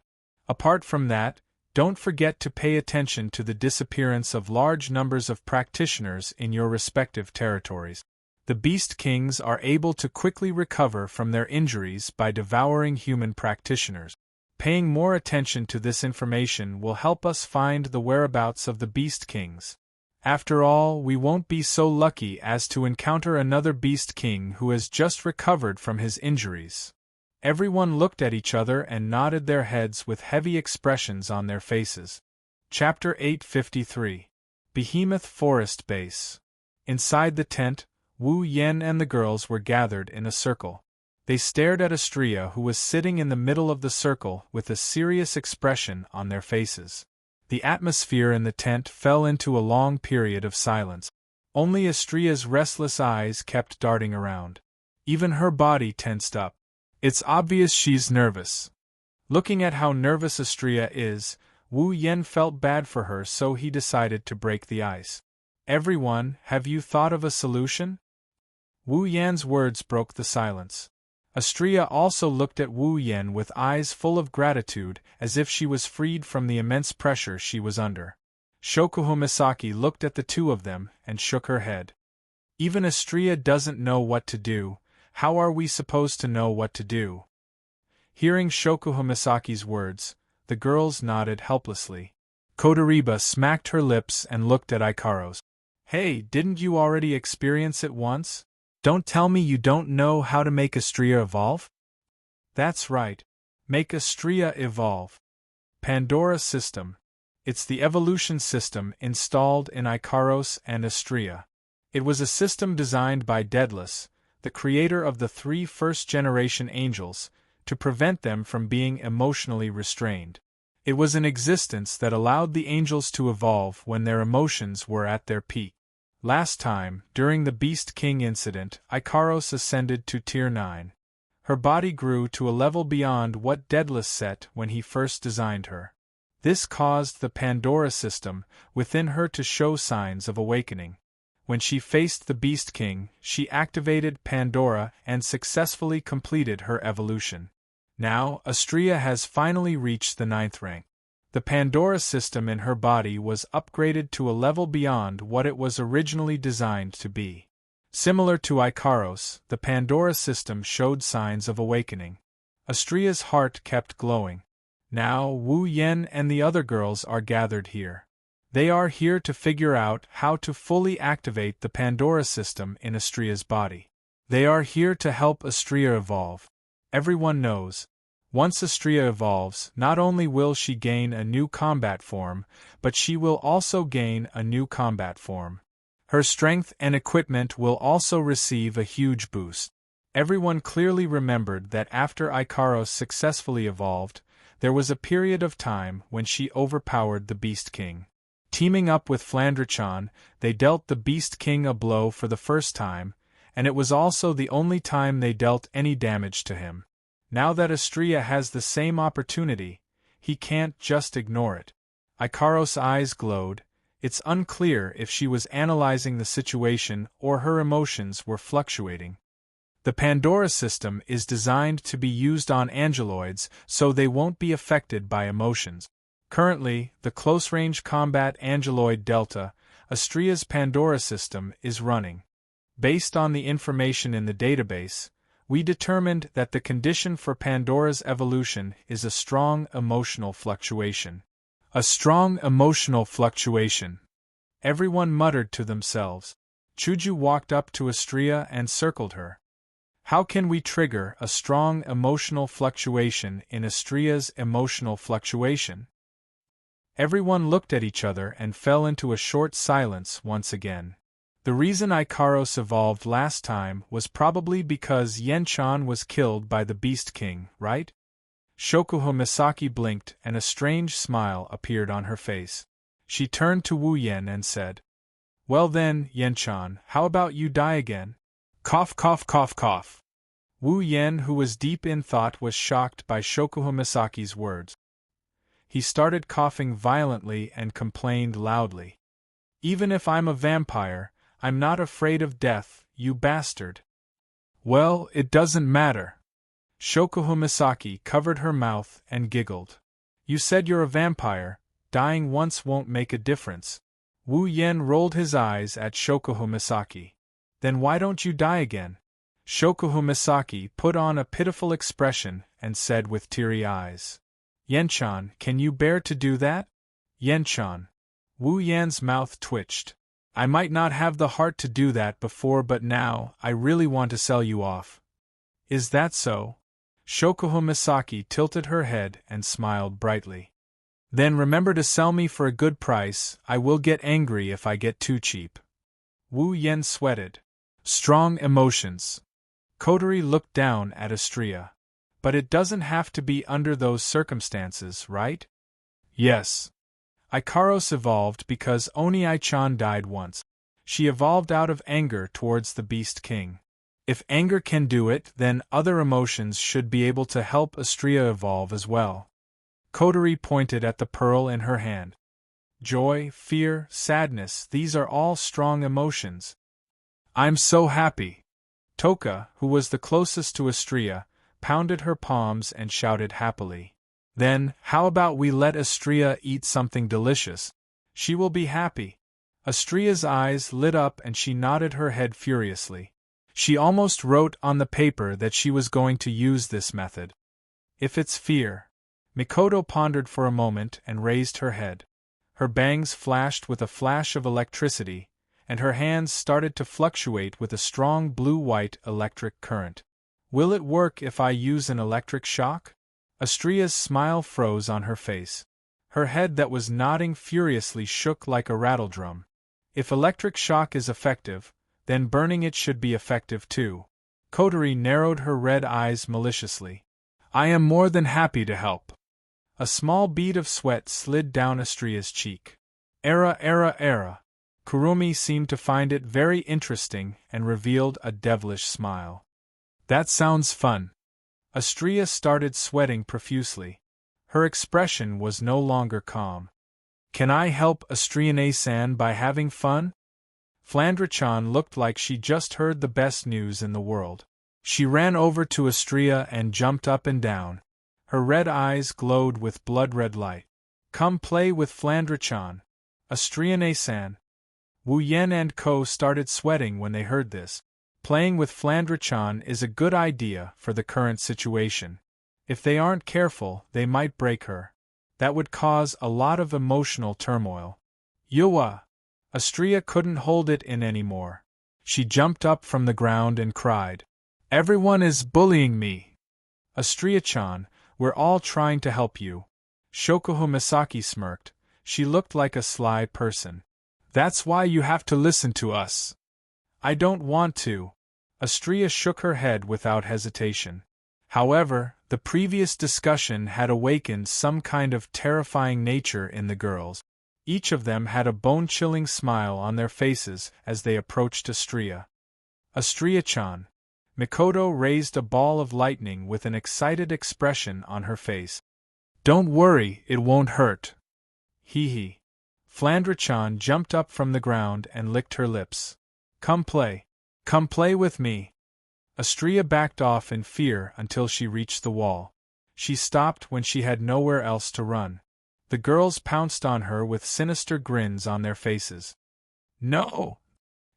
"Apart from that, don't forget to pay attention to the disappearance of large numbers of practitioners in your respective territories. The Beast Kings are able to quickly recover from their injuries by devouring human practitioners. Paying more attention to this information will help us find the whereabouts of the Beast Kings. After all, we won't be so lucky as to encounter another Beast King who has just recovered from his injuries." Everyone looked at each other and nodded their heads with heavy expressions on their faces. Chapter 853. Behemoth Forest Base. Inside the tent, Wu Yen and the girls were gathered in a circle. They stared at Astria, who was sitting in the middle of the circle with a serious expression on their faces. The atmosphere in the tent fell into a long period of silence. Only Astria's restless eyes kept darting around. Even her body tensed up. It's obvious she's nervous. Looking at how nervous Astria is, Wu Yen felt bad for her, so he decided to break the ice. "Everyone, have you thought of a solution?" Wu Yan's words broke the silence. Astria also looked at Wu Yen with eyes full of gratitude, as if she was freed from the immense pressure she was under. Shoujo Misaki looked at the two of them and shook her head. Even Astrea doesn't know what to do, how are we supposed to know what to do? Hearing Shoujo Misaki's words, the girls nodded helplessly. Kotoriba smacked her lips and looked at Ikaros. Hey, didn't you already experience it once? Don't tell me you don't know how to make Astrea evolve? That's right. Make Astrea evolve. Pandora system. It's the evolution system installed in Ikaros and Astrea. It was a system designed by Daedalus, the creator of the 3 first-generation angels, to prevent them from being emotionally restrained. It was an existence that allowed the angels to evolve when their emotions were at their peak. Last time, during the Beast King incident, Ikaros ascended to Tier 9. Her body grew to a level beyond what Daedalus set when he first designed her. This caused the Pandora system within her to show signs of awakening. When she faced the Beast King, she activated Pandora and successfully completed her evolution. Now, Astrea has finally reached the 9th rank. The Pandora system in her body was upgraded to a level beyond what it was originally designed to be. Similar to Ikaros, the Pandora system showed signs of awakening. Astrea's heart kept glowing. Now, Wu Yen and the other girls are gathered here. They are here to figure out how to fully activate the Pandora system in Astrea's body. They are here to help Astrea evolve. Everyone knows, once Astrea evolves, not only will she gain a new combat form, but she will also gain a new combat form. Her strength and equipment will also receive a huge boost. Everyone clearly remembered that after Ikaros successfully evolved, there was a period of time when she overpowered the Beast King. Teaming up with Flandrechan, they dealt the Beast King a blow for the first time, and it was also the only time they dealt any damage to him. Now that Astrea has the same opportunity, he can't just ignore it. Ikaros' eyes glowed. It's unclear if she was analyzing the situation or her emotions were fluctuating. The Pandora system is designed to be used on angeloids so they won't be affected by emotions. Currently, the close-range combat angeloid Delta, Astrea's Pandora system, is running. Based on the information in the database, we determined that the condition for Pandora's evolution is a strong emotional fluctuation. A strong emotional fluctuation. Everyone muttered to themselves. Shoujo walked up to Astrea and circled her. How can we trigger a strong emotional fluctuation in Astrea's emotional fluctuation? Everyone looked at each other and fell into a short silence once again. The reason Ikaros evolved last time was probably because Yen-chan was killed by the Beast King, right? Shoujo Misaki blinked and a strange smile appeared on her face. She turned to Wu Yen and said, "Well then, Yen-chan, how about you die again?" Cough cough cough cough. Wu Yen, who was deep in thought, was shocked by Shoujo Misaki's words. He started coughing violently and complained loudly. "Even if I'm a vampire, I'm not afraid of death, you bastard." "Well, it doesn't matter." Shoujo Misaki covered her mouth and giggled. "You said you're a vampire, dying once won't make a difference." Wu Yen rolled his eyes at Shoujo Misaki. "Then why don't you die again?" Shoujo Misaki put on a pitiful expression and said with teary eyes, "Yen-chan, can you bear to do that?" "Yen-chan." Wu Yan's mouth twitched. "I might not have the heart to do that before, but now, I really want to sell you off." "Is that so?" Shoujo Misaki tilted her head and smiled brightly. "Then remember to sell me for a good price, I will get angry if I get too cheap." Wu Yen sweated. Strong emotions. Kotori looked down at Astrea. "But it doesn't have to be under those circumstances, right?" "Yes." Ikaros evolved because Oni-chan died once. She evolved out of anger towards the Beast King. If anger can do it, then other emotions should be able to help Astrea evolve as well. Kotori pointed at the pearl in her hand. Joy, fear, sadness, these are all strong emotions. "I'm so happy." Toka, who was the closest to Astrea, pounded her palms and shouted happily. "Then, how about we let Astrea eat something delicious?" She will be happy. Astria's eyes lit up and she nodded her head furiously. She almost wrote on the paper that she was going to use this method. If it's fear. Mikoto pondered for a moment and raised her head. Her bangs flashed with a flash of electricity, and her hands started to fluctuate with a strong blue-white electric current. Will it work if I use an electric shock? Astria's smile froze on her face. Her head that was nodding furiously shook like a rattledrum. If electric shock is effective, then burning it should be effective too. Kotori narrowed her red eyes maliciously. I am more than happy to help. A small bead of sweat slid down Astria's cheek. Era. Kurumi seemed to find it very interesting and revealed a devilish smile. That sounds fun. Astria started sweating profusely. Her expression was no longer calm. Can I help Astriane-san by having fun? Flandre-chan looked like she just heard the best news in the world. She ran over to Astria and jumped up and down. Her red eyes glowed with blood-red light. Come play with Flandre-chan. Astriane-san. Wu Yen and Co. started sweating when they heard this. Playing with Flandre-chan is a good idea for the current situation. If they aren't careful, they might break her. That would cause a lot of emotional turmoil. Yuwa! Astria couldn't hold it in anymore. She jumped up from the ground and cried, Everyone is bullying me! Astria-chan, we're all trying to help you. Shokuho Misaki smirked. She looked like a sly person. That's why you have to listen to us. I don't want to. Astria shook her head without hesitation. However, the previous discussion had awakened some kind of terrifying nature in the girls. Each of them had a bone-chilling smile on their faces as they approached Astria. Astria-chan. Mikoto raised a ball of lightning with an excited expression on her face. Don't worry, it won't hurt. Hee. Flandre-chan jumped up from the ground and licked her lips. Come play. Come play with me. Astria backed off in fear until she reached the wall. She stopped when she had nowhere else to run. The girls pounced on her with sinister grins on their faces. No!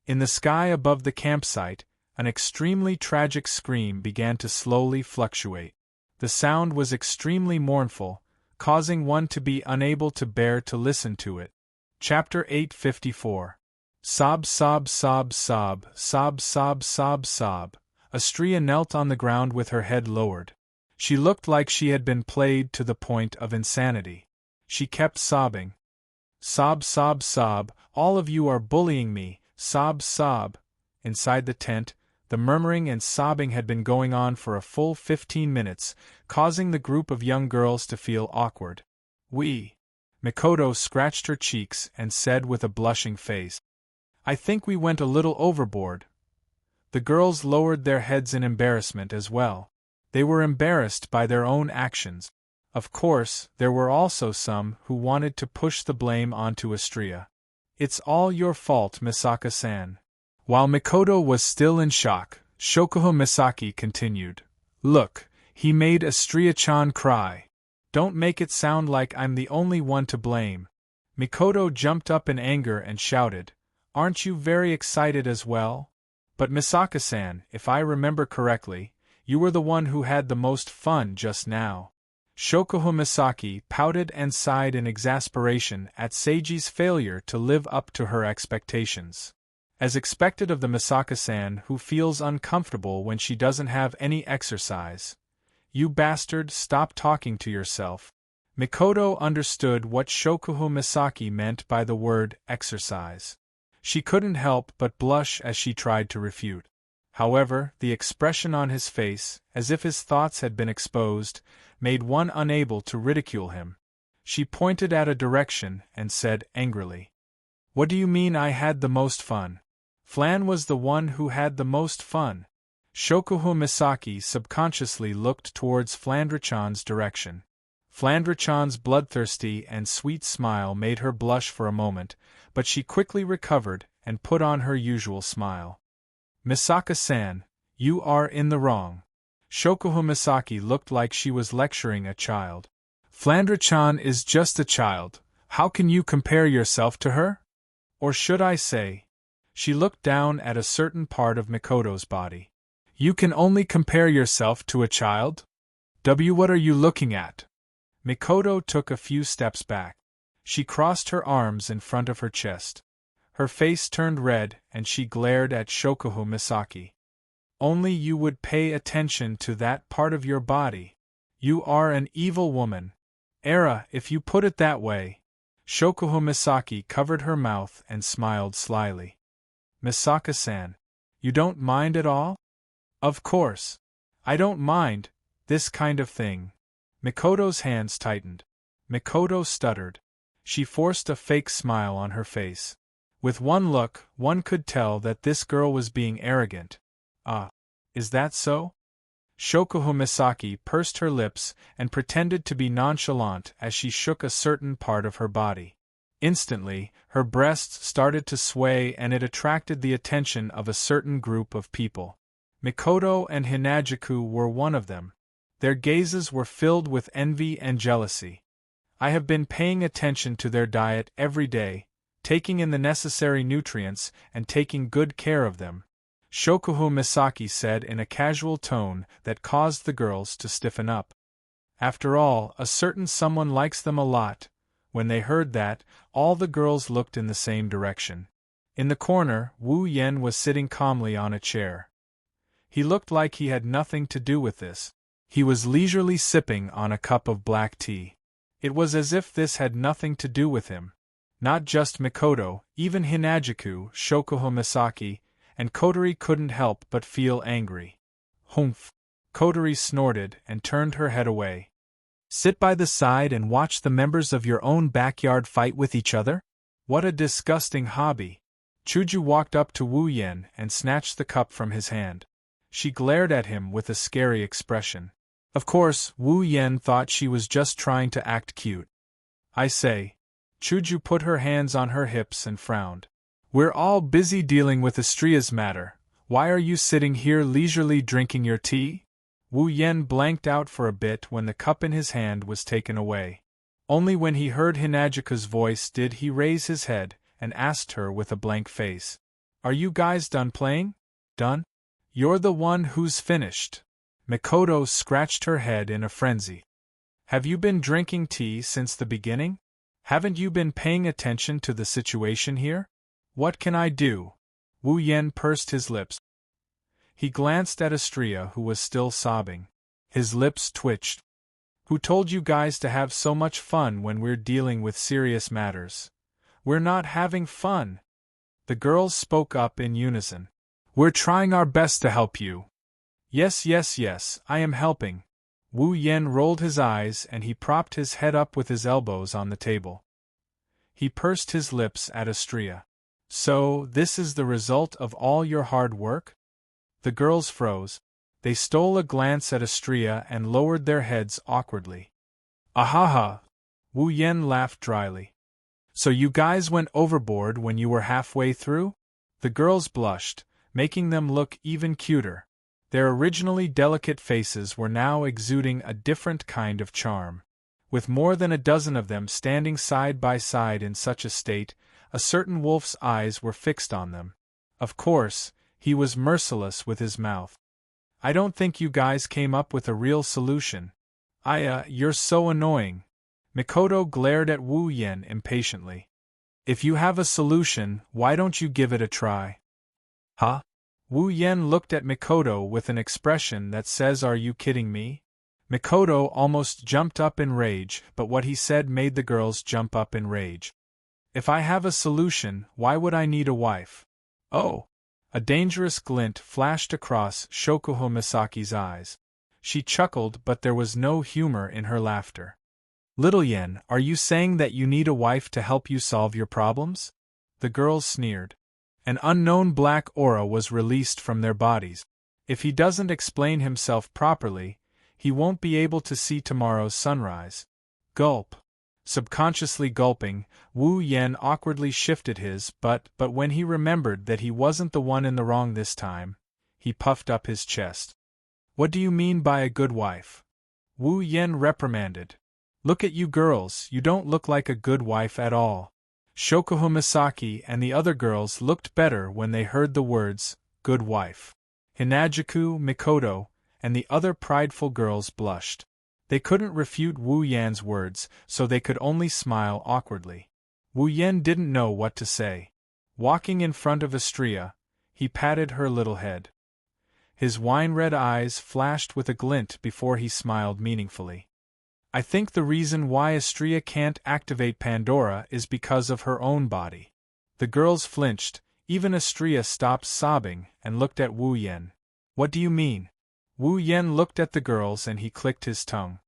In the sky above the campsite, an extremely tragic scream began to slowly fluctuate. The sound was extremely mournful, causing one to be unable to bear to listen to it. Chapter 854. Sob. Astria knelt on the ground with her head lowered. She looked like she had been played to the point of insanity. She kept sobbing. Sob, all of you are bullying me, sob. Inside the tent, the murmuring and sobbing had been going on for a full 15 minutes, causing the group of young girls to feel awkward. Mikoto scratched her cheeks and said with a blushing face, I think we went a little overboard. The girls lowered their heads in embarrassment as well. They were embarrassed by their own actions. Of course, there were also some who wanted to push the blame onto Astria. It's all your fault, Misaka-san. While Mikoto was still in shock, Shokuho Misaki continued. Look, he made Astria-chan cry. Don't make it sound like I'm the only one to blame. Mikoto jumped up in anger and shouted, Aren't you very excited as well? But Misaka-san, if I remember correctly, you were the one who had the most fun just now. Shokuho Misaki pouted and sighed in exasperation at Seiji's failure to live up to her expectations. As expected of the Misaka-san who feels uncomfortable when she doesn't have any exercise. You bastard, stop talking to yourself. Mikoto understood what Shokuho Misaki meant by the word exercise. She couldn't help but blush as she tried to refute. However, the expression on his face, as if his thoughts had been exposed, made one unable to ridicule him. She pointed at a direction and said angrily, What do you mean I had the most fun? Flan was the one who had the most fun. Shokuho Misaki subconsciously looked towards Flandre-chan's direction. Flandre-chan's bloodthirsty and sweet smile made her blush for a moment, but she quickly recovered and put on her usual smile. Misaka-san, you are in the wrong. Shokuho Misaki looked like she was lecturing a child. Flandre-chan is just a child, How can you compare yourself to her? Or should I say? She looked down at a certain part of Mikoto's body. You can only compare yourself to a child? What are you looking at? Mikoto took a few steps back. She crossed her arms in front of her chest. Her face turned red and she glared at Shoujo Misaki. Only you would pay attention to that part of your body. You are an evil woman. If you put it that way. Shoujo Misaki covered her mouth and smiled slyly. Misaka-san, you don't mind at all? Of course. I don't mind, this kind of thing. Mikoto's hands tightened. Mikoto stuttered. She forced a fake smile on her face. With one look, one could tell that this girl was being arrogant. Is that so? Shoujo Misaki pursed her lips and pretended to be nonchalant as she shook a certain part of her body. Instantly, her breasts started to sway and it attracted the attention of a certain group of people. Mikoto and Hinajuku were one of them. Their gazes were filled with envy and jealousy. I have been paying attention to their diet every day, taking in the necessary nutrients and taking good care of them, Shoujo Misaki said in a casual tone that caused the girls to stiffen up. After all, a certain someone likes them a lot. When they heard that, all the girls looked in the same direction. In the corner, Wu Yen was sitting calmly on a chair. He looked like he had nothing to do with this. He was leisurely sipping on a cup of black tea. It was as if this had nothing to do with him. Not just Mikoto, even Hinajuku, Shoujo Misaki, and Kotori couldn't help but feel angry. Humph! Kotori snorted and turned her head away. Sit by the side and watch the members of your own backyard fight with each other? What a disgusting hobby! Chuju walked up to Wu Yen and snatched the cup from his hand. She glared at him with a scary expression. Of course, Wu Yen thought she was just trying to act cute. I say. Chuju put her hands on her hips and frowned. We're all busy dealing with Estria's matter. Why are you sitting here leisurely drinking your tea? Wu Yen blanked out for a bit when the cup in his hand was taken away. Only when he heard Hinajuku's voice did he raise his head and asked her with a blank face. Are you guys done playing? Done? You're the one who's finished. Mikoto scratched her head in a frenzy. Have you been drinking tea since the beginning? Haven't you been paying attention to the situation here? What can I do? Wu Yen pursed his lips. He glanced at Estria, who was still sobbing. His lips twitched. Who told you guys to have so much fun when we're dealing with serious matters? We're not having fun. The girls spoke up in unison. We're trying our best to help you. Yes, I am helping. Wu Yen rolled his eyes and he propped his head up with his elbows on the table. He pursed his lips at Estria. So, this is the result of all your hard work? The girls froze. They stole a glance at Estria and lowered their heads awkwardly. Ahaha! Wu Yen laughed dryly. So you guys went overboard when you were halfway through? The girls blushed, making them look even cuter. Their originally delicate faces were now exuding a different kind of charm. With more than a dozen of them standing side by side in such a state, a certain wolf's eyes were fixed on them. Of course, he was merciless with his mouth. I don't think you guys came up with a real solution. You're so annoying. Mikoto glared at Wu Yen impatiently. If you have a solution, why don't you give it a try? Huh? Wu Yen looked at Mikoto with an expression that says, "Are you kidding me?" Mikoto almost jumped up in rage, but what he said made the girls jump up in rage. If I have a solution, why would I need a wife? Oh! A dangerous glint flashed across Shoujo Misaki's eyes. She chuckled, but there was no humor in her laughter. Little Yen, are you saying that you need a wife to help you solve your problems? The girls sneered. An unknown black aura was released from their bodies. If he doesn't explain himself properly, he won't be able to see tomorrow's sunrise. Gulp. Subconsciously gulping, Wu Yen awkwardly shifted his butt, but when he remembered that he wasn't the one in the wrong this time, he puffed up his chest. What do you mean by a good wife? Wu Yen reprimanded. Look at you girls, you don't look like a good wife at all. Shokuho Misaki and the other girls looked better when they heard the words, good wife. Hinajuku, Mikoto, and the other prideful girls blushed. They couldn't refute Wu Yan's words, so they could only smile awkwardly. Wu Yan didn't know what to say. Walking in front of Astria, he patted her little head. His wine-red eyes flashed with a glint before he smiled meaningfully. I think the reason why Astria can't activate Pandora is because of her own body. The girls flinched, even Astria stopped sobbing and looked at Wu Yan. What do you mean? Wu Yan looked at the girls and he clicked his tongue.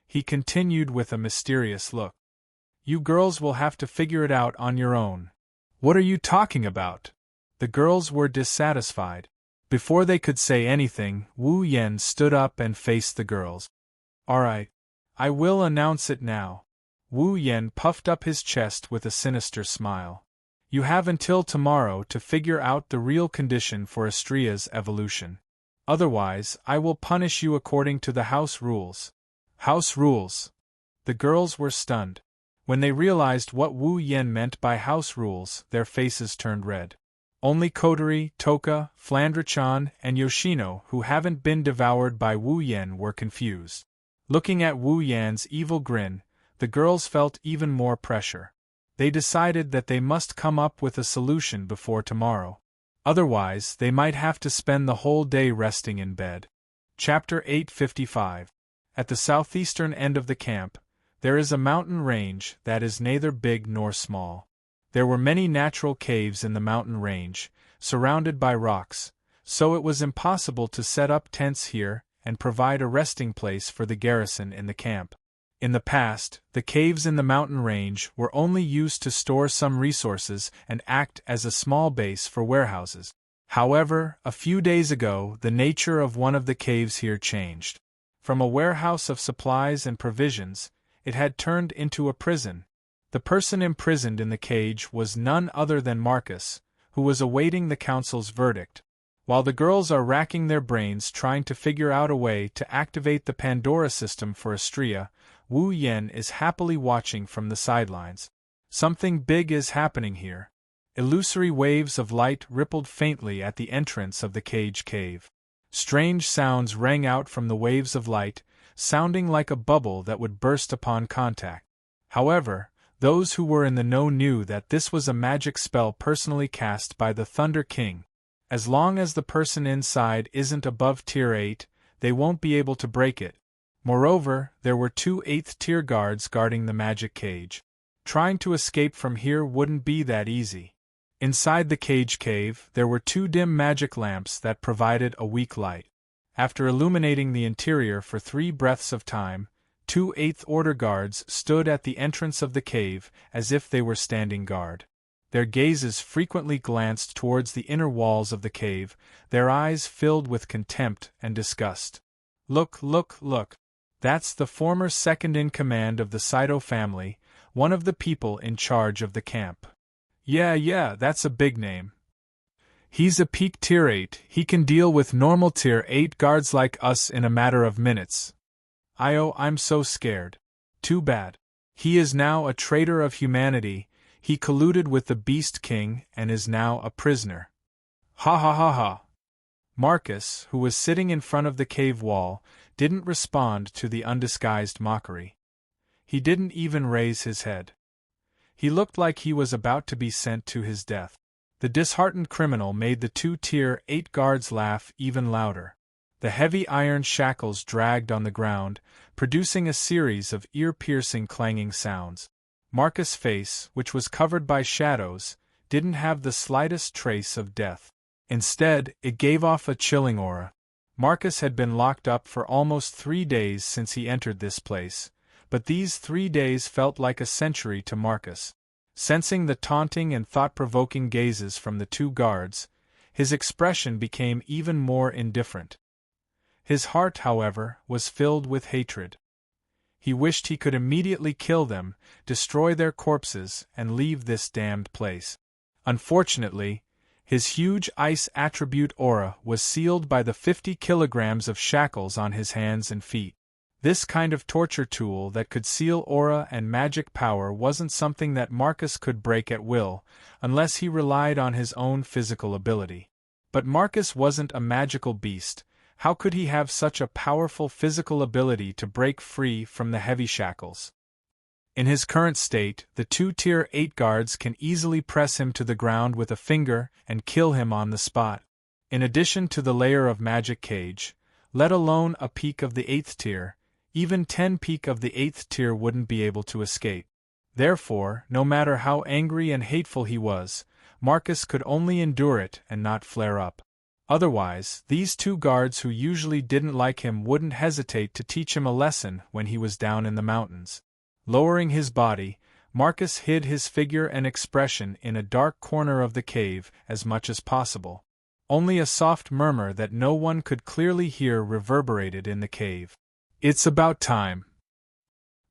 He continued with a mysterious look. You girls will have to figure it out on your own. What are you talking about? The girls were dissatisfied. Before they could say anything, Wu Yan stood up and faced the girls. All right. I will announce it now. Wu Yan puffed up his chest with a sinister smile. You have until tomorrow to figure out the real condition for Astria's evolution. Otherwise, I will punish you according to the house rules. House rules. The girls were stunned. When they realized what Wu Yan meant by house rules, their faces turned red. Only Kotori, Toka, Flandra-chan, and Yoshino, who haven't been devoured by Wu Yan, were confused. Looking at Wu Yan's evil grin, the girls felt even more pressure. They decided that they must come up with a solution before tomorrow. Otherwise, they might have to spend the whole day resting in bed. Chapter 855. At the southeastern end of the camp, there is a mountain range that is neither big nor small. There were many natural caves in the mountain range, surrounded by rocks, so it was impossible to set up tents here and provide a resting place for the garrison in the camp. In the past, the caves in the mountain range were only used to store some resources and act as a small base for warehouses. However, a few days ago, the nature of one of the caves here changed. From a warehouse of supplies and provisions, it had turned into a prison. The person imprisoned in the cage was none other than Marcus, who was awaiting the council's verdict. While the girls are racking their brains trying to figure out a way to activate the Pandora system for Astria, Wu Yan is happily watching from the sidelines. Something big is happening here. Illusory waves of light rippled faintly at the entrance of the cage cave. Strange sounds rang out from the waves of light, sounding like a bubble that would burst upon contact. However, those who were in the know knew that this was a magic spell personally cast by the Thunder King. As long as the person inside isn't above Tier 8, they won't be able to break it. Moreover, there were 2 8th-tier guards guarding the magic cage. Trying to escape from here wouldn't be that easy. Inside the cage cave, there were 2 dim magic lamps that provided a weak light. After illuminating the interior for 3 breaths of time, 2 8th-order guards stood at the entrance of the cave as if they were standing guard. Their gazes frequently glanced towards the inner walls of the cave, their eyes filled with contempt and disgust. Look, look, look. That's the former second-in-command of the Saito family, one of the people in charge of the camp. Yeah, that's a big name. He's a peak Tier 8, he can deal with normal Tier 8 guards like us in a matter of minutes. I'm so scared. Too bad. He is now a traitor of humanity. He colluded with the Beast King and is now a prisoner. Ha ha ha ha. Marcus, who was sitting in front of the cave wall, didn't respond to the undisguised mockery. He didn't even raise his head. He looked like he was about to be sent to his death. The disheartened criminal made the 2 Tier 8 guards laugh even louder. The heavy iron shackles dragged on the ground, producing a series of ear-piercing clanging sounds. Marcus' face, which was covered by shadows, didn't have the slightest trace of death. Instead, it gave off a chilling aura. Marcus had been locked up for almost 3 days since he entered this place, but these 3 days felt like a century to Marcus. Sensing the taunting and thought-provoking gazes from the 2 guards, his expression became even more indifferent. His heart, however, was filled with hatred. He wished he could immediately kill them, destroy their corpses, and leave this damned place. Unfortunately, his huge ice attribute aura was sealed by the 50 kilograms of shackles on his hands and feet. This kind of torture tool that could seal aura and magic power wasn't something that Marcus could break at will, unless he relied on his own physical ability. But Marcus wasn't a magical beast. How could he have such a powerful physical ability to break free from the heavy shackles? In his current state, the 2 Tier 8 guards can easily press him to the ground with a finger and kill him on the spot. In addition to the layer of magic cage, let alone a peak of the 8th tier, even 10 peak of the 8th tier wouldn't be able to escape. Therefore, no matter how angry and hateful he was, Marcus could only endure it and not flare up. Otherwise, these 2 guards who usually didn't like him wouldn't hesitate to teach him a lesson when he was down in the mountains. Lowering his body, Marcus hid his figure and expression in a dark corner of the cave as much as possible. Only a soft murmur that no one could clearly hear reverberated in the cave. "It's about time."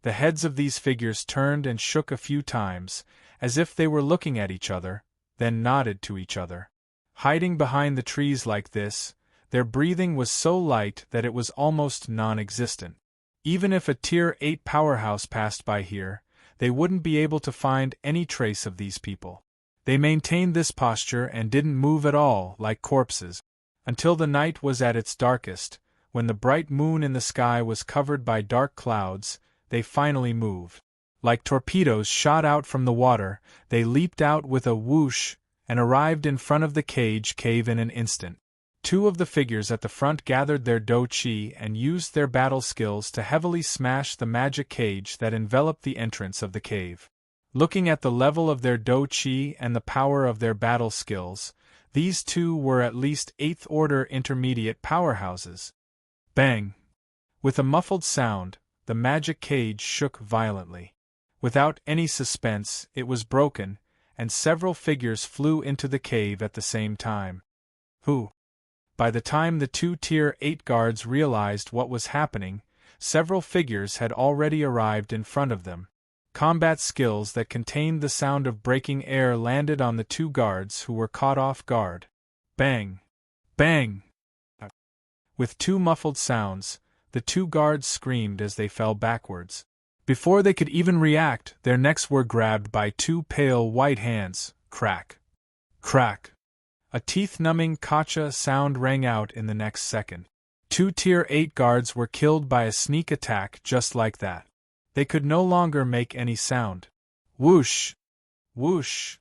The heads of these figures turned and shook a few times, as if they were looking at each other, then nodded to each other. Hiding behind the trees like this, their breathing was so light that it was almost non-existent. Even if a Tier 8 powerhouse passed by here, they wouldn't be able to find any trace of these people. They maintained this posture and didn't move at all, like corpses, until the night was at its darkest. When the bright moon in the sky was covered by dark clouds, they finally moved. Like torpedoes shot out from the water, they leaped out with a whoosh and arrived in front of the cave in an instant. 2 of the figures at the front gathered their do-chi and used their battle skills to heavily smash the magic cage that enveloped the entrance of the cave. Looking at the level of their do-chi and the power of their battle skills, these 2 were at least 8th order intermediate powerhouses. Bang! With a muffled sound, the magic cage shook violently. Without any suspense, it was broken, and several figures flew into the cave at the same time. Who? By the time the 2 Tier 8 guards realized what was happening, several figures had already arrived in front of them. Combat skills that contained the sound of breaking air landed on the 2 guards who were caught off guard. Bang! Bang! With 2 muffled sounds, the 2 guards screamed as they fell backwards. Before they could even react, their necks were grabbed by 2 pale white hands. Crack! Crack! A teeth-numbing kacha sound rang out in the next second. 2 Tier 8 guards were killed by a sneak attack just like that. They could no longer make any sound. Whoosh! Whoosh!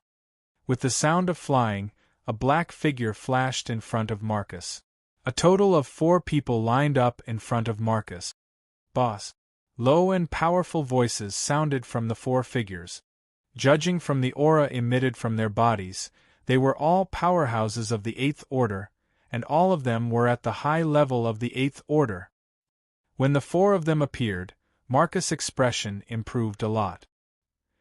With the sound of flying, a black figure flashed in front of Marcus. A total of 4 people lined up in front of Marcus. Boss. Low and powerful voices sounded from the 4 figures. Judging from the aura emitted from their bodies, they were all powerhouses of the 8th order, and all of them were at the high level of the 8th order. When the 4 of them appeared, Marcus' expression improved a lot.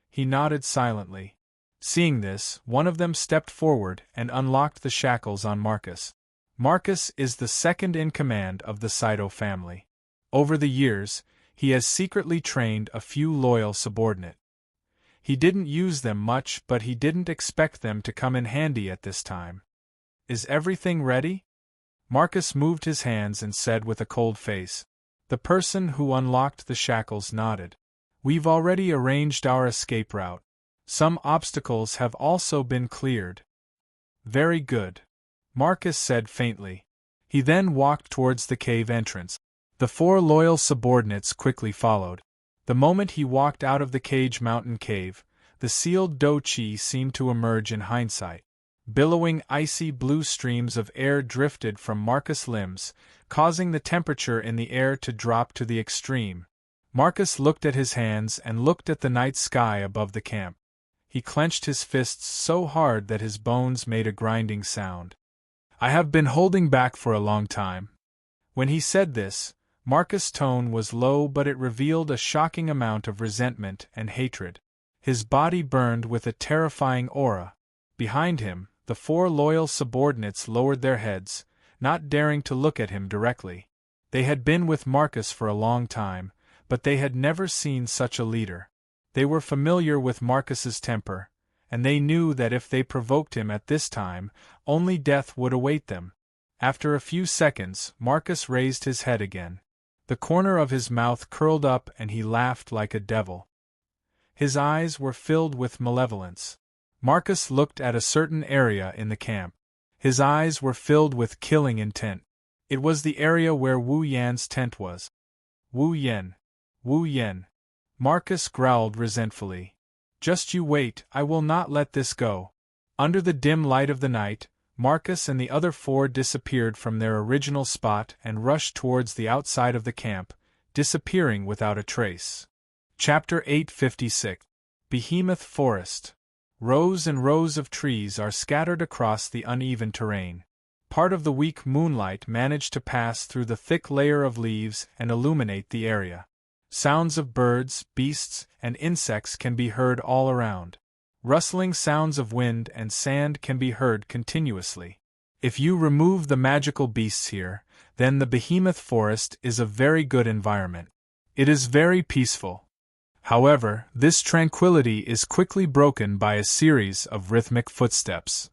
He nodded silently. Seeing this, one of them stepped forward and unlocked the shackles on Marcus. Marcus is the 2nd in command of the Shoujo family. Over the years, he has secretly trained a few loyal subordinates. He didn't use them much, but he didn't expect them to come in handy at this time. "Is everything ready?" Marcus moved his hands and said with a cold face. The person who unlocked the shackles nodded. "We've already arranged our escape route. Some obstacles have also been cleared." "Very good," Marcus said faintly. He then walked towards the cave entrance. The 4 loyal subordinates quickly followed. The moment he walked out of the Cage Mountain cave, the sealed do-chi seemed to emerge in hindsight. Billowing icy blue streams of air drifted from Marcus' limbs, causing the temperature in the air to drop to the extreme. Marcus looked at his hands and looked at the night sky above the camp. He clenched his fists so hard that his bones made a grinding sound. "I have been holding back for a long time." When he said this, Marcus' tone was low, but it revealed a shocking amount of resentment and hatred. His body burned with a terrifying aura. Behind him, the 4 loyal subordinates lowered their heads, not daring to look at him directly. They had been with Marcus for a long time, but they had never seen such a leader. They were familiar with Marcus's temper, and they knew that if they provoked him at this time, only death would await them. After a few seconds, Marcus raised his head again. The corner of his mouth curled up and he laughed like a devil. His eyes were filled with malevolence. Marcus looked at a certain area in the camp. His eyes were filled with killing intent. It was the area where Wu Yan's tent was. Wu Yan. Wu Yan. Marcus growled resentfully. Just you wait, I will not let this go. Under the dim light of the night, Marcus and the other four disappeared from their original spot and rushed towards the outside of the camp, disappearing without a trace. Chapter 856. Behemoth Forest. Rows and rows of trees are scattered across the uneven terrain. Part of the weak moonlight managed to pass through the thick layer of leaves and illuminate the area. Sounds of birds, beasts, and insects can be heard all around. Rustling sounds of wind and sand can be heard continuously. If you remove the magical beasts here, then the Behemoth Forest is a very good environment. It is very peaceful. However, this tranquility is quickly broken by a series of rhythmic footsteps.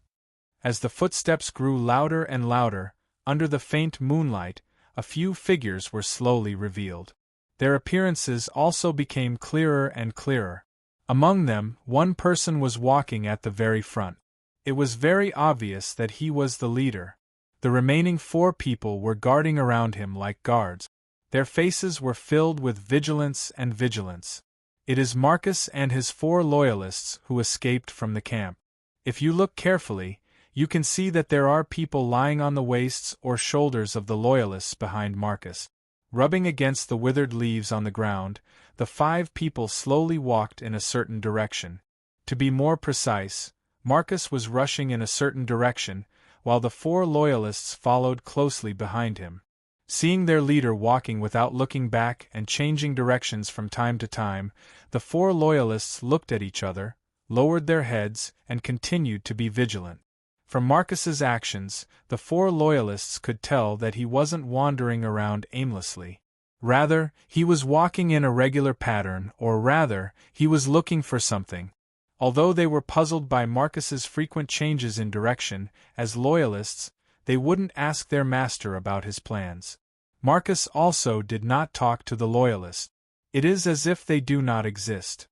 As the footsteps grew louder and louder, under the faint moonlight, a few figures were slowly revealed. Their appearances also became clearer and clearer. Among them, one person was walking at the very front. It was very obvious that he was the leader. The remaining four people were guarding around him like guards. Their faces were filled with vigilance and vigilance. It is Marcus and his four loyalists who escaped from the camp. If you look carefully, you can see that there are people lying on the waists or shoulders of the loyalists behind Marcus. Rubbing against the withered leaves on the ground, the five people slowly walked in a certain direction. To be more precise, Marcus was rushing in a certain direction, while the four loyalists followed closely behind him. Seeing their leader walking without looking back and changing directions from time to time, the four loyalists looked at each other, lowered their heads, and continued to be vigilant. From Marcus's actions, the four loyalists could tell that he wasn't wandering around aimlessly. Rather, he was walking in a regular pattern, or rather, he was looking for something. Although they were puzzled by Marcus's frequent changes in direction, as loyalists, they wouldn't ask their master about his plans. Marcus also did not talk to the loyalists. It is as if they do not exist.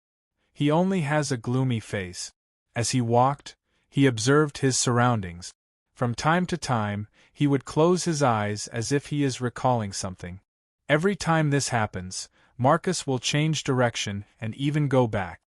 He only has a gloomy face. As he walked, he observed his surroundings. From time to time, he would close his eyes as if he is recalling something. Every time this happens, Marcus will change direction and even go back.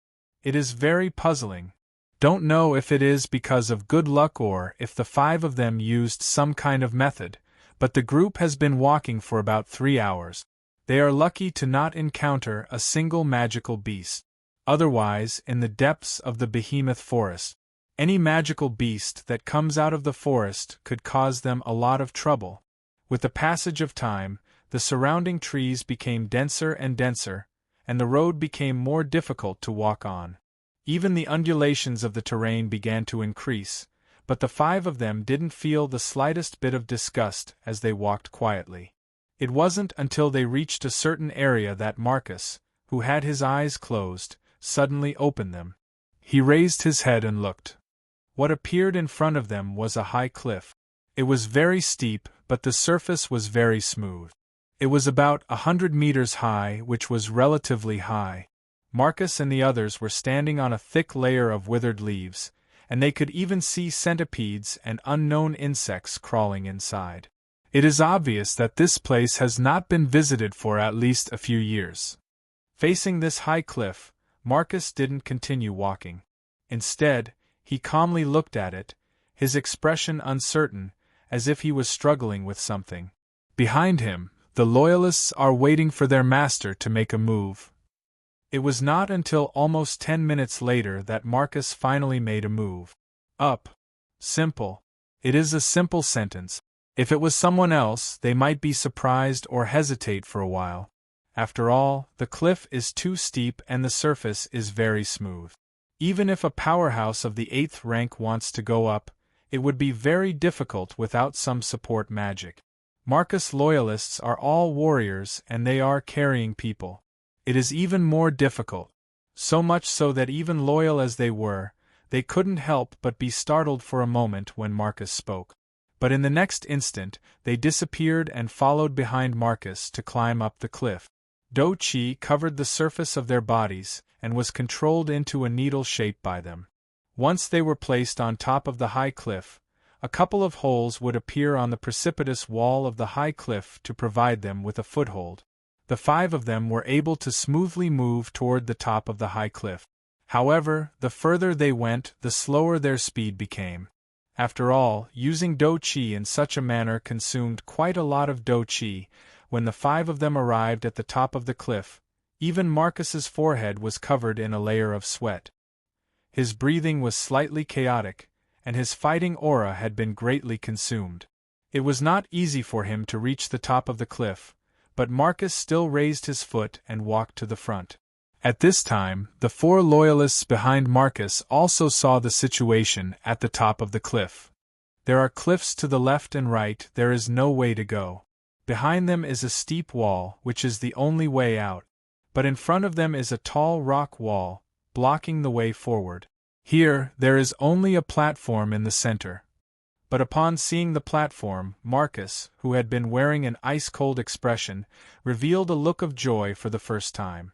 It is very puzzling. Don't know if it is because of good luck or if the five of them used some kind of method, but the group has been walking for about 3 hours. They are lucky to not encounter a single magical beast. Otherwise, in the depths of the Behemoth Forest, any magical beast that comes out of the forest could cause them a lot of trouble. With the passage of time, the surrounding trees became denser and denser, and the road became more difficult to walk on. Even the undulations of the terrain began to increase, but the five of them didn't feel the slightest bit of disgust as they walked quietly. It wasn't until they reached a certain area that Marcus, who had his eyes closed, suddenly opened them. He raised his head and looked. What appeared in front of them was a high cliff. It was very steep, but the surface was very smooth. It was about 100 meters high, which was relatively high. Marcus and the others were standing on a thick layer of withered leaves, and they could even see centipedes and unknown insects crawling inside. It is obvious that this place has not been visited for at least a few years. Facing this high cliff, Marcus didn't continue walking. Instead, he calmly looked at it, his expression uncertain, as if he was struggling with something. Behind him, the loyalists are waiting for their master to make a move. It was not until almost 10 minutes later that Marcus finally made a move. Up. Simple. It is a simple sentence. If it was someone else, they might be surprised or hesitate for a while. After all, the cliff is too steep and the surface is very smooth. Even if a powerhouse of the 8th rank wants to go up, it would be very difficult without some support magic. Marcus' loyalists are all warriors and they are carrying people. It is even more difficult. So much so that even loyal as they were, they couldn't help but be startled for a moment when Marcus spoke. But in the next instant, they disappeared and followed behind Marcus to climb up the cliff. Do-chi covered the surface of their bodies and was controlled into a needle shape by them. Once they were placed on top of the high cliff, a couple of holes would appear on the precipitous wall of the high cliff to provide them with a foothold. The 5 of them were able to smoothly move toward the top of the high cliff. However, the further they went, the slower their speed became. After all, using do-chi in such a manner consumed quite a lot of do-chi. When the 5 of them arrived at the top of the cliff, even Marcus's forehead was covered in a layer of sweat. His breathing was slightly chaotic, and his fighting aura had been greatly consumed. It was not easy for him to reach the top of the cliff, but Marcus still raised his foot and walked to the front. At this time, the 4 loyalists behind Marcus also saw the situation at the top of the cliff. There are cliffs to the left and right, there is no way to go. Behind them is a steep wall, which is the only way out, but in front of them is a tall rock wall, blocking the way forward. Here, there is only a platform in the center. But upon seeing the platform, Marcus, who had been wearing an ice-cold expression, revealed a look of joy for the first time.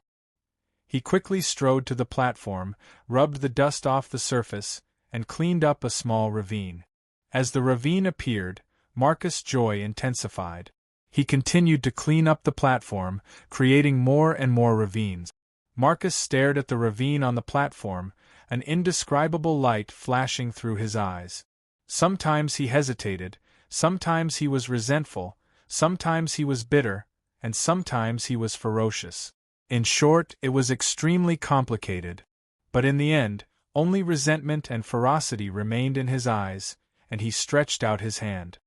He quickly strode to the platform, rubbed the dust off the surface, and cleaned up a small ravine. As the ravine appeared, Marcus' joy intensified. He continued to clean up the platform, creating more and more ravines. Marcus stared at the ravine on the platform, an indescribable light flashing through his eyes. Sometimes he hesitated, sometimes he was resentful, sometimes he was bitter, and sometimes he was ferocious. In short, it was extremely complicated. But in the end, only resentment and ferocity remained in his eyes, and he stretched out his hand.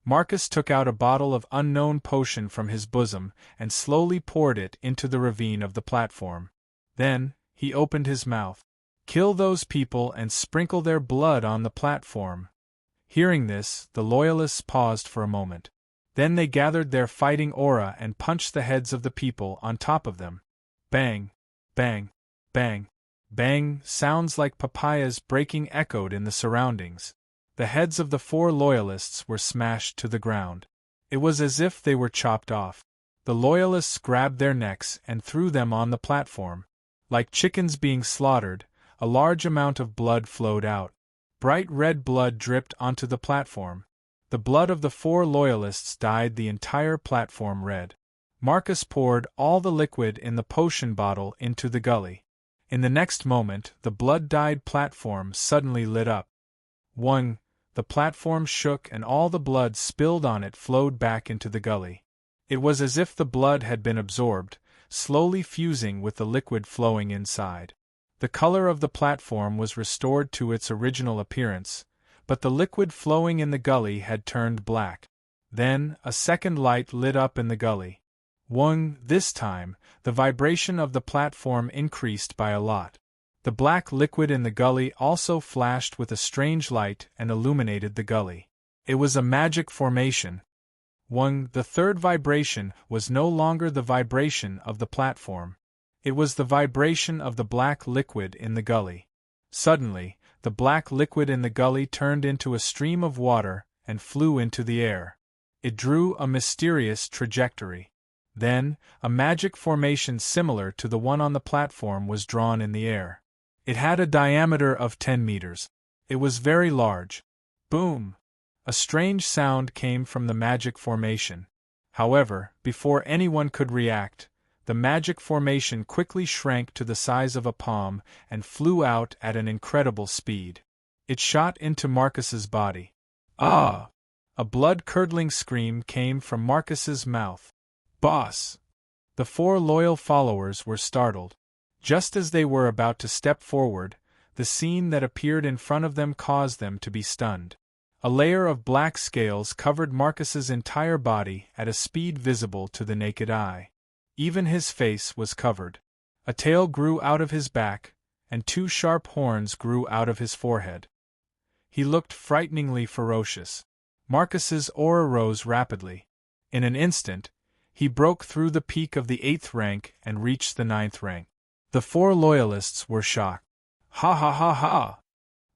Marcus took out a bottle of unknown potion from his bosom and slowly poured it into the ravine of the platform. Then, he opened his mouth. "Kill those people and sprinkle their blood on the platform." Hearing this, the loyalists paused for a moment. Then they gathered their fighting aura and punched the heads of the people on top of them. Bang! Bang! Bang! Bang! Sounds like papayas breaking echoed in the surroundings. The heads of the 4 loyalists were smashed to the ground. It was as if they were chopped off. The loyalists grabbed their necks and threw them on the platform. Like chickens being slaughtered, a large amount of blood flowed out. Bright red blood dripped onto the platform. The blood of the 4 loyalists dyed the entire platform red. Marcus poured all the liquid in the potion bottle into the gully. In the next moment, the blood-dyed platform suddenly lit up. The platform shook and all the blood spilled on it flowed back into the gully. It was as if the blood had been absorbed, slowly fusing with the liquid flowing inside. The color of the platform was restored to its original appearance, but the liquid flowing in the gully had turned black. Then, a second light lit up in the gully. This time, the vibration of the platform increased by a lot. The black liquid in the gully also flashed with a strange light and illuminated the gully. It was a magic formation. The third vibration was no longer the vibration of the platform. It was the vibration of the black liquid in the gully. Suddenly, the black liquid in the gully turned into a stream of water and flew into the air. It drew a mysterious trajectory. Then, a magic formation similar to the one on the platform was drawn in the air. It had a diameter of 10 meters. It was very large. Boom! A strange sound came from the magic formation. However, before anyone could react, the magic formation quickly shrank to the size of a palm and flew out at an incredible speed. It shot into Marcus's body. Ah! A blood-curdling scream came from Marcus's mouth. "Boss!" The 4 loyal followers were startled. Just as they were about to step forward, the scene that appeared in front of them caused them to be stunned. A layer of black scales covered Marcus's entire body at a speed visible to the naked eye. Even his face was covered. A tail grew out of his back, and 2 sharp horns grew out of his forehead. He looked frighteningly ferocious. Marcus's aura rose rapidly. In an instant, he broke through the peak of the 8th rank and reached the 9th rank. The 4 loyalists were shocked. Ha ha ha ha!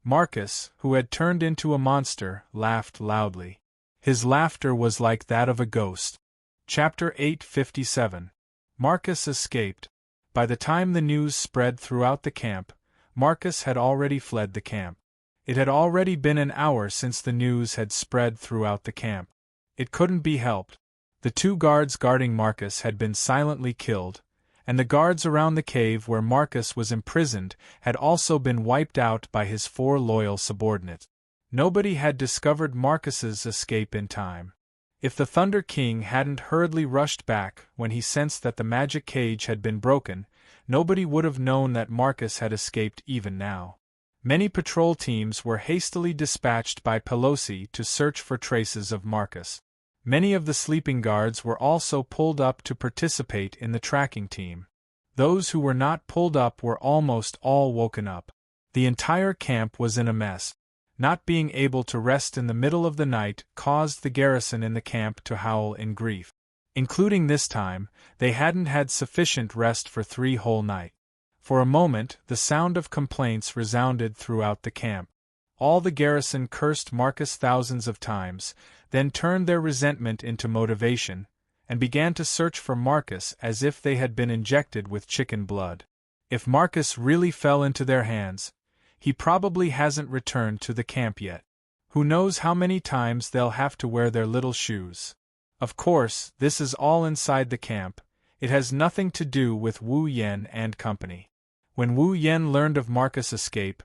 Marcus, who had turned into a monster, laughed loudly. His laughter was like that of a ghost. Chapter 857. Marcus escaped. By the time the news spread throughout the camp, Marcus had already fled the camp. It had already been an hour since the news had spread throughout the camp. It couldn't be helped. The 2 guards guarding Marcus had been silently killed, and the guards around the cave where Marcus was imprisoned had also been wiped out by his 4 loyal subordinates. Nobody had discovered Marcus's escape in time. If the Thunder King hadn't hurriedly rushed back when he sensed that the magic cage had been broken, nobody would have known that Marcus had escaped even now. Many patrol teams were hastily dispatched by Pelosi to search for traces of Marcus. Many of the sleeping guards were also pulled up to participate in the tracking team. Those who were not pulled up were almost all woken up. The entire camp was in a mess. Not being able to rest in the middle of the night caused the garrison in the camp to howl in grief. Including this time, they hadn't had sufficient rest for 3 whole nights. For a moment, the sound of complaints resounded throughout the camp. All the garrison cursed Marcus thousands of times, then turned their resentment into motivation, and began to search for Marcus as if they had been injected with chicken blood. If Marcus really fell into their hands, he probably hasn't returned to the camp yet. Who knows how many times they'll have to wear their little shoes. Of course, this is all inside the camp. It has nothing to do with Wu Yen and company. When Wu Yen learned of Marcus' escape,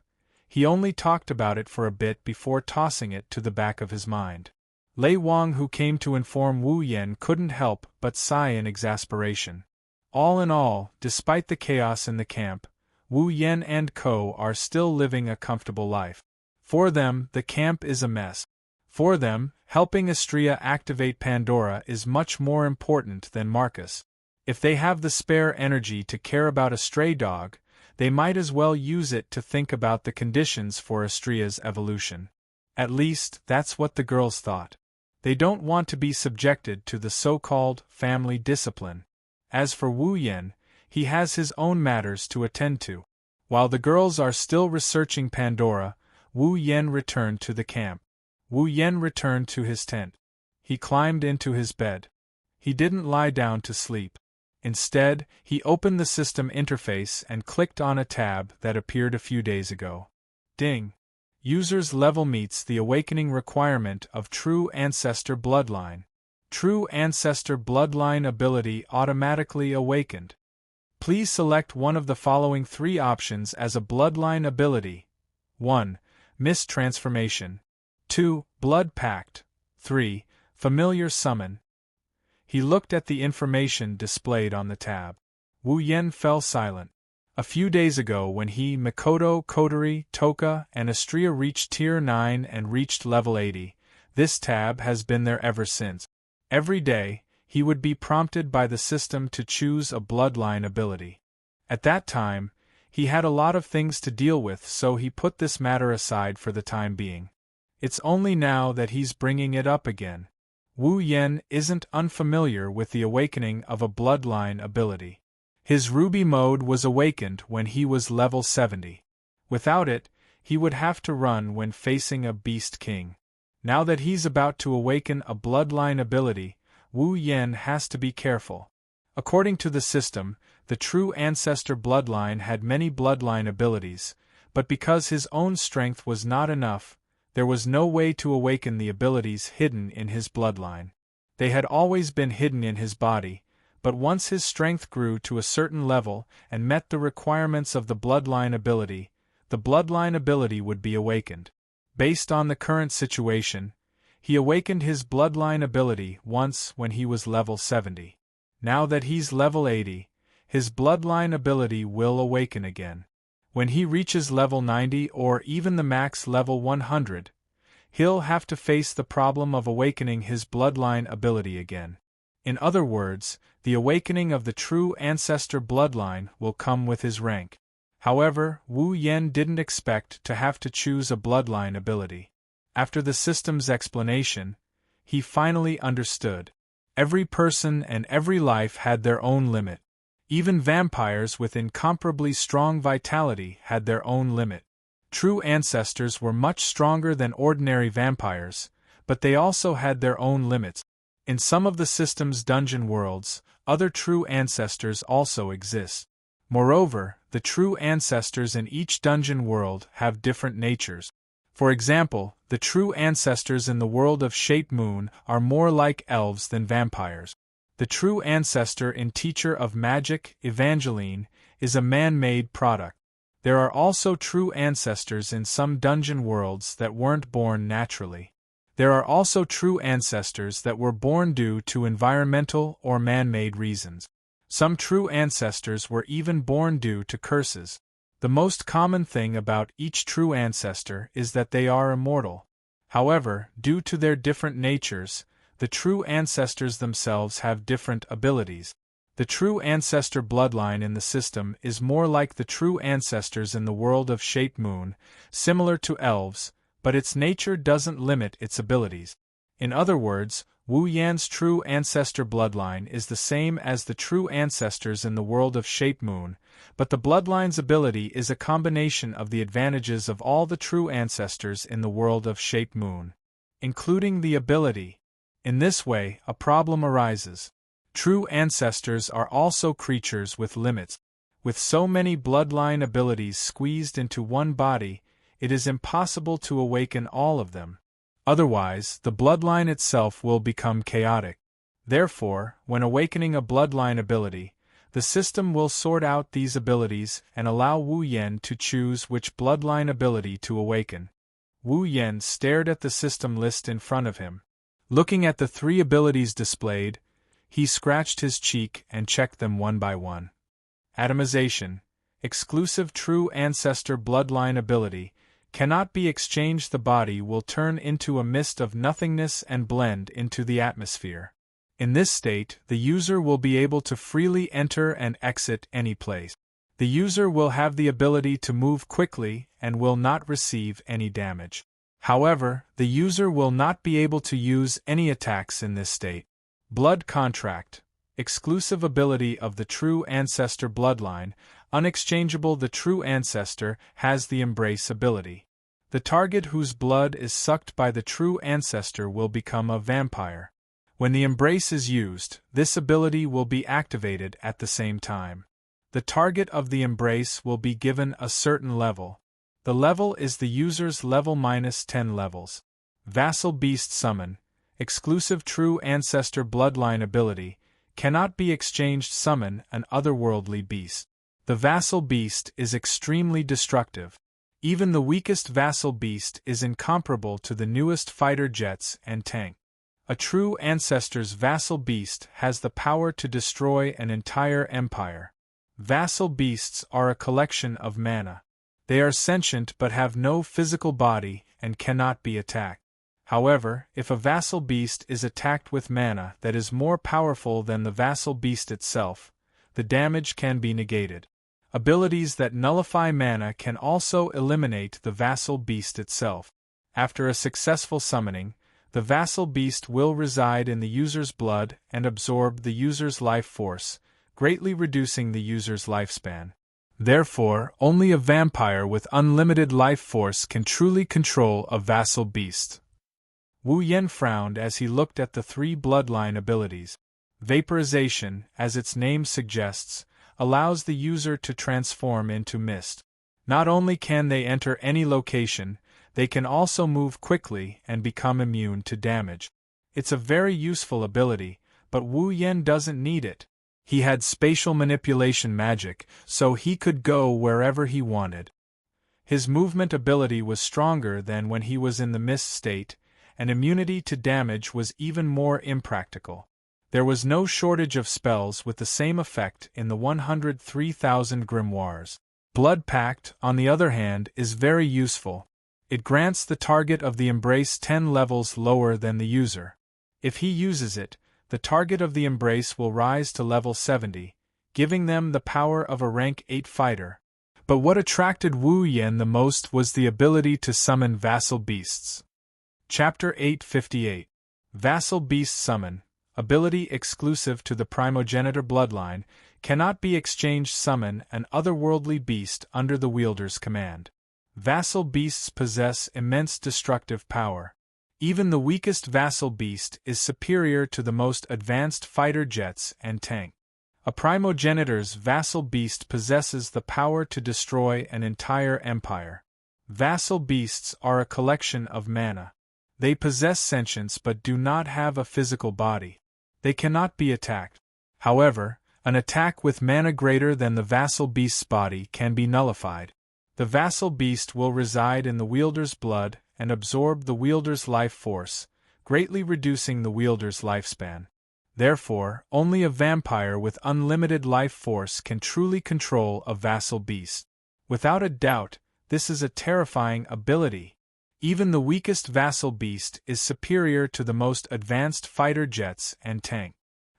he only talked about it for a bit before tossing it to the back of his mind. Lei Wang, who came to inform Wu Yen, couldn't help but sigh in exasperation. All in all, despite the chaos in the camp, Wu Yen and co. are still living a comfortable life. For them, the camp is a mess. For them, helping Astrea activate Pandora is much more important than Marcus. If they have the spare energy to care about a stray dog, they might as well use it to think about the conditions for Astrea's evolution. At least, that's what the girls thought. They don't want to be subjected to the so-called family discipline. As for Wu Yen, he has his own matters to attend to. While the girls are still researching Pandora, Wu Yen returned to the camp. Wu Yen returned to his tent. He climbed into his bed. He didn't lie down to sleep. Instead, he opened the system interface and clicked on a tab that appeared a few days ago. Ding! User's level meets the awakening requirement of True Ancestor Bloodline. True Ancestor Bloodline ability automatically awakened. Please select one of the following 3 options as a Bloodline ability. 1. Mist Transformation. 2. Blood Pact. 3. Familiar Summon. He looked at the information displayed on the tab. Wu Yen fell silent. A few days ago, when he, Mikoto, Kotori, Toka, and Astrea reached Tier 9 and reached level 80, this tab has been there ever since. Every day, he would be prompted by the system to choose a bloodline ability. At that time, he had a lot of things to deal with, so he put this matter aside for the time being. It's only now that he's bringing it up again. Wu Yen isn't unfamiliar with the awakening of a bloodline ability. His ruby mode was awakened when he was level 70. Without it, he would have to run when facing a beast king. Now that he's about to awaken a bloodline ability, Wu Yen has to be careful. According to the system, the true ancestor bloodline had many bloodline abilities, but because his own strength was not enough, there was no way to awaken the abilities hidden in his bloodline. They had always been hidden in his body, but once his strength grew to a certain level and met the requirements of the bloodline ability would be awakened. Based on the current situation, he awakened his bloodline ability once when he was level 70. Now that he's level 80, his bloodline ability will awaken again. When he reaches level 90 or even the max level 100, he'll have to face the problem of awakening his bloodline ability again. In other words, the awakening of the true ancestor bloodline will come with his rank. However, Wu Yen didn't expect to have to choose a bloodline ability. After the system's explanation, he finally understood. Every person and every life had their own limit. Even vampires with incomparably strong vitality had their own limit. True ancestors were much stronger than ordinary vampires, but they also had their own limits. In some of the system's dungeon worlds, other true ancestors also exist. Moreover, the true ancestors in each dungeon world have different natures. For example, the true ancestors in the world of Shade Moon are more like elves than vampires. The true ancestor in Teacher of Magic, Evangeline, is a man-made product. There are also true ancestors in some dungeon worlds that weren't born naturally. There are also true ancestors that were born due to environmental or man-made reasons. Some true ancestors were even born due to curses. The most common thing about each true ancestor is that they are immortal. However, due to their different natures, the true ancestors themselves have different abilities. The true ancestor bloodline in the system is more like the true ancestors in the world of Shade Moon, similar to elves, but its nature doesn't limit its abilities. In other words, Wu Yan's true ancestor bloodline is the same as the true ancestors in the world of Shade Moon, but the bloodline's ability is a combination of the advantages of all the true ancestors in the world of Shade Moon, including the ability. In this way, a problem arises. True ancestors are also creatures with limits. With so many bloodline abilities squeezed into one body, it is impossible to awaken all of them. Otherwise, the bloodline itself will become chaotic. Therefore, when awakening a bloodline ability, the system will sort out these abilities and allow Wu Yan to choose which bloodline ability to awaken. Wu Yan stared at the system list in front of him. Looking at the 3 abilities displayed, he scratched his cheek and checked them one by one. Atomization, exclusive true ancestor bloodline ability, cannot be exchanged. The body will turn into a mist of nothingness and blend into the atmosphere. In this state, the user will be able to freely enter and exit any place. The user will have the ability to move quickly and will not receive any damage. However, the user will not be able to use any attacks in this state. Blood Contract, exclusive ability of the true ancestor bloodline, unexchangeable. The true ancestor has the embrace ability. The target whose blood is sucked by the true ancestor will become a vampire. When the embrace is used, this ability will be activated at the same time. The target of the embrace will be given a certain level. The level is the user's level minus 10 levels. Vassal Beast Summon, exclusive true ancestor bloodline ability, cannot be exchanged. Summon an otherworldly beast. The vassal beast is extremely destructive. Even the weakest vassal beast is incomparable to the newest fighter jets and tank. A true ancestor's vassal beast has the power to destroy an entire empire. Vassal beasts are a collection of mana. They are sentient but have no physical body and cannot be attacked. However, if a vassal beast is attacked with mana that is more powerful than the vassal beast itself, the damage can be negated. Abilities that nullify mana can also eliminate the vassal beast itself. After a successful summoning, the vassal beast will reside in the user's blood and absorb the user's life force, greatly reducing the user's lifespan. Therefore, only a vampire with unlimited life force can truly control a vassal beast. Wu Yan frowned as he looked at the 3 bloodline abilities. Vaporization, as its name suggests, allows the user to transform into mist. Not only can they enter any location, they can also move quickly and become immune to damage. It's a very useful ability, but Wu Yan doesn't need it. He had spatial manipulation magic, so he could go wherever he wanted. His movement ability was stronger than when he was in the mist state, and immunity to damage was even more impractical. There was no shortage of spells with the same effect in the 103,000 grimoires. Blood Pact, on the other hand, is very useful. It grants the target of the embrace 10 levels lower than the user. If he uses it, the target of the embrace will rise to level 70, giving them the power of a rank 8 fighter. But what attracted Wu Yan the most was the ability to summon vassal beasts. Chapter 858. Vassal Beast Summon, ability exclusive to the primogenitor bloodline, cannot be exchanged. Summon an otherworldly beast under the wielder's command. Vassal beasts possess immense destructive power. Even the weakest vassal beast is superior to the most advanced fighter jets and tank. A primogenitor's vassal beast possesses the power to destroy an entire empire. Vassal beasts are a collection of mana. They possess sentience but do not have a physical body. They cannot be attacked. However, an attack with mana greater than the vassal beast's body can be nullified. The vassal beast will reside in the wielder's blood and absorb the wielder's life force, greatly reducing the wielder's lifespan. Therefore, only a vampire with unlimited life force can truly control a vassal beast. Without a doubt, this is a terrifying ability. Even the weakest vassal beast is superior to the most advanced fighter jets and tank.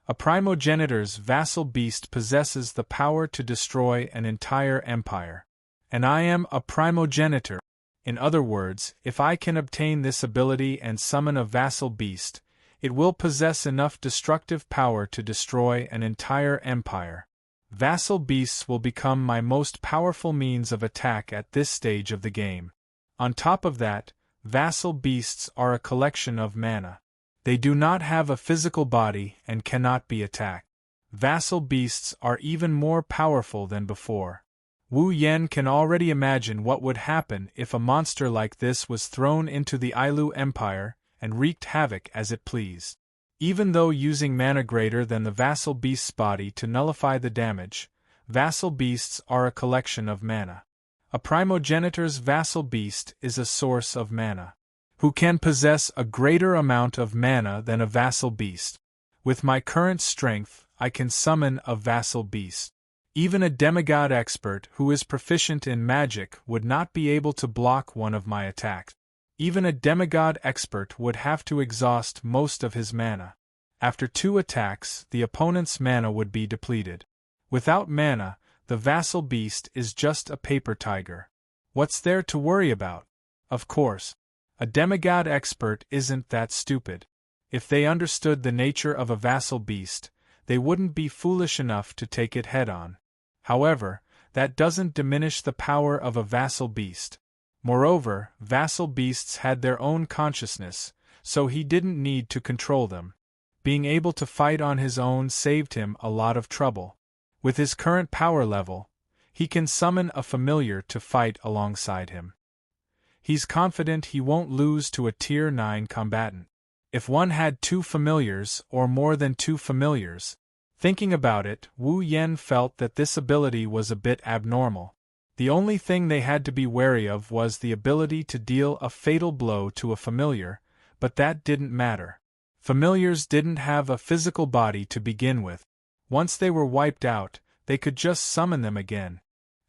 A primogenitor's vassal beast possesses the power to destroy an entire empire. And I am a primogenitor. In other words, if I can obtain this ability and summon a vassal beast, it will possess enough destructive power to destroy an entire empire. Vassal beasts will become my most powerful means of attack at this stage of the game. On top of that, vassal beasts are a collection of mana. They do not have a physical body and cannot be attacked. Vassal beasts are even more powerful than before. Wu Yen can already imagine what would happen if a monster like this was thrown into the Ailu Empire and wreaked havoc as it pleased. Even though using mana greater than the vassal beast's body to nullify the damage, vassal beasts are a collection of mana. A primogenitor's vassal beast is a source of mana, who can possess a greater amount of mana than a vassal beast. With my current strength, I can summon a vassal beast. Even a demigod expert who is proficient in magic would not be able to block one of my attacks. Even a demigod expert would have to exhaust most of his mana. After 2 attacks, the opponent's mana would be depleted. Without mana, the vassal beast is just a paper tiger. What's there to worry about? Of course, a demigod expert isn't that stupid. If they understood the nature of a vassal beast, they wouldn't be foolish enough to take it head-on. However, that doesn't diminish the power of a vassal beast. Moreover, vassal beasts had their own consciousness, so he didn't need to control them. Being able to fight on his own saved him a lot of trouble. With his current power level, he can summon a familiar to fight alongside him. He's confident he won't lose to a Tier 9 combatant. If one had 2 familiars or more than 2 familiars, thinking about it, Wu Yen felt that this ability was a bit abnormal. The only thing they had to be wary of was the ability to deal a fatal blow to a familiar, but that didn't matter. Familiars didn't have a physical body to begin with. Once they were wiped out, they could just summon them again.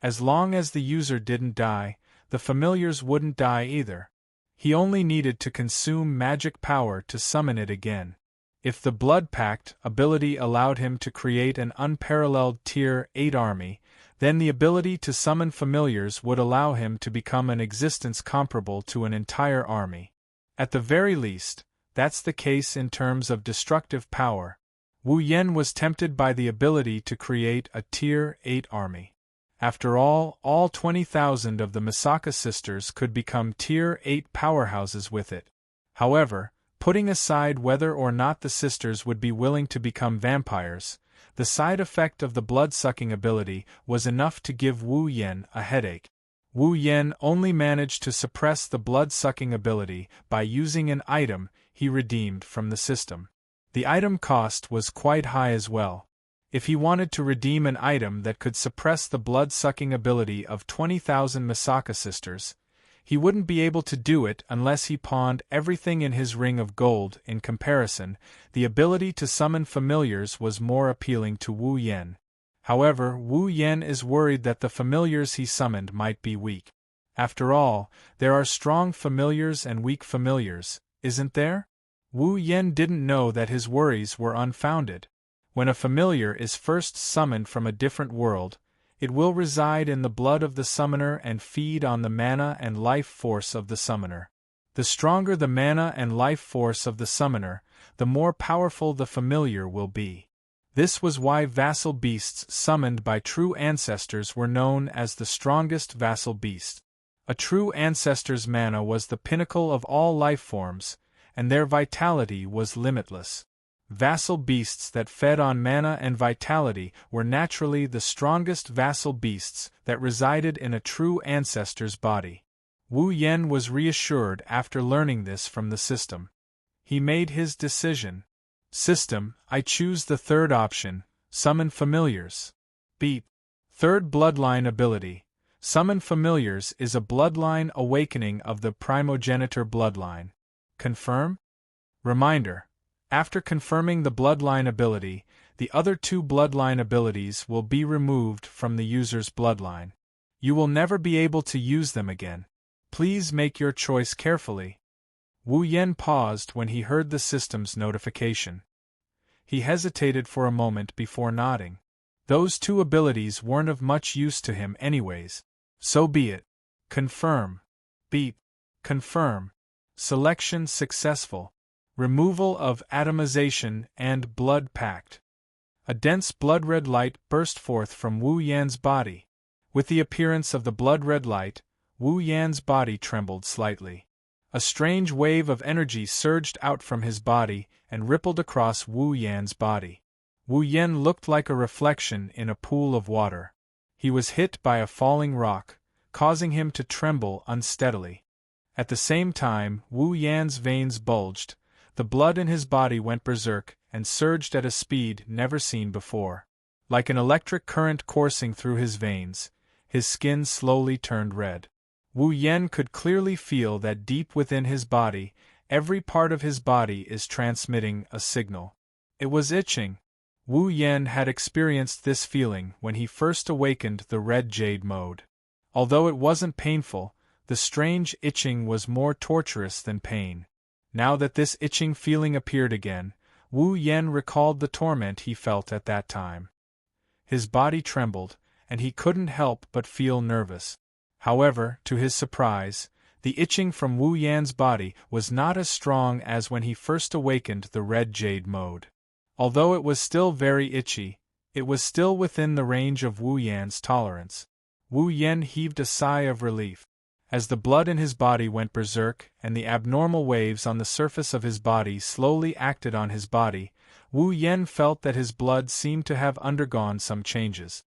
As long as the user didn't die, the familiars wouldn't die either. He only needed to consume magic power to summon it again. If the Blood Pact ability allowed him to create an unparalleled Tier 8 army, then the ability to summon familiars would allow him to become an existence comparable to an entire army. At the very least, that's the case in terms of destructive power. Wu Yen was tempted by the ability to create a Tier 8 army. After all 20,000 of the Misaka sisters could become Tier 8 powerhouses with it. However, putting aside whether or not the sisters would be willing to become vampires, the side effect of the blood-sucking ability was enough to give Wu Yen a headache. Wu Yen only managed to suppress the blood-sucking ability by using an item he redeemed from the system. The item cost was quite high as well. If he wanted to redeem an item that could suppress the blood-sucking ability of 20,000 Misaka sisters, he wouldn't be able to do it unless he pawned everything in his ring of gold. In comparison, the ability to summon familiars was more appealing to Wu Yen. However, Wu Yen is worried that the familiars he summoned might be weak. After all, there are strong familiars and weak familiars, isn't there? Wu Yen didn't know that his worries were unfounded. When a familiar is first summoned from a different world, it will reside in the blood of the summoner and feed on the mana and life force of the summoner. The stronger the mana and life force of the summoner, the more powerful the familiar will be. This was why vassal beasts summoned by true ancestors were known as the strongest vassal beast. A true ancestor's mana was the pinnacle of all life forms, and their vitality was limitless. Vassal beasts that fed on mana and vitality were naturally the strongest vassal beasts that resided in a true ancestor's body. Wu Yen was reassured after learning this from the system. He made his decision. System, I choose the third option, summon familiars. Beep. Third bloodline ability. Summon familiars is a bloodline awakening of the primogenitor bloodline. Confirm? Reminder. After confirming the bloodline ability, the other two bloodline abilities will be removed from the user's bloodline. You will never be able to use them again. Please make your choice carefully. Wu Yen paused when he heard the system's notification. He hesitated for a moment before nodding. Those two abilities weren't of much use to him anyways. So be it. Confirm. Beep. Confirm. Selection successful. Removal of atomization and blood pact. A dense blood-red light burst forth from Wu Yan's body. With the appearance of the blood-red light, Wu Yan's body trembled slightly. A strange wave of energy surged out from his body and rippled across Wu Yan's body. Wu Yan looked like a reflection in a pool of water. He was hit by a falling rock, causing him to tremble unsteadily. At the same time, Wu Yan's veins bulged, the blood in his body went berserk and surged at a speed never seen before. Like an electric current coursing through his veins, his skin slowly turned red. Wu Yan could clearly feel that deep within his body, every part of his body is transmitting a signal. It was itching. Wu Yan had experienced this feeling when he first awakened the red jade mode. Although it wasn't painful, the strange itching was more torturous than pain. Now that this itching feeling appeared again, Wu Yan recalled the torment he felt at that time. His body trembled, and he couldn't help but feel nervous. However, to his surprise, the itching from Wu Yan's body was not as strong as when he first awakened the red jade mode. Although it was still very itchy, it was still within the range of Wu Yan's tolerance. Wu Yan heaved a sigh of relief. As the blood in his body went berserk and the abnormal waves on the surface of his body slowly acted on his body, Wu Yan felt that his blood seemed to have undergone some changes.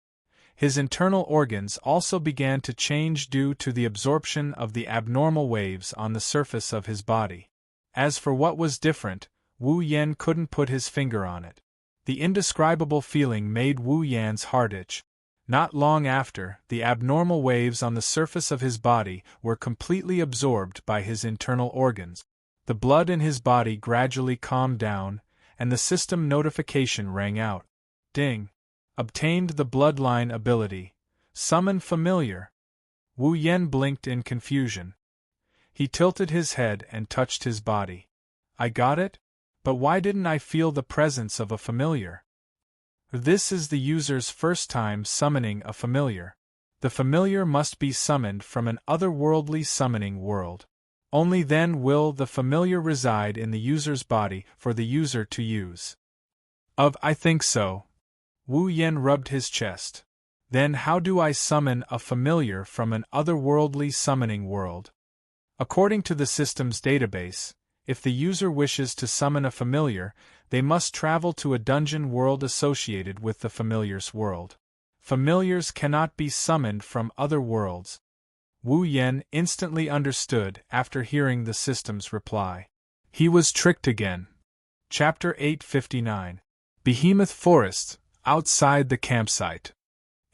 His internal organs also began to change due to the absorption of the abnormal waves on the surface of his body. As for what was different, Wu Yan couldn't put his finger on it. The indescribable feeling made Wu Yan's heart itch. Not long after, the abnormal waves on the surface of his body were completely absorbed by his internal organs. The blood in his body gradually calmed down, and the system notification rang out. Ding! Obtained the bloodline ability. Summon familiar. Wu Yan blinked in confusion. He tilted his head and touched his body. I got it? But why didn't I feel the presence of a familiar? This is the user's first time summoning a familiar. The familiar must be summoned from an otherworldly summoning world. Only then will the familiar reside in the user's body for the user to use. I think so. Wu Yan rubbed his chest. Then how do I summon a familiar from an otherworldly summoning world? According to the system's database, if the user wishes to summon a familiar, they must travel to a dungeon world associated with the familiar's world. Familiars cannot be summoned from other worlds. Wu Yan instantly understood after hearing the system's reply. He was tricked again. Chapter 859. Behemoth Forest, outside the campsite.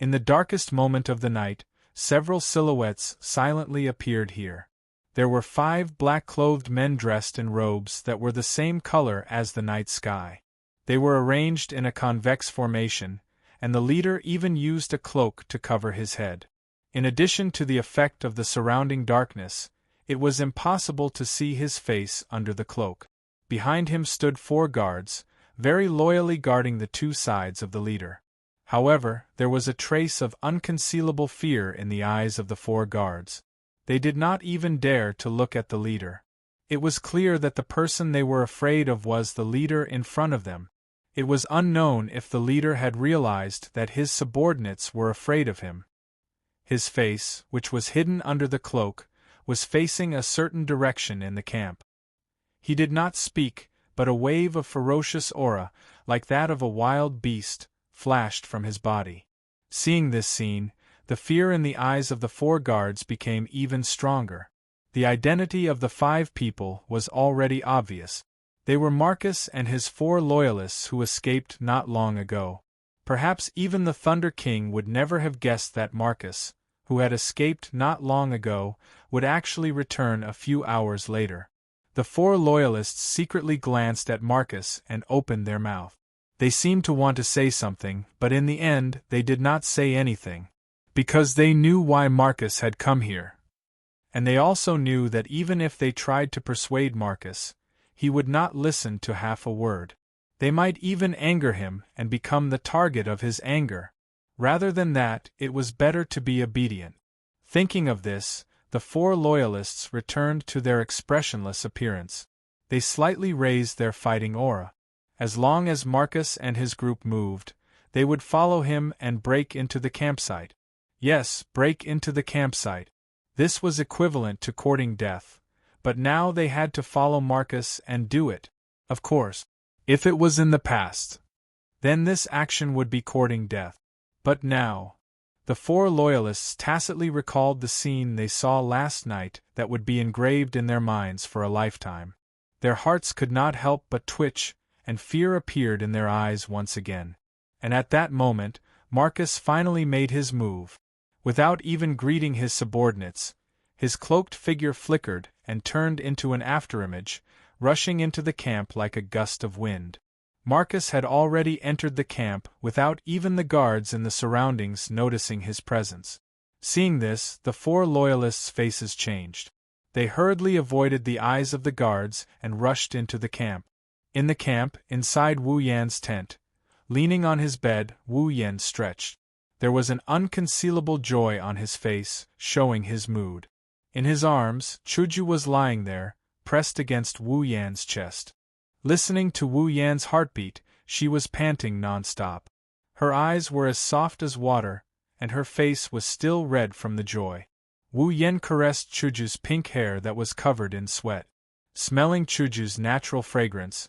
In the darkest moment of the night, several silhouettes silently appeared here. There were 5 black-clothed men dressed in robes that were the same color as the night sky. They were arranged in a convex formation, and the leader even used a cloak to cover his head. In addition to the effect of the surrounding darkness, it was impossible to see his face under the cloak. Behind him stood 4 guards, very loyally guarding the 2 sides of the leader. However, there was a trace of unconcealable fear in the eyes of the 4 guards. They did not even dare to look at the leader. It was clear that the person they were afraid of was the leader in front of them. It was unknown if the leader had realized that his subordinates were afraid of him. His face, which was hidden under the cloak, was facing a certain direction in the camp. He did not speak, but a wave of ferocious aura, like that of a wild beast, flashed from his body. Seeing this scene, the fear in the eyes of the 4 guards became even stronger. The identity of the 5 people was already obvious. They were Marcus and his 4 loyalists who escaped not long ago. Perhaps even the Thunder King would never have guessed that Marcus, who had escaped not long ago, would actually return a few hours later. The 4 loyalists secretly glanced at Marcus and opened their mouth. They seemed to want to say something, but in the end they did not say anything. Because they knew why Marcus had come here. And they also knew that even if they tried to persuade Marcus, he would not listen to half a word. They might even anger him and become the target of his anger. Rather than that, it was better to be obedient. Thinking of this, the 4 loyalists returned to their expressionless appearance. They slightly raised their fighting aura. As long as Marcus and his group moved, they would follow him and break into the campsite. Yes, break into the campsite. This was equivalent to courting death, but now they had to follow Marcus and do it. Of course, if it was in the past, then this action would be courting death. But now, the 4 loyalists tacitly recalled the scene they saw last night that would be engraved in their minds for a lifetime. Their hearts could not help but twitch, and fear appeared in their eyes once again. And at that moment, Marcus finally made his move. Without even greeting his subordinates, his cloaked figure flickered and turned into an afterimage, rushing into the camp like a gust of wind. Marcus had already entered the camp without even the guards in the surroundings noticing his presence. Seeing this, the 4 loyalists' faces changed. They hurriedly avoided the eyes of the guards and rushed into the camp. In the camp, inside Wu Yan's tent, leaning on his bed, Wu Yan stretched. There was an unconcealable joy on his face, showing his mood. In his arms, Shoujo was lying there, pressed against Wu Yan's chest. Listening to Wu Yan's heartbeat, she was panting non-stop. Her eyes were as soft as water, and her face was still red from the joy. Wu Yan caressed Shoujo's pink hair that was covered in sweat. Smelling Shoujo's natural fragrance,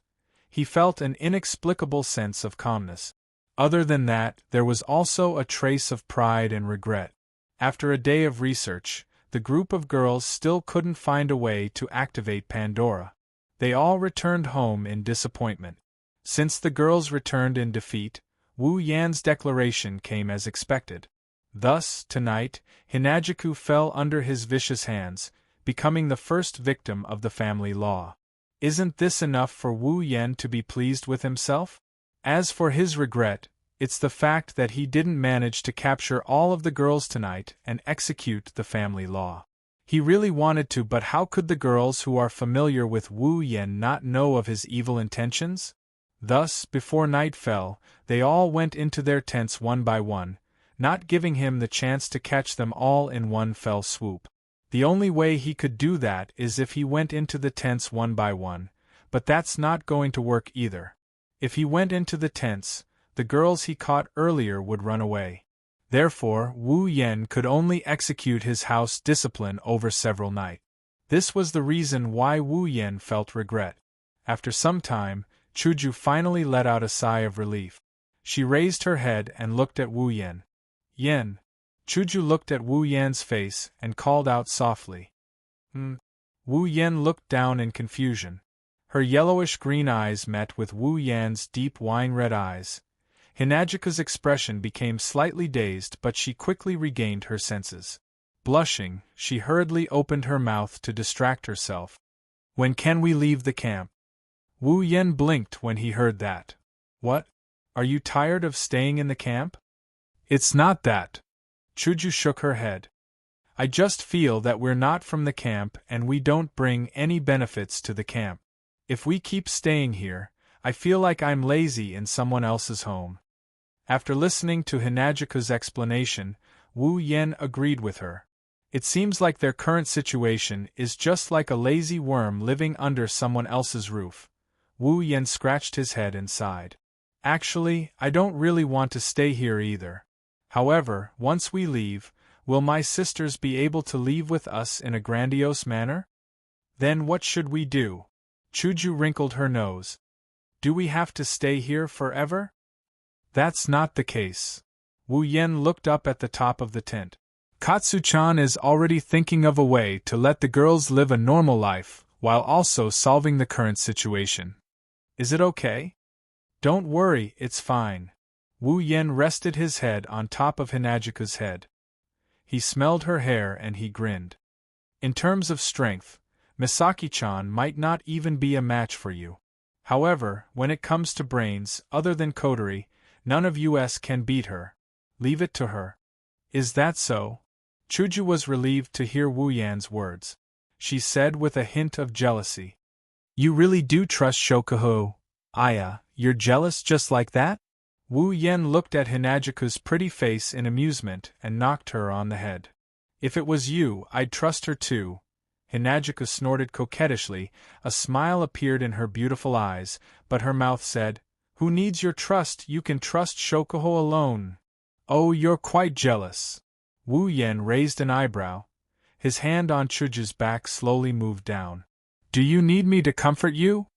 he felt an inexplicable sense of calmness. Other than that, there was also a trace of pride and regret. After a day of research, the group of girls still couldn't find a way to activate Pandora. They all returned home in disappointment. Since the girls returned in defeat, Wu Yan's declaration came as expected. Thus, tonight, Hinagiku fell under his vicious hands, becoming the first victim of the family law. Isn't this enough for Wu Yan to be pleased with himself? As for his regret, it's the fact that he didn't manage to capture all of the girls tonight and execute the family law. He really wanted to, but how could the girls who are familiar with Wu Yan not know of his evil intentions? Thus, before night fell, they all went into their tents one by one, not giving him the chance to catch them all in one fell swoop. The only way he could do that is if he went into the tents one by one, but that's not going to work either. If he went into the tents, the girls he caught earlier would run away. Therefore, Wu Yan could only execute his house discipline over several nights. This was the reason why Wu Yan felt regret. After some time, Shoujo finally let out a sigh of relief. She raised her head and looked at Wu Yan. Yan. Shoujo looked at Wu Yan's face and called out softly. Wu Yan looked down in confusion. Her yellowish-green eyes met with Wu Yan's deep wine-red eyes. Hinagika's expression became slightly dazed, but she quickly regained her senses. Blushing, she hurriedly opened her mouth to distract herself. When can we leave the camp? Wu Yan blinked when he heard that. What? Are you tired of staying in the camp? It's not that. Shoujo shook her head. I just feel that we're not from the camp and we don't bring any benefits to the camp. If we keep staying here, I feel like I'm lazy in someone else's home. After listening to Hinagika's explanation, Wu Yan agreed with her. It seems like their current situation is just like a lazy worm living under someone else's roof. Wu Yan scratched his head and sighed. Actually, I don't really want to stay here either. However, once we leave, will my sisters be able to leave with us in a grandiose manner? Then what should we do? Shoujo wrinkled her nose. Do we have to stay here forever? That's not the case. Wu Yen looked up at the top of the tent. Katsu-chan is already thinking of a way to let the girls live a normal life, while also solving the current situation. Is it okay? Don't worry, it's fine. Wu Yen rested his head on top of Hinagiku's head. He smelled her hair and he grinned. In terms of strength, Misaki-chan might not even be a match for you. However, when it comes to brains, other than coterie, none of us can beat her. Leave it to her. Is that so? Shoujo was relieved to hear Wu Yan's words. She said with a hint of jealousy. You really do trust Shoujo? Aya, you're jealous just like that? Wu Yen looked at Hinagiku's pretty face in amusement and knocked her on the head. If it was you, I'd trust her too. Hinagiku snorted coquettishly, a smile appeared in her beautiful eyes, but her mouth said, Who needs your trust? You can trust Shoujo alone. Oh, you're quite jealous. Wu Yen raised an eyebrow. His hand on Shoujo's back slowly moved down. Do you need me to comfort you?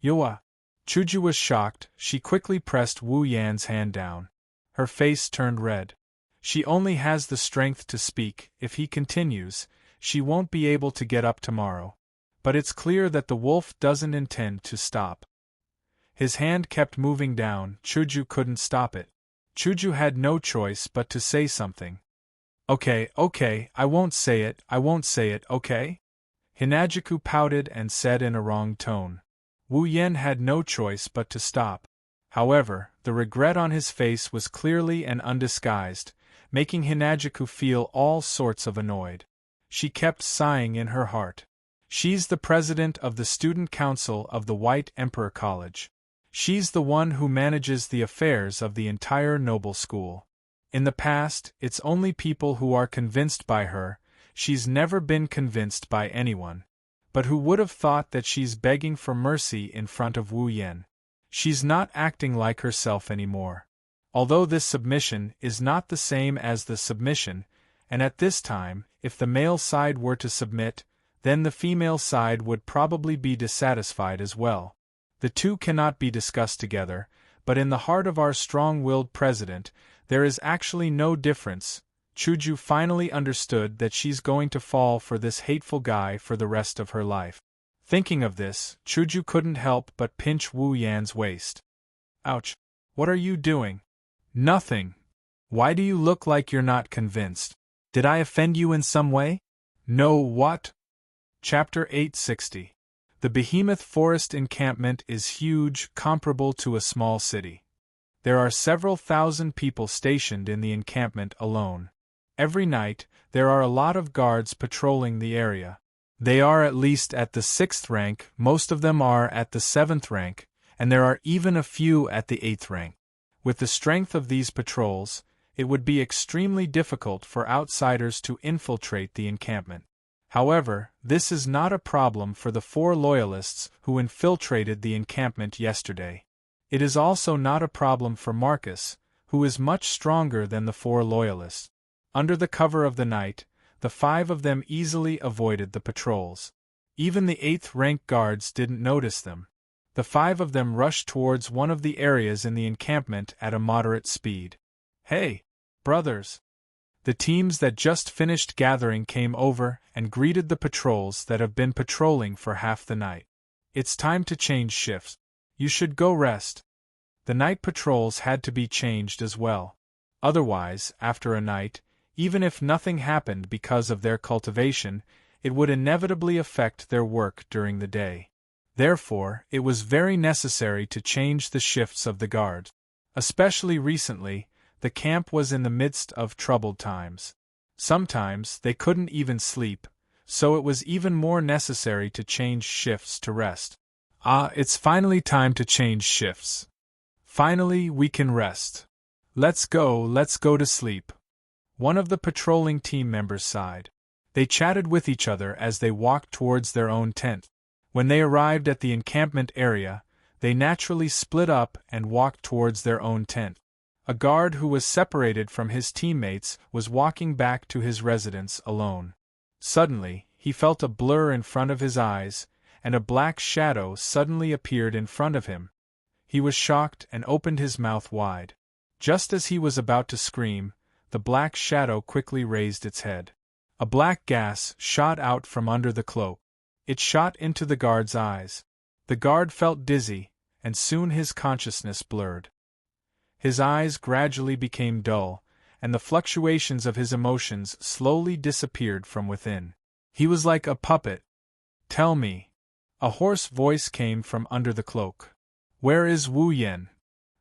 Yoa. Shoujo was shocked. She quickly pressed Wu Yan's hand down. Her face turned red. She only has the strength to speak. If he continues, she won't be able to get up tomorrow. But it's clear that the wolf doesn't intend to stop. His hand kept moving down. Shoujo couldn't stop it. Shoujo had no choice but to say something. Okay, I won't say it, okay? Hinagiku pouted and said in a wrong tone. Wu Yen had no choice but to stop. However, the regret on his face was clearly and undisguised, making Hinagiku feel all sorts of annoyed. She kept sighing in her heart. She's the president of the student council of the White Emperor College. She's the one who manages the affairs of the entire noble school. In the past, it's only people who are convinced by her. She's never been convinced by anyone. But who would have thought that she's begging for mercy in front of Wu Yen? She's not acting like herself anymore. Although this submission is not the same as the submission, and at this time, if the male side were to submit, then the female side would probably be dissatisfied as well. The two cannot be discussed together, but in the heart of our strong-willed president, there is actually no difference. Shoujo finally understood that she's going to fall for this hateful guy for the rest of her life. Thinking of this, Shoujo couldn't help but pinch Wu Yan's waist. Ouch! What are you doing? Nothing. Why do you look like you're not convinced? Did I offend you in some way? No, what? Chapter 860. The Behemoth Forest encampment is huge, comparable to a small city. There are several thousand people stationed in the encampment alone. Every night, there are a lot of guards patrolling the area. They are at least at the 6th rank, most of them are at the 7th rank, and there are even a few at the 8th rank. With the strength of these patrols, it would be extremely difficult for outsiders to infiltrate the encampment. However, this is not a problem for the 4 loyalists who infiltrated the encampment yesterday. It is also not a problem for Marcus, who is much stronger than the 4 loyalists. Under the cover of the night, the 5 of them easily avoided the patrols. Even the 8th rank guards didn't notice them. The 5 of them rushed towards one of the areas in the encampment at a moderate speed. Hey, brothers! The teams that just finished gathering came over and greeted the patrols that have been patrolling for half the night. It's time to change shifts. You should go rest. The night patrols had to be changed as well. Otherwise, after a night, even if nothing happened because of their cultivation, it would inevitably affect their work during the day. Therefore, it was very necessary to change the shifts of the guards. Especially recently, the camp was in the midst of troubled times. Sometimes they couldn't even sleep, so it was even more necessary to change shifts to rest. It's finally time to change shifts. Finally, we can rest. Let's go to sleep. One of the patrolling team members sighed. They chatted with each other as they walked towards their own tent. When they arrived at the encampment area, they naturally split up and walked towards their own tent. A guard who was separated from his teammates was walking back to his residence alone. Suddenly, he felt a blur in front of his eyes, and a black shadow suddenly appeared in front of him. He was shocked and opened his mouth wide. Just as he was about to scream, the black shadow quickly raised its head. A black gas shot out from under the cloak. It shot into the guard's eyes. The guard felt dizzy, and soon his consciousness blurred. His eyes gradually became dull, and the fluctuations of his emotions slowly disappeared from within. He was like a puppet. "Tell me." A hoarse voice came from under the cloak. "Where is Wu Yen?"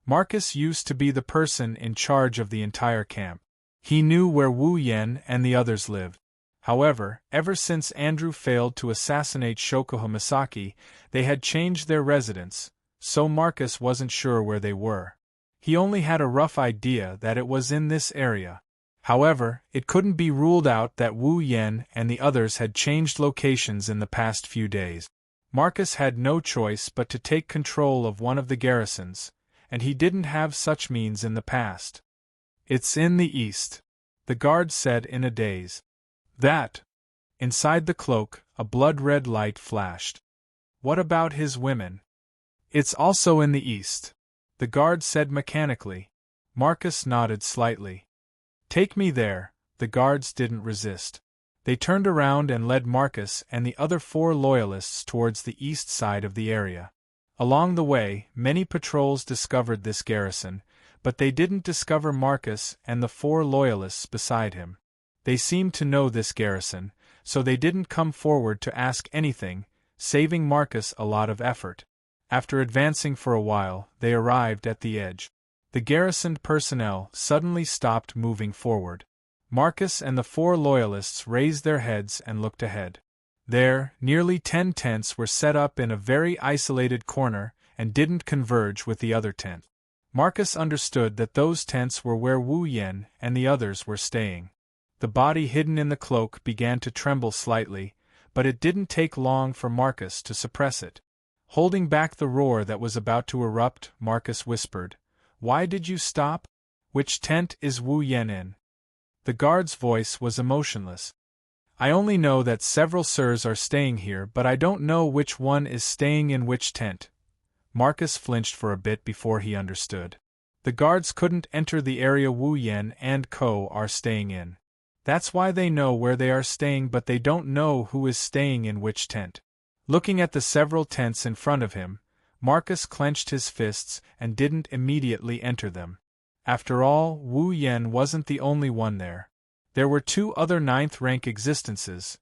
Marcus used to be the person in charge of the entire camp. He knew where Wu Yen and the others lived. However, ever since Andrew failed to assassinate Shoujo Misaki, they had changed their residence, so Marcus wasn't sure where they were. He only had a rough idea that it was in this area. However, it couldn't be ruled out that Wu Yen and the others had changed locations in the past few days. Marcus had no choice but to take control of one of the garrisons, and he didn't have such means in the past. "It's in the east," the guard said in a daze. "That." Inside the cloak, a blood-red light flashed. "What about his women?" "It's also in the east," the guard said mechanically. Marcus nodded slightly. "Take me there." The guards didn't resist. They turned around and led Marcus and the other 4 loyalists towards the east side of the area. Along the way, many patrols discovered this garrison, but they didn't discover Marcus and the 4 loyalists beside him. They seemed to know this garrison, so they didn't come forward to ask anything, saving Marcus a lot of effort. After advancing for a while, they arrived at the edge. The garrisoned personnel suddenly stopped moving forward. Marcus and the 4 loyalists raised their heads and looked ahead. There, nearly 10 tents were set up in a very isolated corner and didn't converge with the other tent. Marcus understood that those tents were where Wu Yen and the others were staying. The body hidden in the cloak began to tremble slightly, but it didn't take long for Marcus to suppress it. Holding back the roar that was about to erupt, Marcus whispered, "Why did you stop? Which tent is Wu Yen in?" The guard's voice was emotionless. "I only know that several sirs are staying here, but I don't know which one is staying in which tent." Marcus flinched for a bit before he understood. The guards couldn't enter the area Wu Yen and Co. are staying in. That's why they know where they are staying, but they don't know who is staying in which tent. Looking at the several tents in front of him, Marcus clenched his fists and didn't immediately enter them. After all, Wu Yen wasn't the only one there. There were 2 other 9th-rank existences.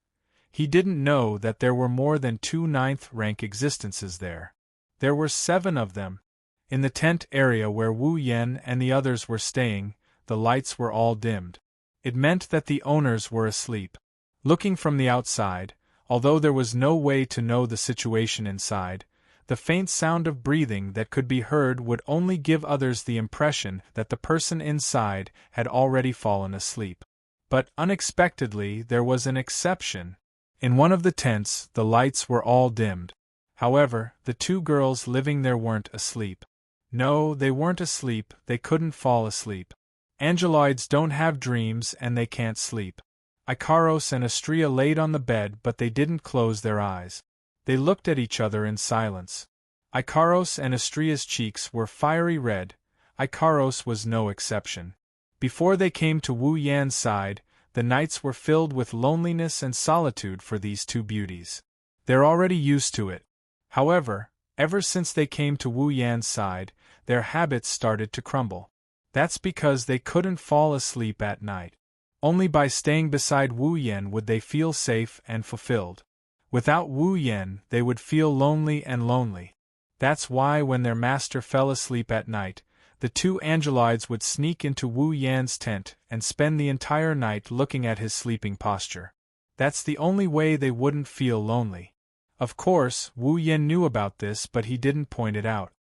He didn't know that there were more than 2 9th-rank existences there. There were 7 of them. In the tent area where Wu Yen and the others were staying, the lights were all dimmed. It meant that the owners were asleep. Looking from the outside, although there was no way to know the situation inside, the faint sound of breathing that could be heard would only give others the impression that the person inside had already fallen asleep. But unexpectedly there was an exception. In one of the tents, the lights were all dimmed. However, the 2 girls living there weren't asleep. No, they weren't asleep, they couldn't fall asleep. Angeloids don't have dreams and they can't sleep. Ikaros and Astrea laid on the bed, but they didn't close their eyes. They looked at each other in silence. Ikaros and Astrea's cheeks were fiery red. Ikaros was no exception. Before they came to Wu Yan's side, the nights were filled with loneliness and solitude for these 2 beauties. They're already used to it. However, ever since they came to Wu Yan's side, their habits started to crumble. That's because they couldn't fall asleep at night. Only by staying beside Wu Yan would they feel safe and fulfilled. Without Wu Yan, they would feel lonely and lonely. That's why when their master fell asleep at night, the 2 angeloids would sneak into Wu Yan's tent and spend the entire night looking at his sleeping posture. That's the only way they wouldn't feel lonely. Of course, Wu Yan knew about this, but he didn't point it out.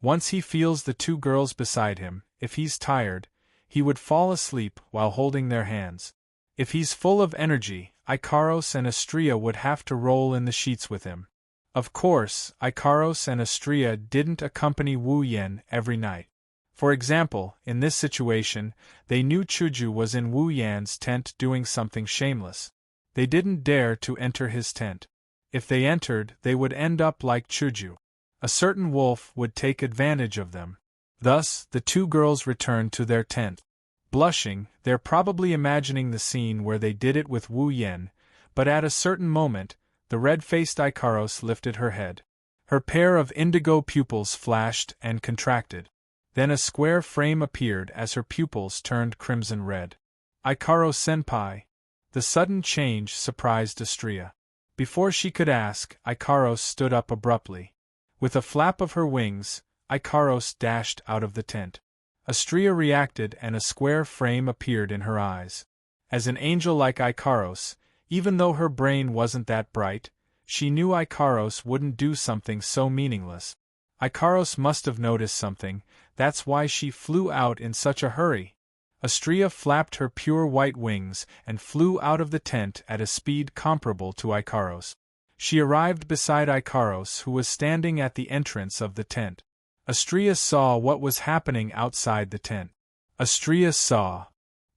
Once he feels the 2 girls beside him, if he's tired, he would fall asleep while holding their hands. If he's full of energy, Ikaros and Astrea would have to roll in the sheets with him. Of course, Ikaros and Astrea didn't accompany Wu Yan every night. For example, in this situation, they knew Shoujo was in Wu Yan's tent doing something shameless. They didn't dare to enter his tent. If they entered, they would end up like Shoujo. A certain wolf would take advantage of them. Thus, the two girls returned to their tent. Blushing, they're probably imagining the scene where they did it with Wu Yen, but at a certain moment, the red-faced Ikaros lifted her head. Her pair of indigo pupils flashed and contracted. Then a square frame appeared as her pupils turned crimson red. Ikaros-senpai. The sudden change surprised Astria. Before she could ask, Ikaros stood up abruptly. With a flap of her wings, Ikaros dashed out of the tent. Astria reacted and a square frame appeared in her eyes. As an angel like Ikaros, even though her brain wasn't that bright, she knew Ikaros wouldn't do something so meaningless. Ikaros must have noticed something, that's why she flew out in such a hurry. Astria flapped her pure white wings and flew out of the tent at a speed comparable to Ikaros. She arrived beside Ikaros, who was standing at the entrance of the tent. Astria saw what was happening outside the tent. Astria saw.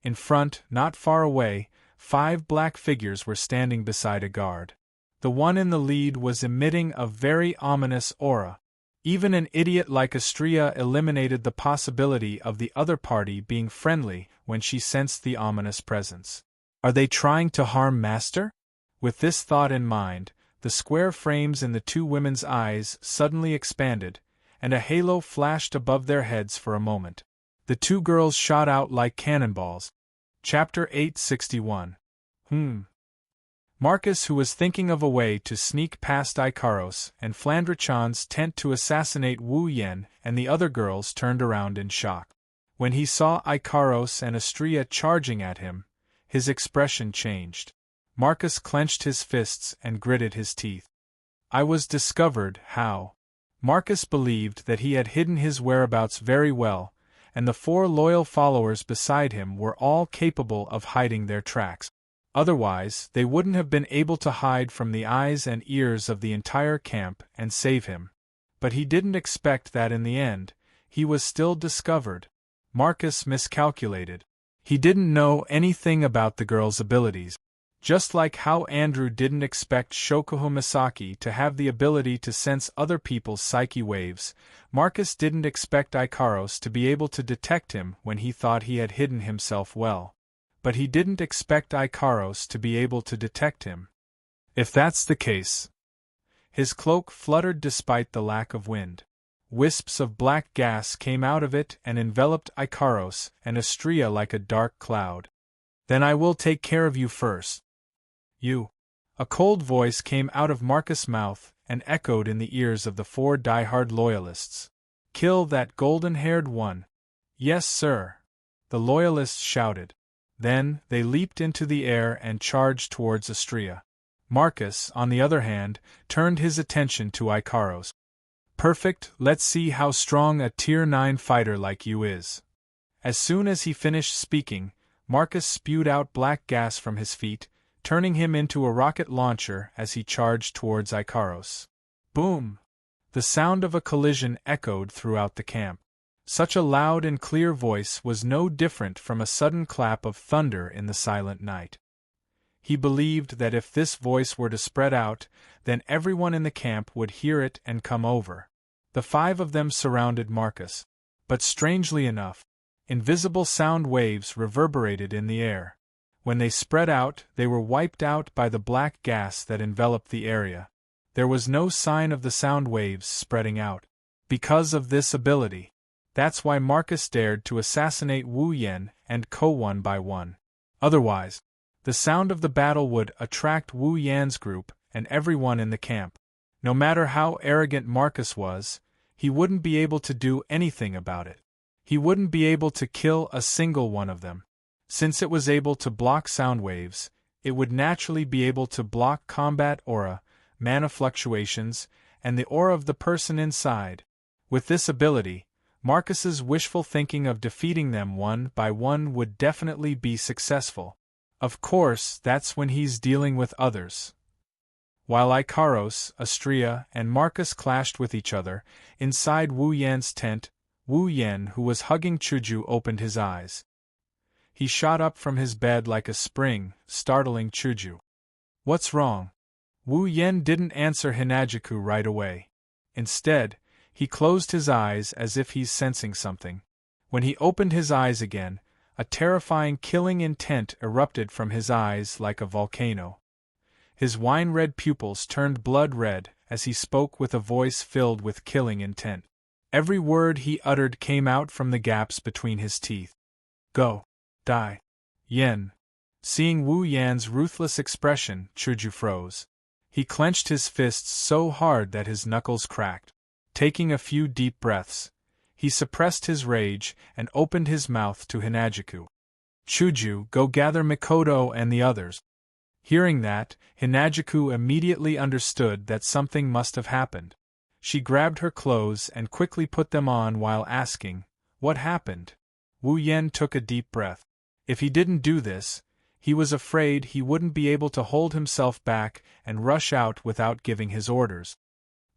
In front, not far away, 5 black figures were standing beside a guard. The one in the lead was emitting a very ominous aura. Even an idiot like Astria eliminated the possibility of the other party being friendly when she sensed the ominous presence. Are they trying to harm Master? With this thought in mind, the square frames in the two women's eyes suddenly expanded, and a halo flashed above their heads for a moment. The two girls shot out like cannonballs. Chapter 861. Marcus, who was thinking of a way to sneak past Ikaros and Flandrachan's tent to assassinate Wu Yen and the other girls, turned around in shock. When he saw Ikaros and Astria charging at him, his expression changed. Marcus clenched his fists and gritted his teeth. I was discovered, how? Marcus believed that he had hidden his whereabouts very well, and the 4 loyal followers beside him were all capable of hiding their tracks. Otherwise, they wouldn't have been able to hide from the eyes and ears of the entire camp and save him. But he didn't expect that in the end, he was still discovered. Marcus miscalculated. He didn't know anything about the girl's abilities. Just like how Andrew didn't expect Shokuho Misaki to have the ability to sense other people's psyche waves, Marcus didn't expect Ikaros to be able to detect him when he thought he had hidden himself well. But he didn't expect Ikaros to be able to detect him. If that's the case. His cloak fluttered despite the lack of wind. Wisps of black gas came out of it and enveloped Ikaros and Astria like a dark cloud. Then I will take care of you first. You. A cold voice came out of Marcus' mouth and echoed in the ears of the 4 die-hard loyalists. Kill that golden-haired one. Yes, sir. The loyalists shouted. Then, they leaped into the air and charged towards Astria. Marcus, on the other hand, turned his attention to Ikaros. Perfect, let's see how strong a Tier 9 fighter like you is. As soon as he finished speaking, Marcus spewed out black gas from his feet, turning him into a rocket launcher as he charged towards Ikaros. Boom! The sound of a collision echoed throughout the camp. Such a loud and clear voice was no different from a sudden clap of thunder in the silent night. He believed that if this voice were to spread out, then everyone in the camp would hear it and come over. The 5 of them surrounded Marcus. But strangely enough, invisible sound waves reverberated in the air. When they spread out, they were wiped out by the black gas that enveloped the area. There was no sign of the sound waves spreading out. Because of this ability. That's why Marcus dared to assassinate Wu Yen and Ko one by one. Otherwise, the sound of the battle would attract Wu Yan's group and everyone in the camp. No matter how arrogant Marcus was, he wouldn't be able to do anything about it. He wouldn't be able to kill a single one of them. Since it was able to block sound waves, it would naturally be able to block combat aura, mana fluctuations, and the aura of the person inside. With this ability, Marcus's wishful thinking of defeating them one by one would definitely be successful. Of course, that's when he's dealing with others. While Ikaros, Astria, and Marcus clashed with each other, inside Wu Yan's tent, Wu Yan, who was hugging Shoujo, opened his eyes. He shot up from his bed like a spring, startling Shoujo. What's wrong? Wu Yen didn't answer Hinagiku right away. Instead, he closed his eyes as if he's sensing something. When he opened his eyes again, a terrifying killing intent erupted from his eyes like a volcano. His wine-red pupils turned blood-red as he spoke with a voice filled with killing intent. Every word he uttered came out from the gaps between his teeth. Go. Die. Yen. Seeing Wu Yan's ruthless expression, Shoujo froze. He clenched his fists so hard that his knuckles cracked. Taking a few deep breaths, he suppressed his rage and opened his mouth to Hinagiku. Shoujo, go gather Mikoto and the others. Hearing that, Hinagiku immediately understood that something must have happened. She grabbed her clothes and quickly put them on while asking, "What happened?" Wu Yen took a deep breath. If he didn't do this, he was afraid he wouldn't be able to hold himself back and rush out without giving his orders.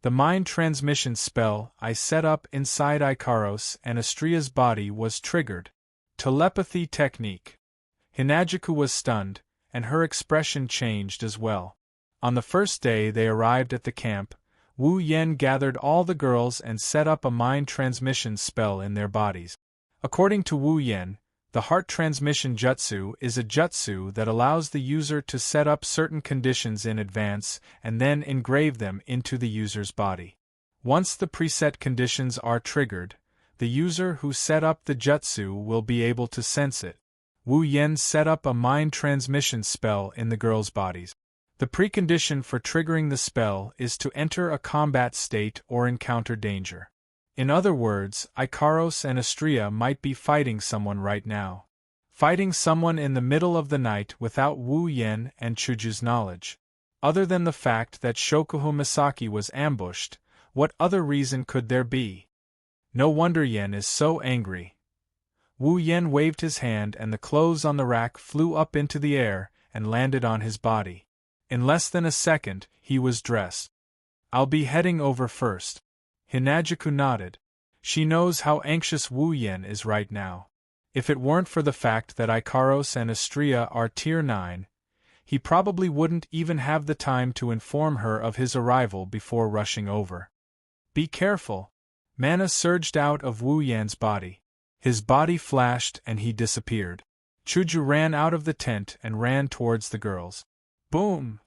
The mind transmission spell I set up inside Ikaros and Astria's body was triggered. Telepathy technique. Hinagiku was stunned, and her expression changed as well. On the first day they arrived at the camp, Wu Yen gathered all the girls and set up a mind transmission spell in their bodies. According to Wu Yen, the heart transmission jutsu is a jutsu that allows the user to set up certain conditions in advance and then engrave them into the user's body. Once the preset conditions are triggered, the user who set up the jutsu will be able to sense it. Wu Yen set up a mind transmission spell in the girls' bodies. The precondition for triggering the spell is to enter a combat state or encounter danger. In other words, Ikaros and Astria might be fighting someone right now. Fighting someone in the middle of the night without Wu Yen and Shoujo's knowledge. Other than the fact that Shokuho Misaki was ambushed, what other reason could there be? No wonder Yen is so angry. Wu Yen waved his hand and the clothes on the rack flew up into the air and landed on his body. In less than a second, he was dressed. I'll be heading over first. Hinagiku nodded. She knows how anxious Wu Yen is right now. If it weren't for the fact that Ikaros and Astria are Tier 9, he probably wouldn't even have the time to inform her of his arrival before rushing over. Be careful! Mana surged out of Wu Yan's body. His body flashed and he disappeared. Shoujo ran out of the tent and ran towards the girls. Boom!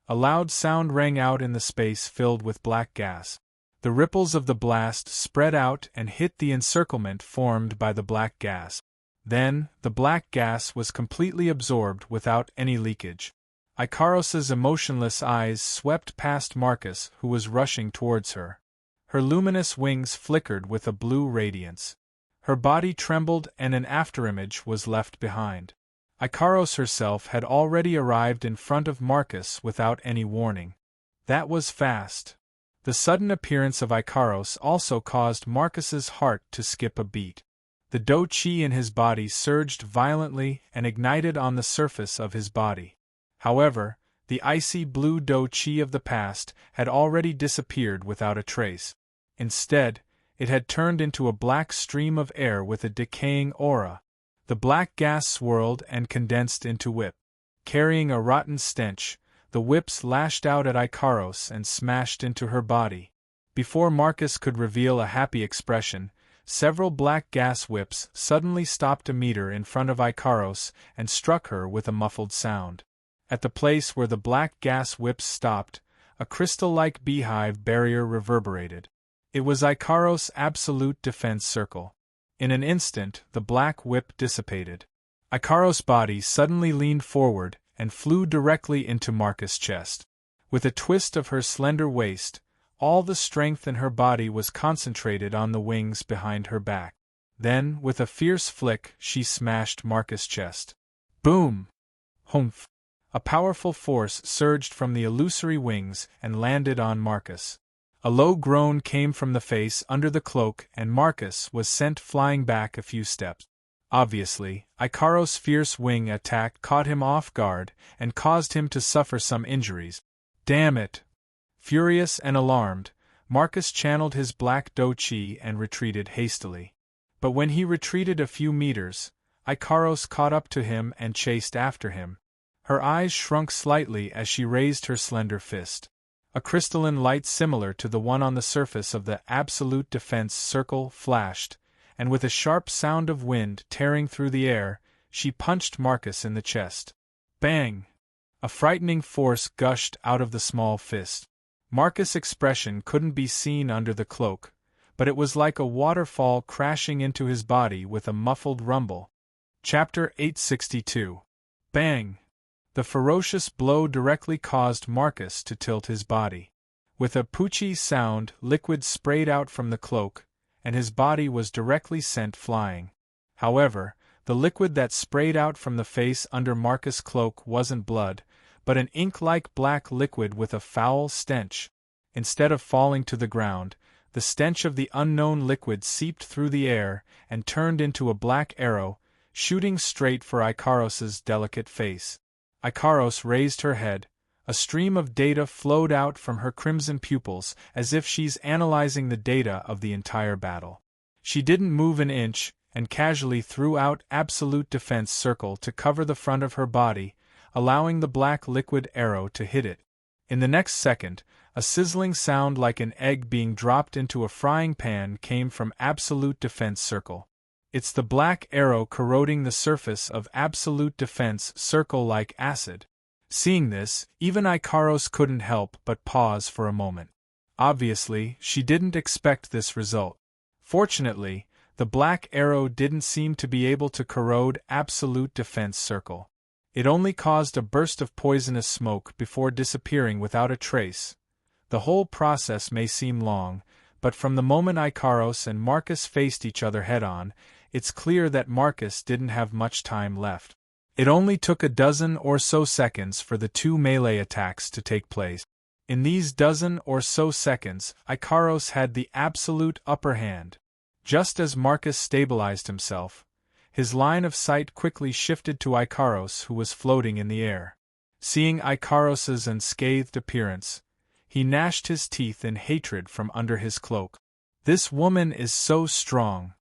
A loud sound rang out in the space filled with black gas. The ripples of the blast spread out and hit the encirclement formed by the black gas. Then, the black gas was completely absorbed without any leakage. Ikaros's emotionless eyes swept past Marcus, who was rushing towards her. Her luminous wings flickered with a blue radiance. Her body trembled and an afterimage was left behind. Ikaros herself had already arrived in front of Marcus without any warning. That was fast. The sudden appearance of Ikaros also caused Marcus's heart to skip a beat. The do-chi in his body surged violently and ignited on the surface of his body. However, the icy blue do-chi of the past had already disappeared without a trace. Instead, it had turned into a black stream of air with a decaying aura. The black gas swirled and condensed into whip. Carrying a rotten stench, the whips lashed out at Ikaros and smashed into her body. Before Marcus could reveal a happy expression, several black gas whips suddenly stopped a meter in front of Ikaros and struck her with a muffled sound. At the place where the black gas whips stopped, a crystal-like beehive barrier reverberated. It was Ikaros' absolute defense circle. In an instant, the black whip dissipated. Ikaros' body suddenly leaned forward and flew directly into Marcus' chest. With a twist of her slender waist, all the strength in her body was concentrated on the wings behind her back. Then, with a fierce flick, she smashed Marcus' chest. Boom! Humph! A powerful force surged from the illusory wings and landed on Marcus. A low groan came from the face under the cloak and Marcus was sent flying back a few steps. Obviously, Ikaros' fierce wing attack caught him off guard and caused him to suffer some injuries. Damn it! Furious and alarmed, Marcus channeled his black do-chi and retreated hastily. But when he retreated a few meters, Ikaros caught up to him and chased after him. Her eyes shrunk slightly as she raised her slender fist. A crystalline light similar to the one on the surface of the absolute defense circle flashed, and with a sharp sound of wind tearing through the air, she punched Marcus in the chest. Bang! A frightening force gushed out of the small fist. Marcus' expression couldn't be seen under the cloak, but it was like a waterfall crashing into his body with a muffled rumble. Chapter 862. Bang! The ferocious blow directly caused Marcus to tilt his body. With a poochie sound, liquid sprayed out from the cloak, and his body was directly sent flying. However, the liquid that sprayed out from the face under Marcus' cloak wasn't blood, but an ink-like black liquid with a foul stench. Instead of falling to the ground, the stench of the unknown liquid seeped through the air and turned into a black arrow, shooting straight for Ikaros's delicate face. Ikaros raised her head. A stream of data flowed out from her crimson pupils as if she's analyzing the data of the entire battle. She didn't move an inch, and casually threw out absolute defense circle to cover the front of her body, allowing the black liquid arrow to hit it. In the next second, a sizzling sound like an egg being dropped into a frying pan came from absolute defense circle. It's the black arrow corroding the surface of absolute defense circle like acid. Seeing this, even Ikaros couldn't help but pause for a moment. Obviously, she didn't expect this result. Fortunately, the black arrow didn't seem to be able to corrode absolute defense circle. It only caused a burst of poisonous smoke before disappearing without a trace. The whole process may seem long, but from the moment Ikaros and Marcus faced each other head-on, it's clear that Marcus didn't have much time left. It only took a dozen or so seconds for the two melee attacks to take place. In these dozen or so seconds, Ikaros had the absolute upper hand. Just as Marcus stabilized himself, his line of sight quickly shifted to Ikaros, who was floating in the air. Seeing Ikaros's unscathed appearance, he gnashed his teeth in hatred from under his cloak. This woman is so strong.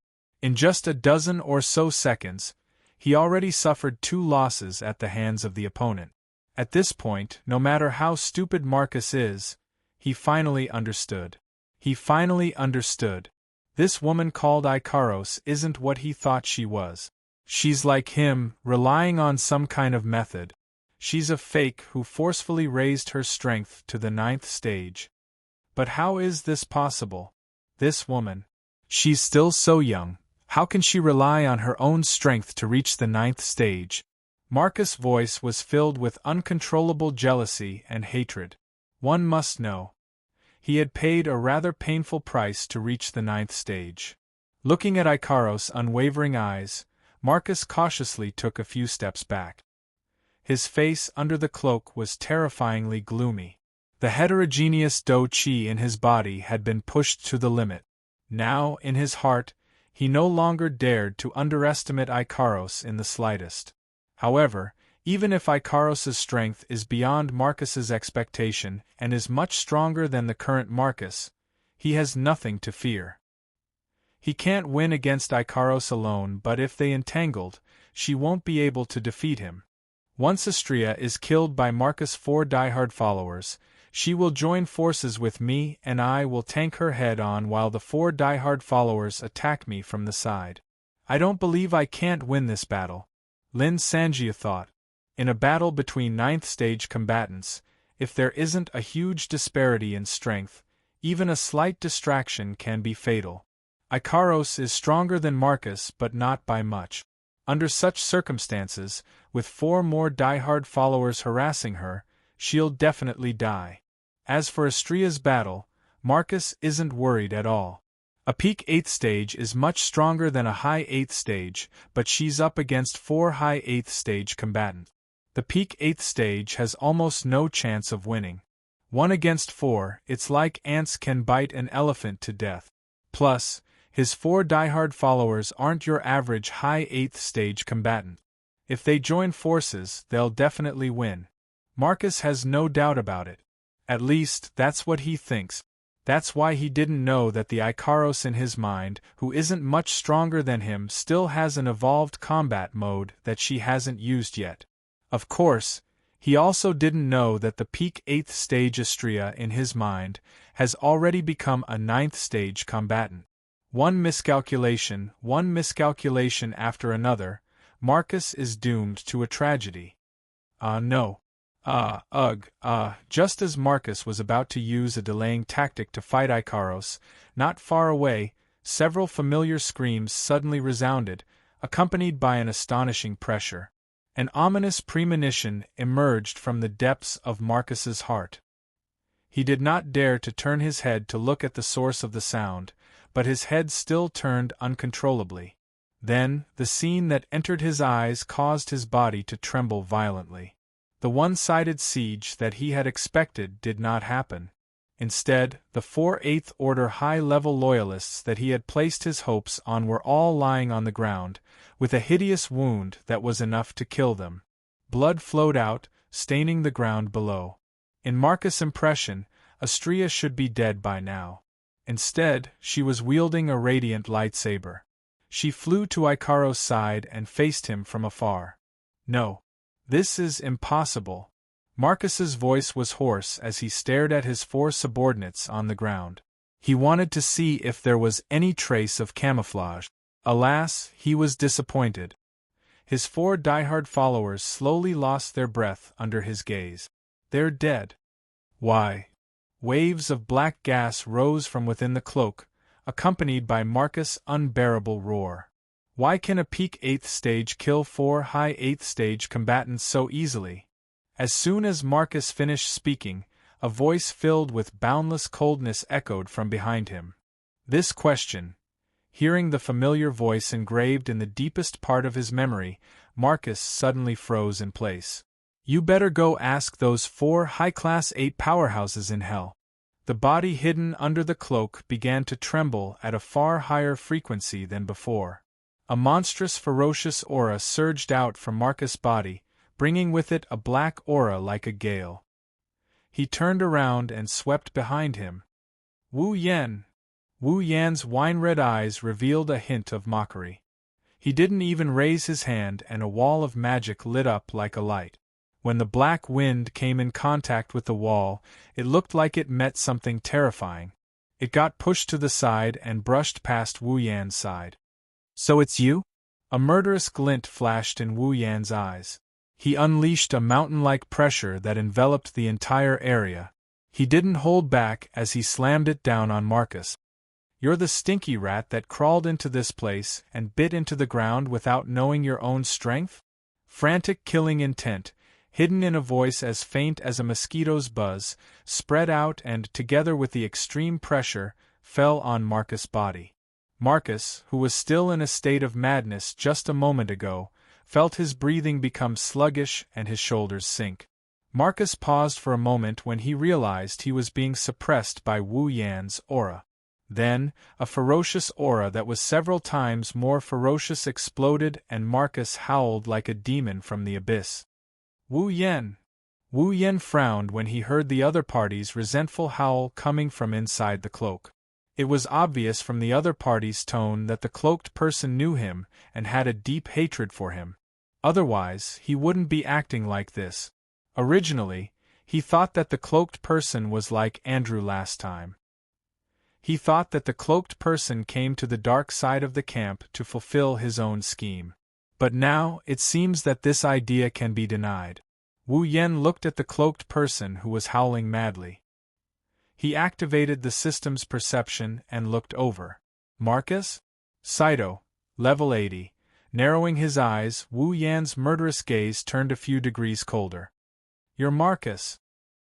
In just a dozen or so seconds, he already suffered 2 losses at the hands of the opponent. At this point, no matter how stupid Marcus is, he finally understood. He finally understood. This woman called Ikaros isn't what he thought she was. She's like him, relying on some kind of method. She's a fake who forcefully raised her strength to the 9th stage. But how is this possible? This woman. She's still so young. How can she rely on her own strength to reach the 9th stage? Marcus' voice was filled with uncontrollable jealousy and hatred. One must know. He had paid a rather painful price to reach the 9th stage. Looking at Ikaros' unwavering eyes, Marcus cautiously took a few steps back. His face under the cloak was terrifyingly gloomy. The heterogeneous do-chi in his body had been pushed to the limit. Now, in his heart, he no longer dared to underestimate Ikaros in the slightest. However, even if Ikaros's strength is beyond Marcus's expectation and is much stronger than the current Marcus, he has nothing to fear. He can't win against Ikaros alone, but if they entangled, she won't be able to defeat him. Once Astrea is killed by Marcus' 4 diehard followers, she will join forces with me and I will tank her head-on while the 4 diehard followers attack me from the side. I don't believe I can't win this battle, Lin Sanjia thought. In a battle between 9th stage combatants, if there isn't a huge disparity in strength, even a slight distraction can be fatal. Ikaros is stronger than Marcus but not by much. Under such circumstances, with 4 more diehard followers harassing her, she'll definitely die. As for Astrea's battle, Marcus isn't worried at all. A peak 8th stage is much stronger than a high 8th stage, but she's up against 4 high 8th stage combatants. The peak 8th stage has almost no chance of winning. 1 against 4, it's like ants can bite an elephant to death. Plus, his 4 diehard followers aren't your average high 8th stage combatant. If they join forces, they'll definitely win. Marcus has no doubt about it. At least, that's what he thinks. That's why he didn't know that the Ikaros in his mind, who isn't much stronger than him, still has an evolved combat mode that she hasn't used yet. Of course, He also didn't know that the peak 8th stage Astrea in his mind has already become a 9th stage combatant. One miscalculation after another, Marcus is doomed to a tragedy. No. Just as Marcus was about to use a delaying tactic to fight Ikaros, not far away, several familiar screams suddenly resounded, accompanied by an astonishing pressure. An ominous premonition emerged from the depths of Marcus's heart. He did not dare to turn his head to look at the source of the sound, but his head still turned uncontrollably. Then, the scene that entered his eyes caused his body to tremble violently. The one-sided siege that he had expected did not happen. Instead, the 4 8th Order high-level loyalists that he had placed his hopes on were all lying on the ground, with a hideous wound that was enough to kill them. Blood flowed out, staining the ground below. In Marcus' impression, Astrea should be dead by now. Instead, she was wielding a radiant lightsaber. She flew to Ikaros' side and faced him from afar. No. This is impossible. Marcus's voice was hoarse as he stared at his 4 subordinates on the ground. He wanted to see if there was any trace of camouflage. Alas, he was disappointed. His 4 diehard followers slowly lost their breath under his gaze. They're dead. Why? Waves of black gas rose from within the cloak, accompanied by Marcus' unbearable roar. Why can a peak 8th stage kill 4 high 8th stage combatants so easily? As soon as Marcus finished speaking, a voice filled with boundless coldness echoed from behind him. This question, hearing the familiar voice engraved in the deepest part of his memory, Marcus suddenly froze in place. You better go ask those 4 high-class 8 powerhouses in hell. The body hidden under the cloak began to tremble at a far higher frequency than before. A monstrous ferocious aura surged out from Marcus' body, bringing with it a black aura like a gale. He turned around and swept behind him. Wu Yan! Wu Yan's wine-red eyes revealed a hint of mockery. He didn't even raise his hand and a wall of magic lit up like a light. When the black wind came in contact with the wall, it looked like it met something terrifying. It got pushed to the side and brushed past Wu Yan's side. So it's you? A murderous glint flashed in Wu Yan's eyes. He unleashed a mountain-like pressure that enveloped the entire area. He didn't hold back as he slammed it down on Marcus. You're the stinky rat that crawled into this place and bit into the ground without knowing your own strength? Frantic killing intent, hidden in a voice as faint as a mosquito's buzz, spread out and, together with the extreme pressure, fell on Marcus' body. Marcus, who was still in a state of madness just a moment ago, felt his breathing become sluggish and his shoulders sink. Marcus paused for a moment when he realized he was being suppressed by Wu Yan's aura. Then, a ferocious aura that was several times more ferocious exploded and Marcus howled like a demon from the abyss. Wu Yan! Wu Yan frowned when he heard the other party's resentful howl coming from inside the cloak. It was obvious from the other party's tone that the cloaked person knew him and had a deep hatred for him. Otherwise, he wouldn't be acting like this. Originally, he thought that the cloaked person was like Andrew last time. He thought that the cloaked person came to the dark side of the camp to fulfill his own scheme. But now, it seems that this idea can be denied. Wu Yan looked at the cloaked person who was howling madly. He activated the system's perception and looked over. Marcus? Saito, level 80. Narrowing his eyes, Wu Yan's murderous gaze turned a few degrees colder. You're Marcus.